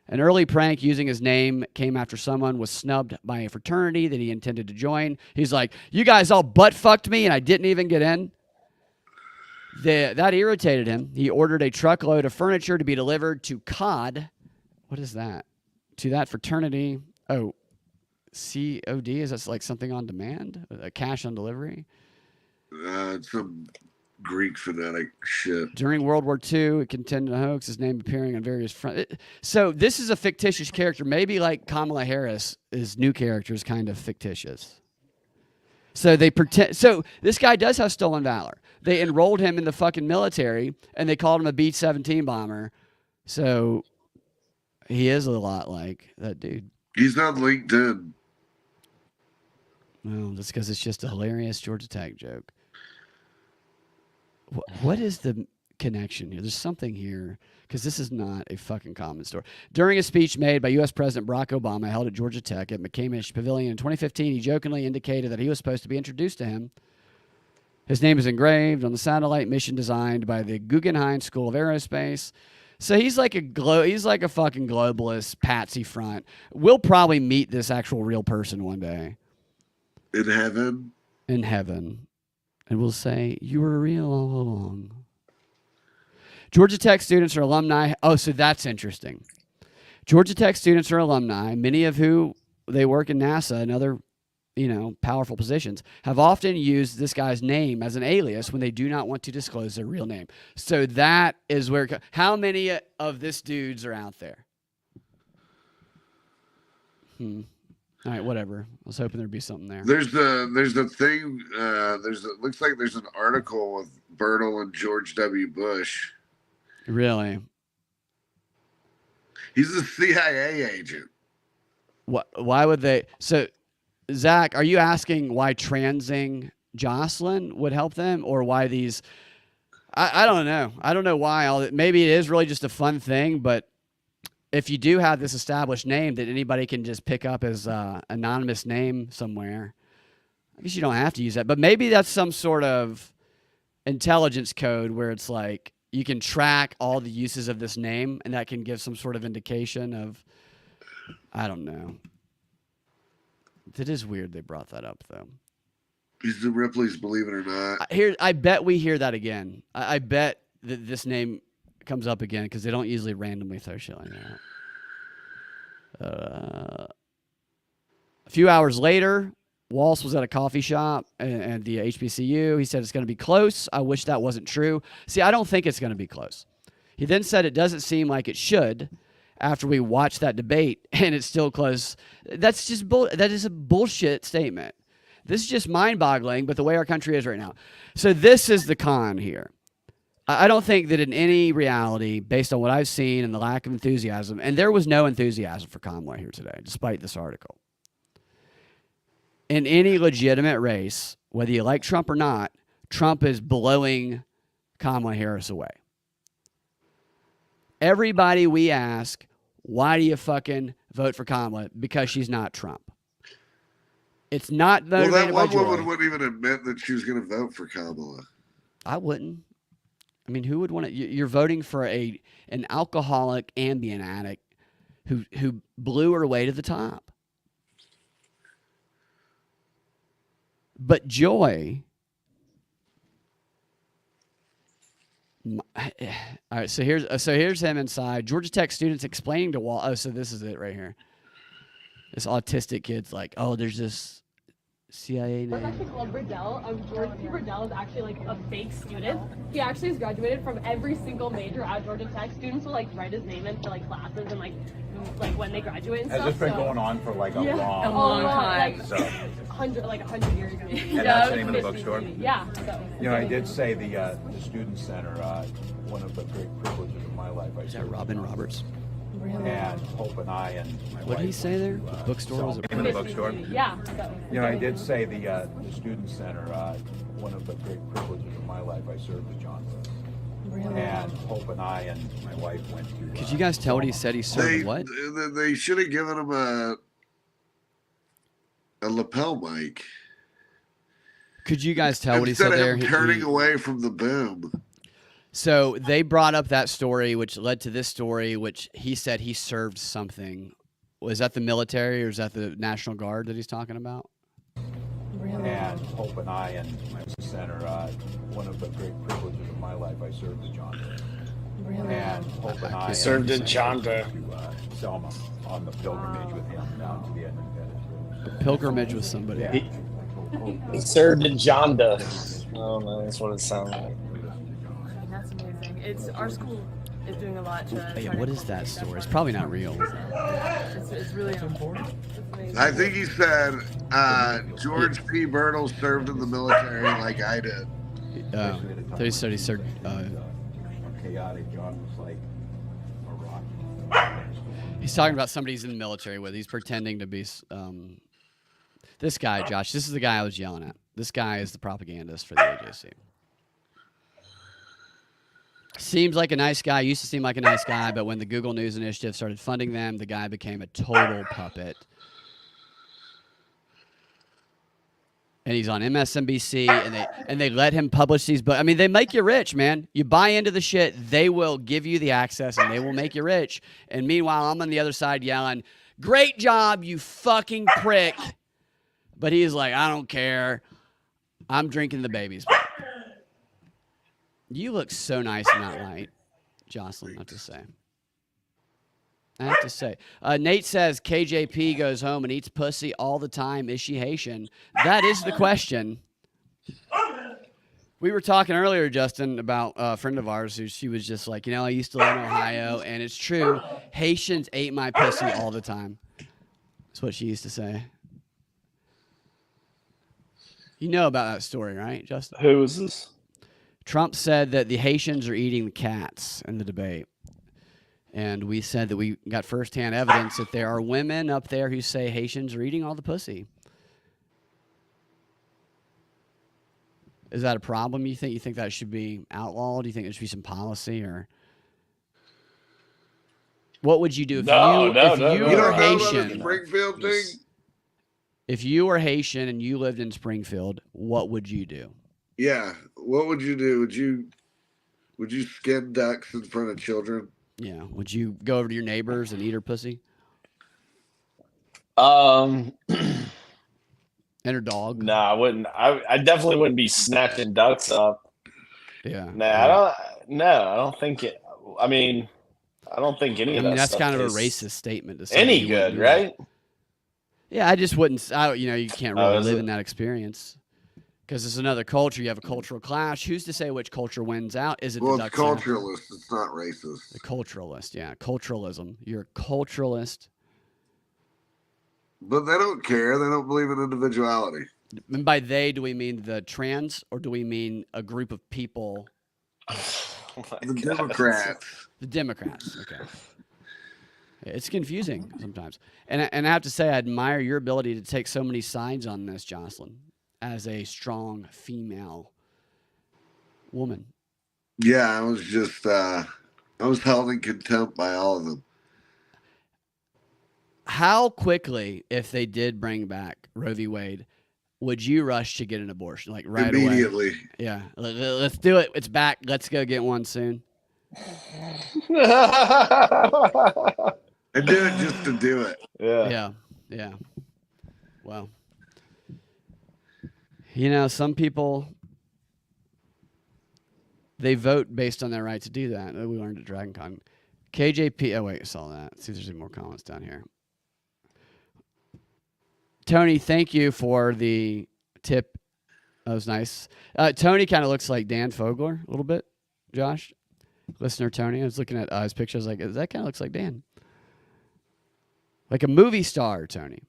An early prank using his name came after someone was snubbed by a fraternity that he intended to join. He's like, you guys all butt-fucked me and I didn't even get in. That irritated him. He ordered a truckload of furniture to be delivered to COD. What is that? To that fraternity. Oh, COD? Is that like something on demand? A cash on delivery? Some Greek fanatic shit. During World War II, it contended a hoax, his name appearing on various fronts. So this is a fictitious character. Maybe like Kamala Harris, his new character is kind of fictitious. So they pretend. So this guy does have stolen valor. They enrolled him in the fucking military, and they called him a B-17 bomber. So he is a lot like that dude. He's on LinkedIn. Well, that's because it's just a hilarious Georgia Tech joke. What is the connection here? There's something here, because this is not a fucking common story. During a speech made by U.S. President Barack Obama held at Georgia Tech at McCamish Pavilion in 2015, he jokingly indicated that he was supposed to be introduced to him. His name is engraved on the satellite mission designed by the Guggenheim School of Aerospace. So he's like a fucking globalist patsy front. We'll probably meet this actual real person one day. In heaven? In heaven. And we'll say, you were real all along. Georgia Tech students are alumni. Oh, so that's interesting. Georgia Tech students are alumni, many of who they work in NASA and other, powerful positions, have often used this guy's name as an alias when they do not want to disclose their real name. So that is where, how many of this dudes are out there? All right, whatever. I was hoping there'd be something there. There's the thing. Looks like there's an article with Bertle and George W. Bush. Really? He's a CIA agent. What? Why would they? So, Zach, are you asking why transing Jocelyn would help them, or why these? I don't know. I don't know why. Maybe it is really just a fun thing, but if you do have this established name that anybody can just pick up as anonymous name somewhere, I guess you don't have to use that. But maybe that's some sort of intelligence code where it's like you can track all the uses of this name, and that can give some sort of indication of, I don't know. It is weird they brought that up, though. He's the Ripley's, believe it or not. I bet we hear that again. I bet that this name comes up again because they don't usually randomly throw shit like that. A few hours later, Walz was at a coffee shop and the HBCU. He said it's going to be close. I wish that wasn't true. See, I don't think it's going to be close. He then said it doesn't seem like it should after we watched that debate, and it's still close. That's just that is a bullshit statement. This is just mind-boggling, but the way our country is right now. So this is the con here. I don't think that in any reality, based on what I've seen and the lack of enthusiasm, and there was no enthusiasm for Kamala here today, despite this article. In any legitimate race, whether you like Trump or not, Trump is blowing Kamala Harris away. Everybody we ask, why do you fucking vote for Kamala? Because she's not Trump. It's not motivated by joy. That one woman wouldn't even admit that she was going to vote for Kamala. I wouldn't. I mean, who would want to? You're voting for an alcoholic Ambien addict who blew her way to the top. But joy. All right, so here's him inside. Georgia Tech students explaining to Walz. Oh, so this is it right here. This autistic kid's like, oh, there's this CIA name. It's actually called Riddell. George P. Riddell is actually like a fake student. He actually has graduated from every single major at Georgia Tech. Students will like write his name in for like classes and like when they graduate and stuff. Has this been going on for like a long time? Like, so, 100 years ago. and that's the name of the bookstore? Yeah. So, you know, I did say the student center, one of the great privileges of my life. Is that Robin Roberts? And Hope and I and my What did he wife say there? went to, The bookstore was a name of the bookstore. Yeah. So, You know, I did say the student center, one of the great privileges of my life. I served with John Lewis. And Hope and I and my wife went to. Could you guys tell what he said? He served what? They should have given him a lapel mic. Could you guys tell what he said Instead there? of him turning away from the boom. So they brought up that story, which led to this story, which he said he served something. Was that the military or is that the National Guard that he's talking about? And Hope and I and my center, one of the great privileges of my life, I served with John Lewis. And Hope and I served in Chonda. To Selma on the pilgrimage with him down to the Edmund Pettus. Pilgrimage with somebody. Yeah. He served in Jonda. Oh no, that's what it sounds like. That's amazing. It's our school is doing a lot to. Yeah, what is that story? It's probably not real. It's really important. I think he said George P. Birtle served in the military like I did. They said he served. Chaotic. John was like a rock. He's talking about somebody he's in the military with. He's pretending to be. This guy, Josh. This is the guy I was yelling at. This guy is the propagandist for the AJC. Seems like a nice guy. Used to seem like a nice guy, but when the Google News Initiative started funding them, the guy became a total puppet. And he's on MSNBC, and they let him publish these books. I mean, they make you rich, man. You buy into the shit, they will give you the access, and they will make you rich. And meanwhile, I'm on the other side yelling, "Great job, you fucking prick!" But he's like, "I don't care. I'm drinking the baby's milk." You look so nice in that light, Jocelyn, not to say. I have to say. Nate says KJP goes home and eats pussy all the time. Is she Haitian? That is the question. We were talking earlier, Justin, about a friend of ours who she was just like, I used to live in Ohio, and it's true. Haitians ate my pussy all the time. That's what she used to say. You know about that story, right, Justin? Who is this? Trump said that the Haitians are eating the cats in the debate. And we said that we got firsthand evidence that there are women up there who say Haitians are eating all the pussy. Is that a problem, you think? You think that should be outlawed? Do you think there should be some policy? Or What would you do if No, you no, if no, you no, You were don't know about Haitian? the Springfield thing? Just- If you were Haitian and you lived in Springfield, what would you do? Yeah. What would you do? Would you skin ducks in front of children? Yeah. Would you go over to your neighbors and eat her pussy Um, and her dog? no, I wouldn't. I definitely wouldn't be snatching ducks up. Yeah. Nah, yeah. I don't think it. I mean, I don't think any I of mean, that that's stuff kind of a tastes racist statement to say. any you wouldn't good, do that. right? Yeah, I just wouldn't. You can't Oh, really is live it? in that experience because it's another culture. You have a cultural clash. Who's to say which culture wins out? Is it Well, the it's duck snapper? culturalist. It's not racist. The culturalist, yeah, culturalism. You're a culturalist, But they don't care. They don't believe in individuality. and by they, do we mean the trans, or do we mean a group of people? Oh my The God. Democrats. The Democrats. Okay. It's confusing sometimes. And I have to say, I admire your ability to take so many sides on this, Jocelyn, as a strong female woman. Yeah, I was just I was held in contempt by all of them. How quickly, if they did bring back Roe v. Wade, would you rush to get an abortion? Like right away? Immediately. Yeah. Let's do it. It's back. Let's go get one soon. I do it just to do it. Yeah. Yeah. Yeah. Well, some people, they vote based on their right to do that. We learned at DragonCon. KJP. Oh, wait, I saw that. Let's see if there's any more comments down here. Tony, thank you for the tip. That was nice. Tony kind of looks like Dan Fogler a little bit, Josh. Listener Tony. I was looking at his picture. I was like, that kind of looks like Dan. Like a movie star, Tony.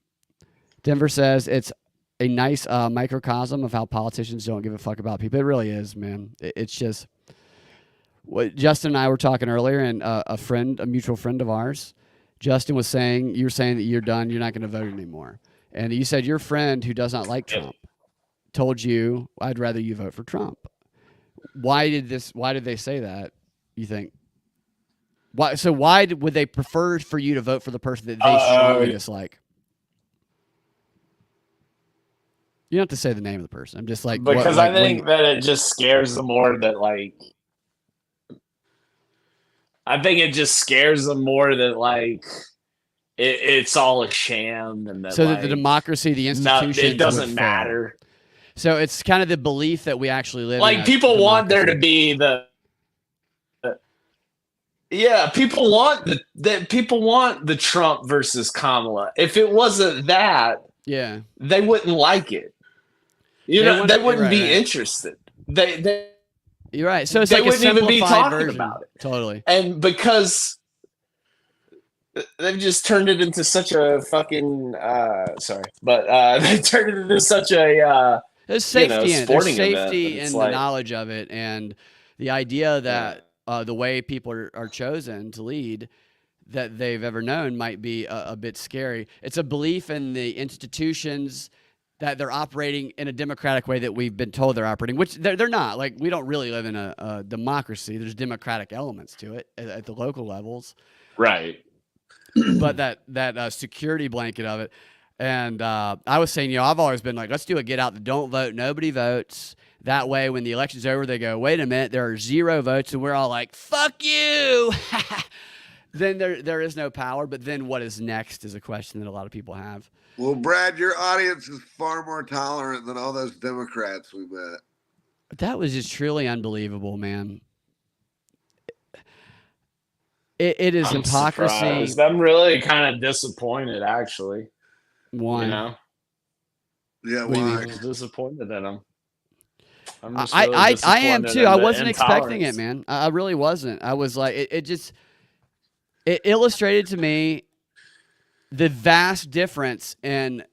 Denver says it's a nice microcosm of how politicians don't give a fuck about people. It really is, man. It's just what Justin and I were talking earlier, and a mutual friend of ours, Justin was saying, you were saying that you're done, you're not going to vote anymore. And you said your friend who does not like Trump told you, I'd rather you vote for Trump. Why did they say that, you think? Why would they prefer for you to vote for the person that they strongly dislike? You don't have to say the name of the person. I'm just like, Because I think that it just scares them more that like. I think it just scares them more that like it's all a sham and that so like, that the democracy, the institutions, it doesn't would matter. fail. So it's kind of the belief that we actually live in Like a people want there to democracy. be people want the Trump versus Kamala. If it wasn't that, Yeah. they wouldn't like it. They wouldn't be interested. They You're right. So it's they like a wouldn't even be simplified talking version. about it. Totally. And because they've just turned it into such a fucking they turned it into such a There's safety in it. There's sporting event, safety and in it's the like- knowledge of it, and the idea that the way people are chosen to lead that they've ever known might be a bit scary. It's a belief in the institutions that they're operating in a democratic way that we've been told they're operating, which they're not. Like, we don't really live in a democracy. There's democratic elements to it at the local levels. right. But that security blanket of it. And I was saying, I've always been like, let's do a get out the don't vote. Nobody votes. That way, when the election's over, they go, wait a minute, there are 0 votes. And we're all like, fuck you. Then there is no power. But then what is next is a question that a lot of people have. Well, Brad, your audience is far more tolerant than all those Democrats we met. That was just truly unbelievable, man. It is I'm hypocrisy. surprised. I'm really kind of disappointed, actually. One. Yeah, What do you why? I was disappointed in them. I'm just I really am disappointed too. in I the wasn't expecting it, intolerance. man. I really wasn't. I was like, it illustrated to me the vast difference in,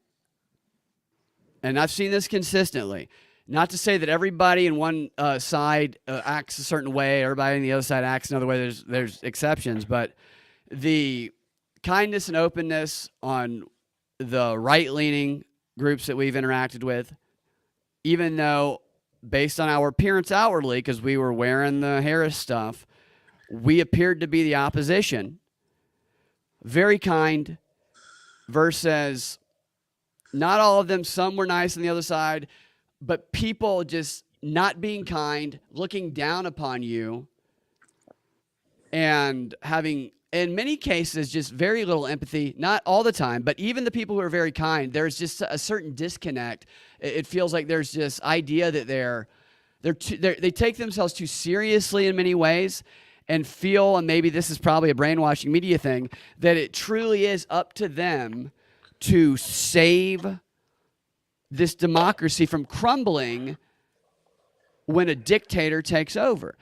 and I've seen this consistently. Not to say that everybody in one side acts a certain way, everybody on the other side acts another way. There's exceptions, but the kindness and openness on the right-leaning groups that we've interacted with, even though based on our appearance outwardly, because we were wearing the Harris stuff, we appeared to be the opposition. very kind, versus not all of them. Some were nice on the other side, but people just not being kind, looking down upon you, and having, in many cases, just very little empathy. Not all the time, but even the people who are very kind, there's just a certain disconnect. It feels like there's this idea that they take themselves too seriously in many ways, and feel, and maybe this is probably a brainwashing media thing, that it truly is up to them to save this democracy from crumbling when a dictator takes over.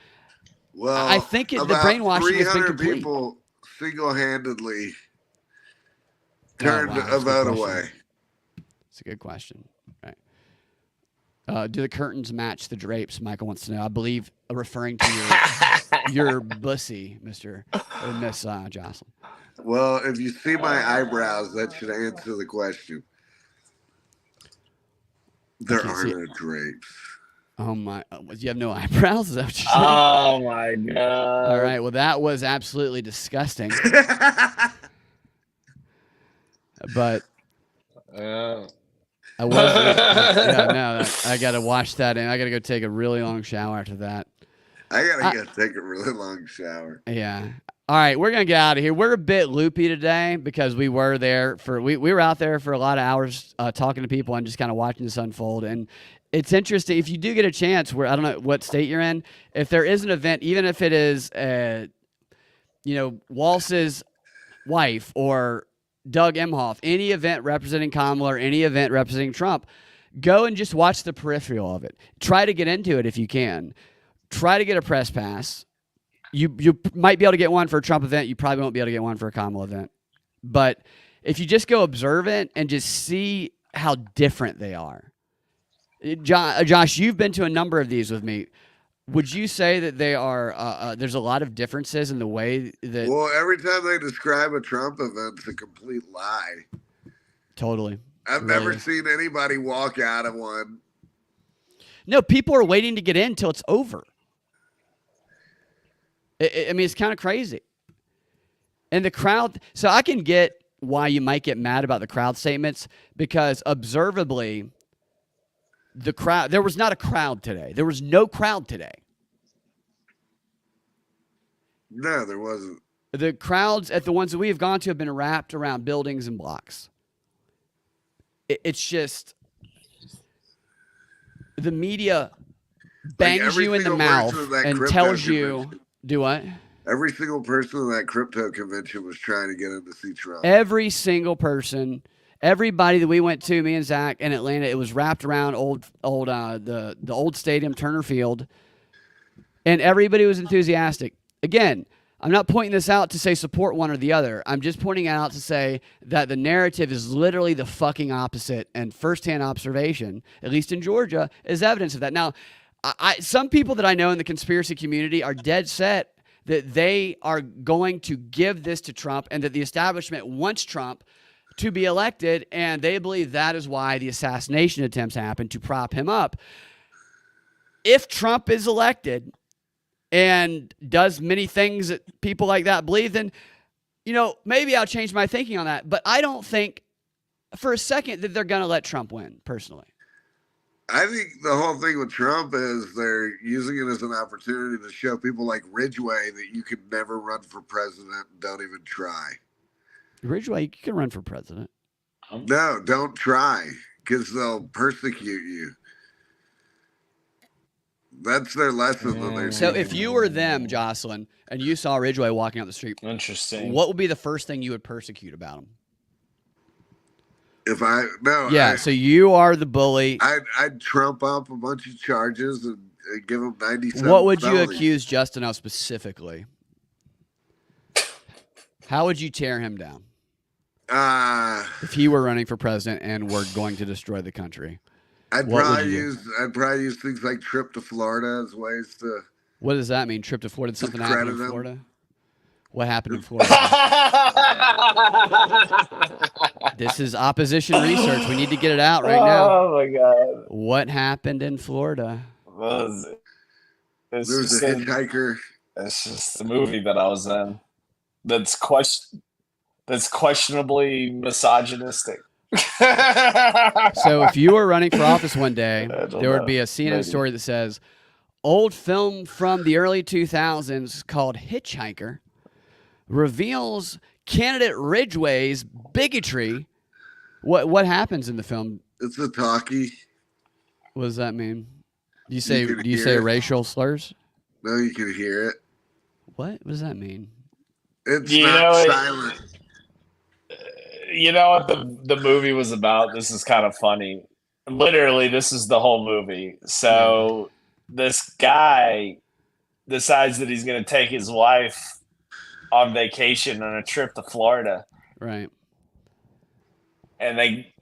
Well, I think the about brainwashing has been 300 complete. people single-handedly Oh, turned wow, that's a a good vote question. away. It's a good question. Right. Do the curtains match the drapes? Michael wants to know. I believe referring to your bussy, Mr. or Miss Jocelyn. Well, if you see my eyebrows, that should answer the question. There can't are see no drapes. Oh my! You have no eyebrows? Is that what you're saying? Oh my god! All right. Well, that was absolutely disgusting. But I wasn't. I got to wash that in. I got to go take a really long shower after that. I gotta go take a really long shower. Yeah. All right, we're gonna get out of here. We're a bit loopy today because we were there we were out there for a lot of hours talking to people and just kind of watching this unfold. And it's interesting if you do get a chance. Where I don't know what state you're in. If there is an event, even if it is, Walz's wife or Doug Emhoff, any event representing Kamala or any event representing Trump, go and just watch the peripheral of it. Try to get into it if you can. Try to get a press pass. You might be able to get one for a Trump event. You probably won't be able to get one for a Kamala event. But if you just go observe it and just see how different they are. Josh, you've been to a number of these with me. Would you say that they are? There's a lot of differences in the way that. Well, every time they describe a Trump event, it's a complete lie. Totally. I've never seen anybody walk out of one. No, people are waiting to get in until it's over. I mean, it's kind of crazy. And the crowd, so I can get why you might get mad about the crowd statements, because observably, the crowd, there was not a crowd today. There was no crowd today. No, there wasn't. The crowds at the ones that we have gone to have been wrapped around buildings and blocks. It's just the media bangs you in the mouth and tells you, do what? Every single person in that crypto convention was trying to get in to see Trump. Every single person, everybody that we went to, me and Zach in Atlanta, it was wrapped around the old stadium, Turner Field, and everybody was enthusiastic. Again, I'm not pointing this out to say support one or the other. I'm just pointing out to say that the narrative is literally the fucking opposite, and firsthand observation, at least in Georgia, is evidence of that. Now, some people that I know in the conspiracy community are dead set that they are going to give this to Trump and that the establishment wants Trump to be elected, and they believe that is why the assassination attempts happened, to prop him up. If Trump is elected and does many things that people like that believe, then, maybe I'll change my thinking on that. But I don't think for a second that they're going to let Trump win, personally. I think the whole thing with Trump is they're using it as an opportunity to show people like Ridgway that you could never run for president and don't even try. Ridgway, you can run for president. No, don't try, because they'll persecute you. That's their lesson. So if you were them, Jocelyn, and you saw Ridgway walking out the street, interesting, what would be the first thing you would persecute about him? So you are the bully. I'd trump up a bunch of charges and give him 97. What would you accuse Justin of specifically? How would you tear him down? If he were running for president and were going to destroy the country, I'd probably use things like trip to Florida as ways to. What does that mean? Trip to Florida? Did something happen in Florida? What happened in Florida? This is opposition research. We need to get it out right now. Oh my god! What happened in Florida? There's a hitchhiker. It's just the movie that I was in. That's question. that's questionably misogynistic. So if you were running for office one day, I don't there would know. be a CNN Maybe. story that says, old film from the early 2000s called Hitchhiker reveals candidate Ridgway's bigotry. What happens in the film? It's a talkie. What does that mean? Do you say can do you hear say it. racial slurs? No, you can hear it. What does that mean? It's You not know, silent. You know what the movie was about? This is kind of funny. Literally, this is the whole movie. So this guy decides that he's going to take his wife on vacation on a trip to Florida, Right. and they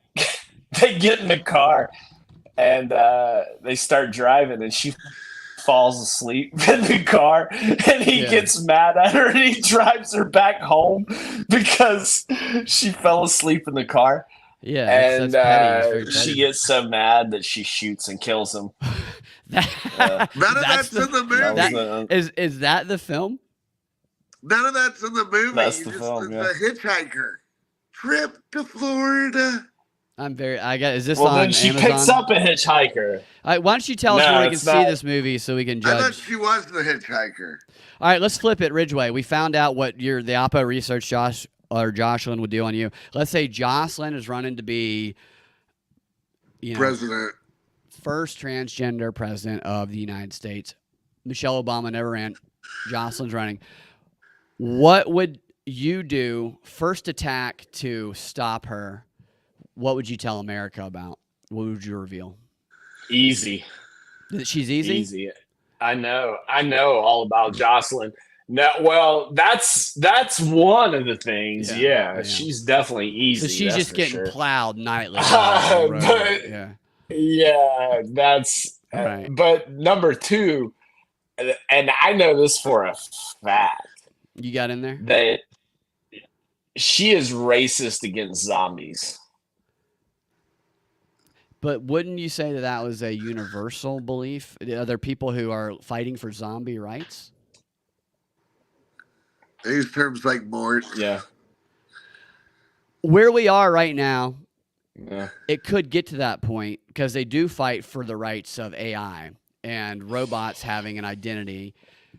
get in the car and they start driving, and she falls asleep in the car, and he gets mad at her, and he drives her back home because she fell asleep in the car. Yeah, And that's petty. It's very she petty. gets so mad that she shoots and kills him. None of that's in the movie. That was Is that the film? None of that's in the movie. That's You the just, film, it's a hitchhiker. Trip to Florida. Is this well, on then she Amazon? picks up a hitchhiker. All right, why don't you tell us No, where we can it's see not. this movie so we can I thought judge? she was the hitchhiker. All right, let's flip it, Ridgway. We found out what the Oppo research Jocelyn would do on you. Let's say Jocelyn is running to be, President. first transgender president of the United States. Michelle Obama never ran. Jocelyn's running. What would you do? First attack to stop her. What would you tell America about? What would you reveal? Easy. That she's easy? Easy. I know all about Jocelyn. No, well, that's one of the things. Yeah, she's definitely easy. So she's that's just for getting sure. plowed nightly. on the road. But- Yeah, that's Right. but number two, and I know this for a fact, You got in there? that she is racist against zombies. But wouldn't you say that was a universal belief? Are there people who are fighting for zombie rights? They use terms like Mort. Yeah. Where we are right now, Yeah. it could get to that point because they do fight for the rights of AI and robots having an identity.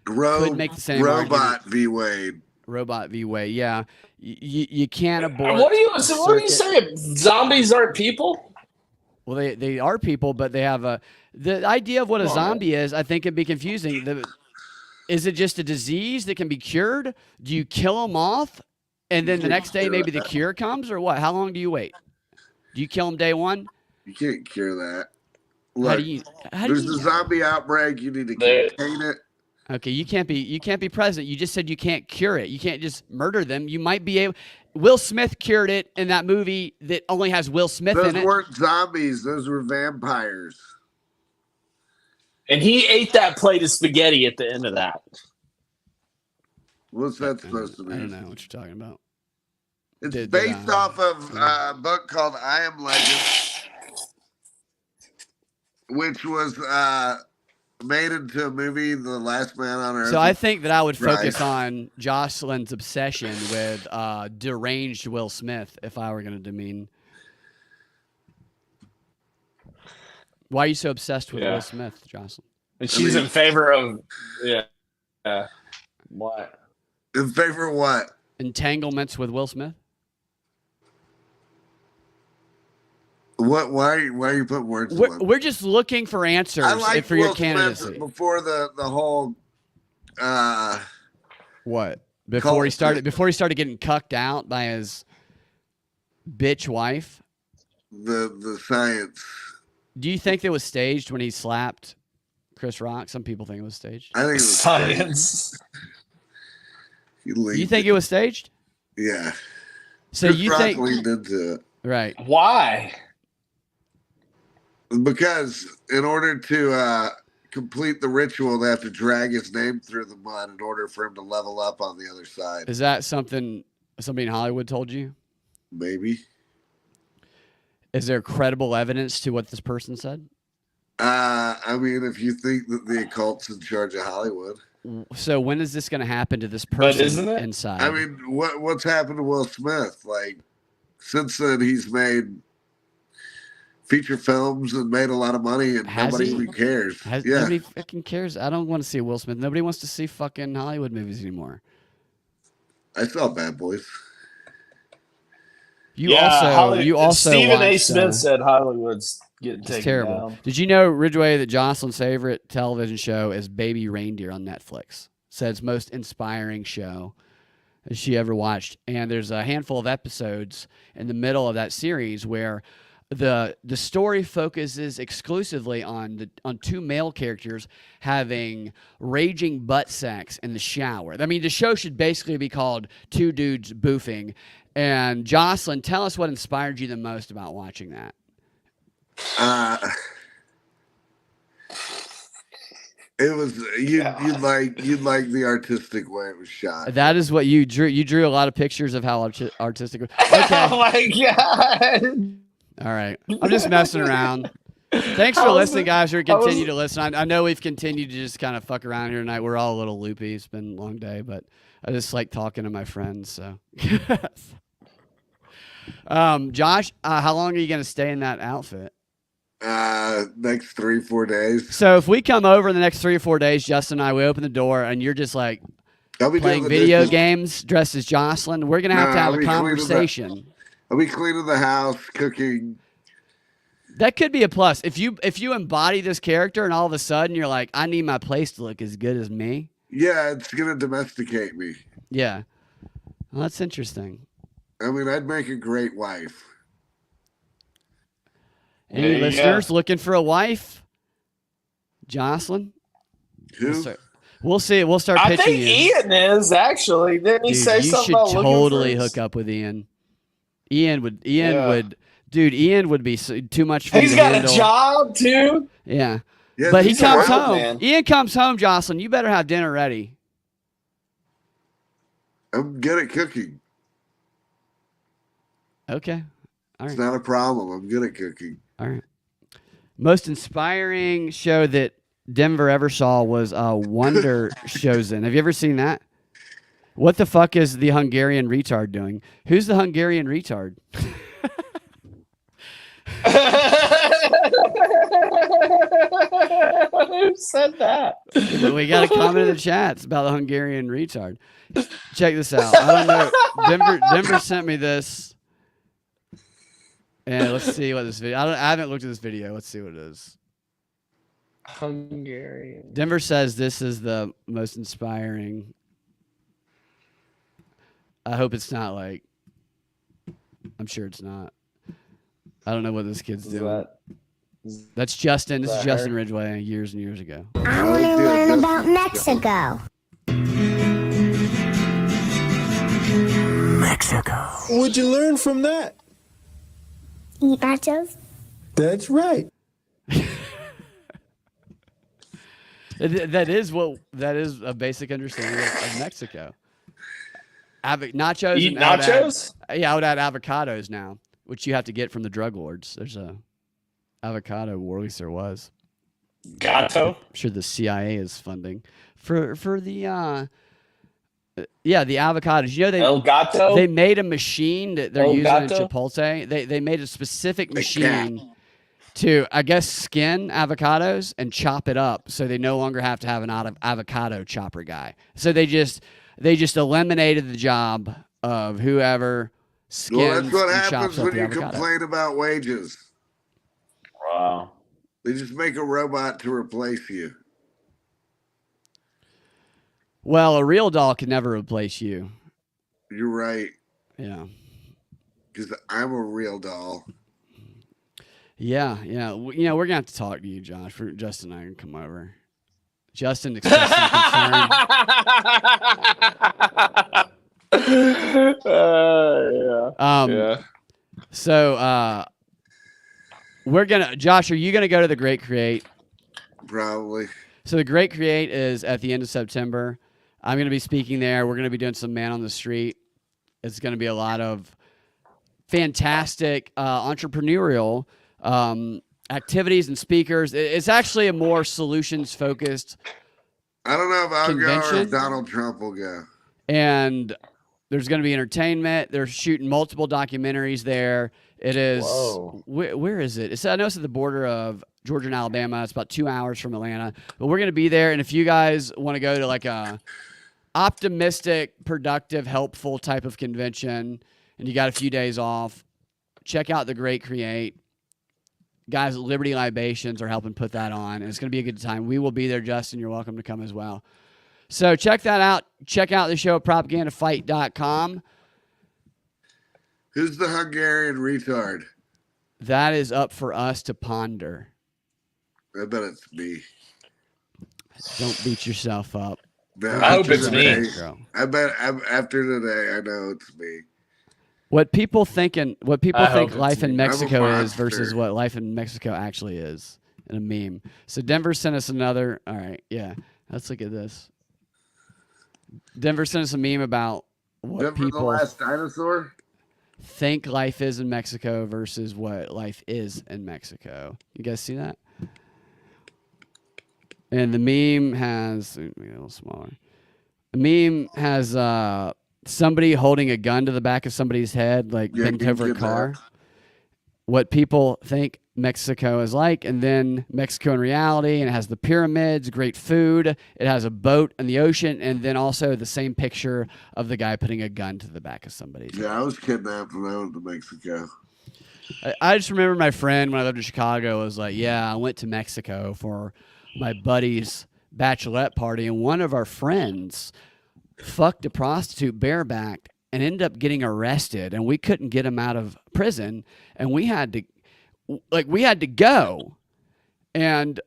Could make the same Robot v. Wade. Robot v. Wade, yeah. You can't abort. What are you circuit. saying? Zombies aren't people? Well, they are people, but they have the idea of what a zombie is. I think can be confusing. Is it just a disease that can be cured? Do you kill them off, and then the next day maybe the cure comes, or what? How long do you wait? Do you kill them day one? You can't cure that. How Look, do you? there's a zombie outbreak. You need to contain it. Okay, you can't be president. You just said you can't cure it. You can't just murder them. You might be able. Will Smith cured it in that movie that only has Will Smith Those in it. weren't zombies. Those were vampires. And he ate that plate of spaghetti at the end of that. What's that supposed to I don't mean? know what you're talking about. It's Did, based off of a book called I Am Legend, which was made into a movie, The Last Man on Earth. So I think that I would focus Right. on Jocelyn's obsession with deranged Will Smith if I were going to demean. Why are you so obsessed with Will Smith, Jocelyn? And she's in favor of what? In favor of what? Entanglements with Will Smith? What? Why are you putting words in my mouth? We're just looking for answers I like for your Will Smith candidacy. before the whole What? Before he Cult- started getting cucked out by his bitch wife? the science. Do you think it was staged when he slapped Chris Rock? Some people think it was staged. I think it was Science. You think it was staged? Yeah. So Chris you Rock think leaned into it right? Why? because in order to complete the ritual, they have to drag his name through the mud in order for him to level up on the other side. Is that something somebody in Hollywood told you? Maybe. Is there credible evidence to what this person said? I mean, if you think that the occult's in charge of Hollywood, So when is this going to happen to this But person isn't it? inside? I mean, what's happened to Will Smith? Like, since then, he's made feature films and made a lot of money, and Has nobody he? even cares. Yeah, Nobody fucking cares. I don't want to see Will Smith. Nobody wants to see fucking Hollywood movies anymore. I saw Bad Boys. You also Stephen A. watched, Smith said Hollywood's getting it's taken terrible. down. Did you know, Ridgway, that Jocelyn's favorite television show is Baby Reindeer on Netflix? Said it's most inspiring show that she ever watched. And there's a handful of episodes in the middle of that series where the story focuses exclusively on two male characters having raging butt sex in the shower. I mean, the show should basically be called Two Dudes Boofing. And Jocelyn, tell us what inspired you the most about watching that. It was you'd like the artistic way it was shot. That is what you drew. You drew a lot of pictures of how artistic. Okay. Oh my god! All right. I'm just messing around. Thanks for listening, guys. Who continue to listen. I know we've continued to just kind of fuck around here tonight. We're all a little loopy. It's been a long day, but I just like talking to my friends. So, Josh, how long are you going to stay in that outfit? Next 3-4 days. So if we come over in the next 3 or 4 days, Justin and I, we open the door and you're just like I'll be playing doing the video dishes. games dressed as Jocelyn, we're going to have I'll a be cleaning conversation. I'll be cleaning the house, cooking. That could be a plus. If you embody this character and all of a sudden you're like, I need my place to look as good as me. Yeah, it's gonna domesticate me. Yeah. Well, that's interesting. I mean, I'd make a great wife. Any listeners looking for a wife? Jocelyn? Who? We'll see. We'll start I pitching think you. Ian is actually. Didn't he Dude, say you something should about totally looking for hook up with Ian. Ian would be too much for He's you to got handle. a job too. Yeah. Yeah, But he he's comes around, home. man. Ian comes home, Jocelyn. You better have dinner ready. I'm good at cooking. Okay. All It's right. not a problem. I'm good at cooking. All right. Most inspiring show that Denver ever saw was Wonder Chosen. Have you ever seen that? What the fuck is the Hungarian retard doing? Who's the Hungarian retard? Who said that? We got a comment in the chats about the Hungarian retard. Check this out. I don't know. Denver sent me this. And let's see what this video. I haven't looked at this video. Let's see what it is. Hungarian. Denver says this is the most inspiring. I hope it's not like. I'm sure it's not. I don't know what this kid's doing. That's Justin. This is Justin Ridgway years and years ago. I want to learn about Mexico. What'd you learn from that? Eat nachos? That's right. That is a basic understanding of Mexico. Nachos. Eat and I would nachos? I would add avocados now, which you have to get from the drug lords. There's a avocado war, at least there was. Gato. I'm sure the CIA is funding for the the avocados. You know El Gato. they made a machine that they're El using Gato? in Chipotle. They made a specific machine to, I guess, skin avocados and chop it up, so they no longer have to have an avocado chopper guy. So they just eliminated the job of whoever skins Well, that's what and happens chops up when the you avocado. complain about wages. Wow. They just make a robot to replace you. Well, a real doll can never replace you. You're right, Yeah. because I'm a real doll. Yeah. You know, we're gonna have to talk to you, Josh. For Justin and I can come over. Justin expressed some concern. Yeah. So we're gonna, Josh, are you gonna go to the Great Create? Probably. So the Great Create is at the end of September. I'm gonna be speaking there. We're gonna be doing some man on the street. It's gonna be a lot of fantastic entrepreneurial activities and speakers. It's actually a more solutions focused I don't know if I'll go or if convention. Donald Trump will go. And there's going to be entertainment. They're shooting multiple documentaries there. It is. Whoa. Where is it? I know it's at the border of Georgia and Alabama. It's about 2 hours from Atlanta. But we're going to be there. And if you guys want to go to like a optimistic, productive, helpful type of convention, and you got a few days off, check out The Great Create. Guys at Liberty Libations are helping put that on. And it's going to be a good time. We will be there, Justin. You're welcome to come as well. So check that out. Check out the show at propagandafight.com. Who's the Hungarian retard? That is up for us to ponder. I bet it's me. Don't beat yourself up. No, I hope it's today, me. I bet after today, I know it's me. What people think hope life it's in me. I'm a Mexico is monster. versus what life in Mexico actually is in a meme. So Denver sent us another. All right, yeah. Let's look at this. Denver sent us a meme about what Denver the people last dinosaur? think life is in Mexico versus what life is in Mexico. You guys see that? And the meme has make it a little smaller. The meme has somebody holding a gun to the back of somebody's head, like Yeah, bent you over a get that. car. What people think Mexico is like, and then Mexico in reality, and it has the pyramids, great food. It has a boat in the ocean, and then also the same picture of the guy putting a gun to the back of somebody's head. Yeah, I was kidnapped when I went to Mexico. I just remember my friend when I lived in Chicago was like, yeah, I went to Mexico for my buddy's bachelorette party, and one of our friends fucked a prostitute bareback and ended up getting arrested, and we couldn't get him out of prison, and we had to go, and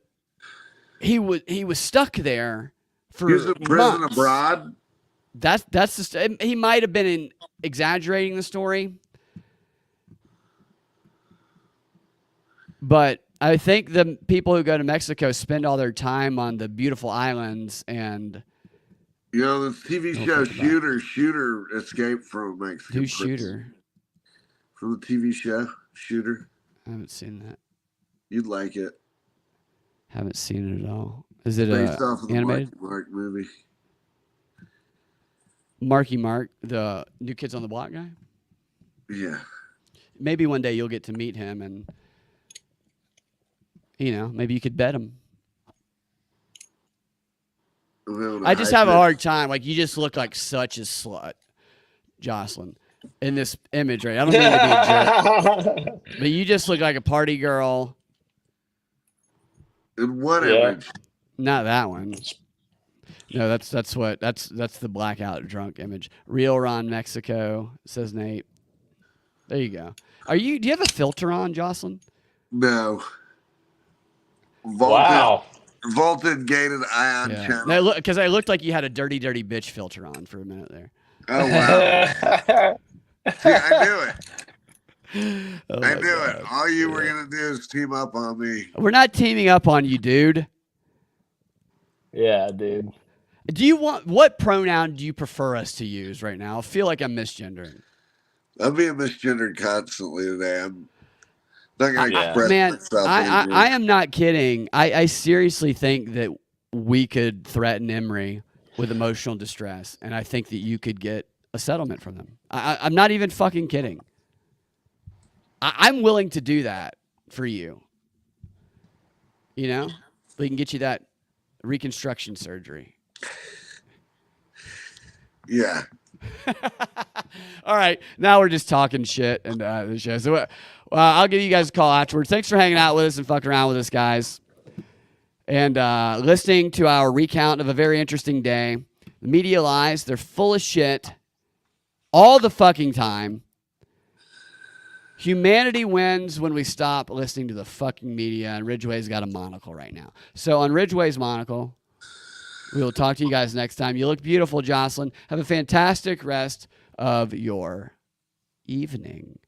he was stuck there for He was in prison months. abroad. That's just, he might have been exaggerating the story, but I think the people who go to Mexico spend all their time on the beautiful islands and. You know, this TV show Shooter escaped from Mexico. Who's Shooter? From the TV show Shooter. I haven't seen that. You'd like it. Haven't seen it at all. Is it Based off of the animated? Mark movie. Marky Mark, the New Kids on the Block guy? Yeah. Maybe one day you'll get to meet him and, maybe you could bet him. I just have a hard time. Like, you just look like such a slut, Jocelyn, in this image, right? I don't mean to be a jerk, but you just look like a party girl. In what Yeah. image? Not that one. No, that's the blackout drunk image. Real Ron Mexico, says Nate. There you go. Do you have a filter on, Jocelyn? No. Wow. Vaulted gated ion Yeah. channel. No, because I looked like you had a dirty, dirty bitch filter on for a minute there. Oh wow. See, I knew it. Oh I my knew God. it. All you were gonna do is team up on me. We're not teaming up on you, dude. Yeah, dude. What pronoun do you prefer us to use right now? I feel like I'm misgendering. I'm being misgendered constantly today. I'm not gonna express Man, myself. I am not kidding. I seriously think that we could threaten Emory with emotional distress, and I think that you could get a settlement from them. I'm not even fucking kidding. I'm willing to do that for you. We can get you that reconstruction surgery. Yeah. All right, now we're just talking shit and the show. So I'll give you guys a call afterwards. Thanks for hanging out with us and fucking around with us, guys, and listening to our recount of a very interesting day. The media lies; they're full of shit all the fucking time. Humanity wins when we stop listening to the fucking media, and Ridgeway's got a monocle right now. So on Ridgeway's monocle, we will talk to you guys next time. You look beautiful, Jocelyn. Have a fantastic rest of your evening.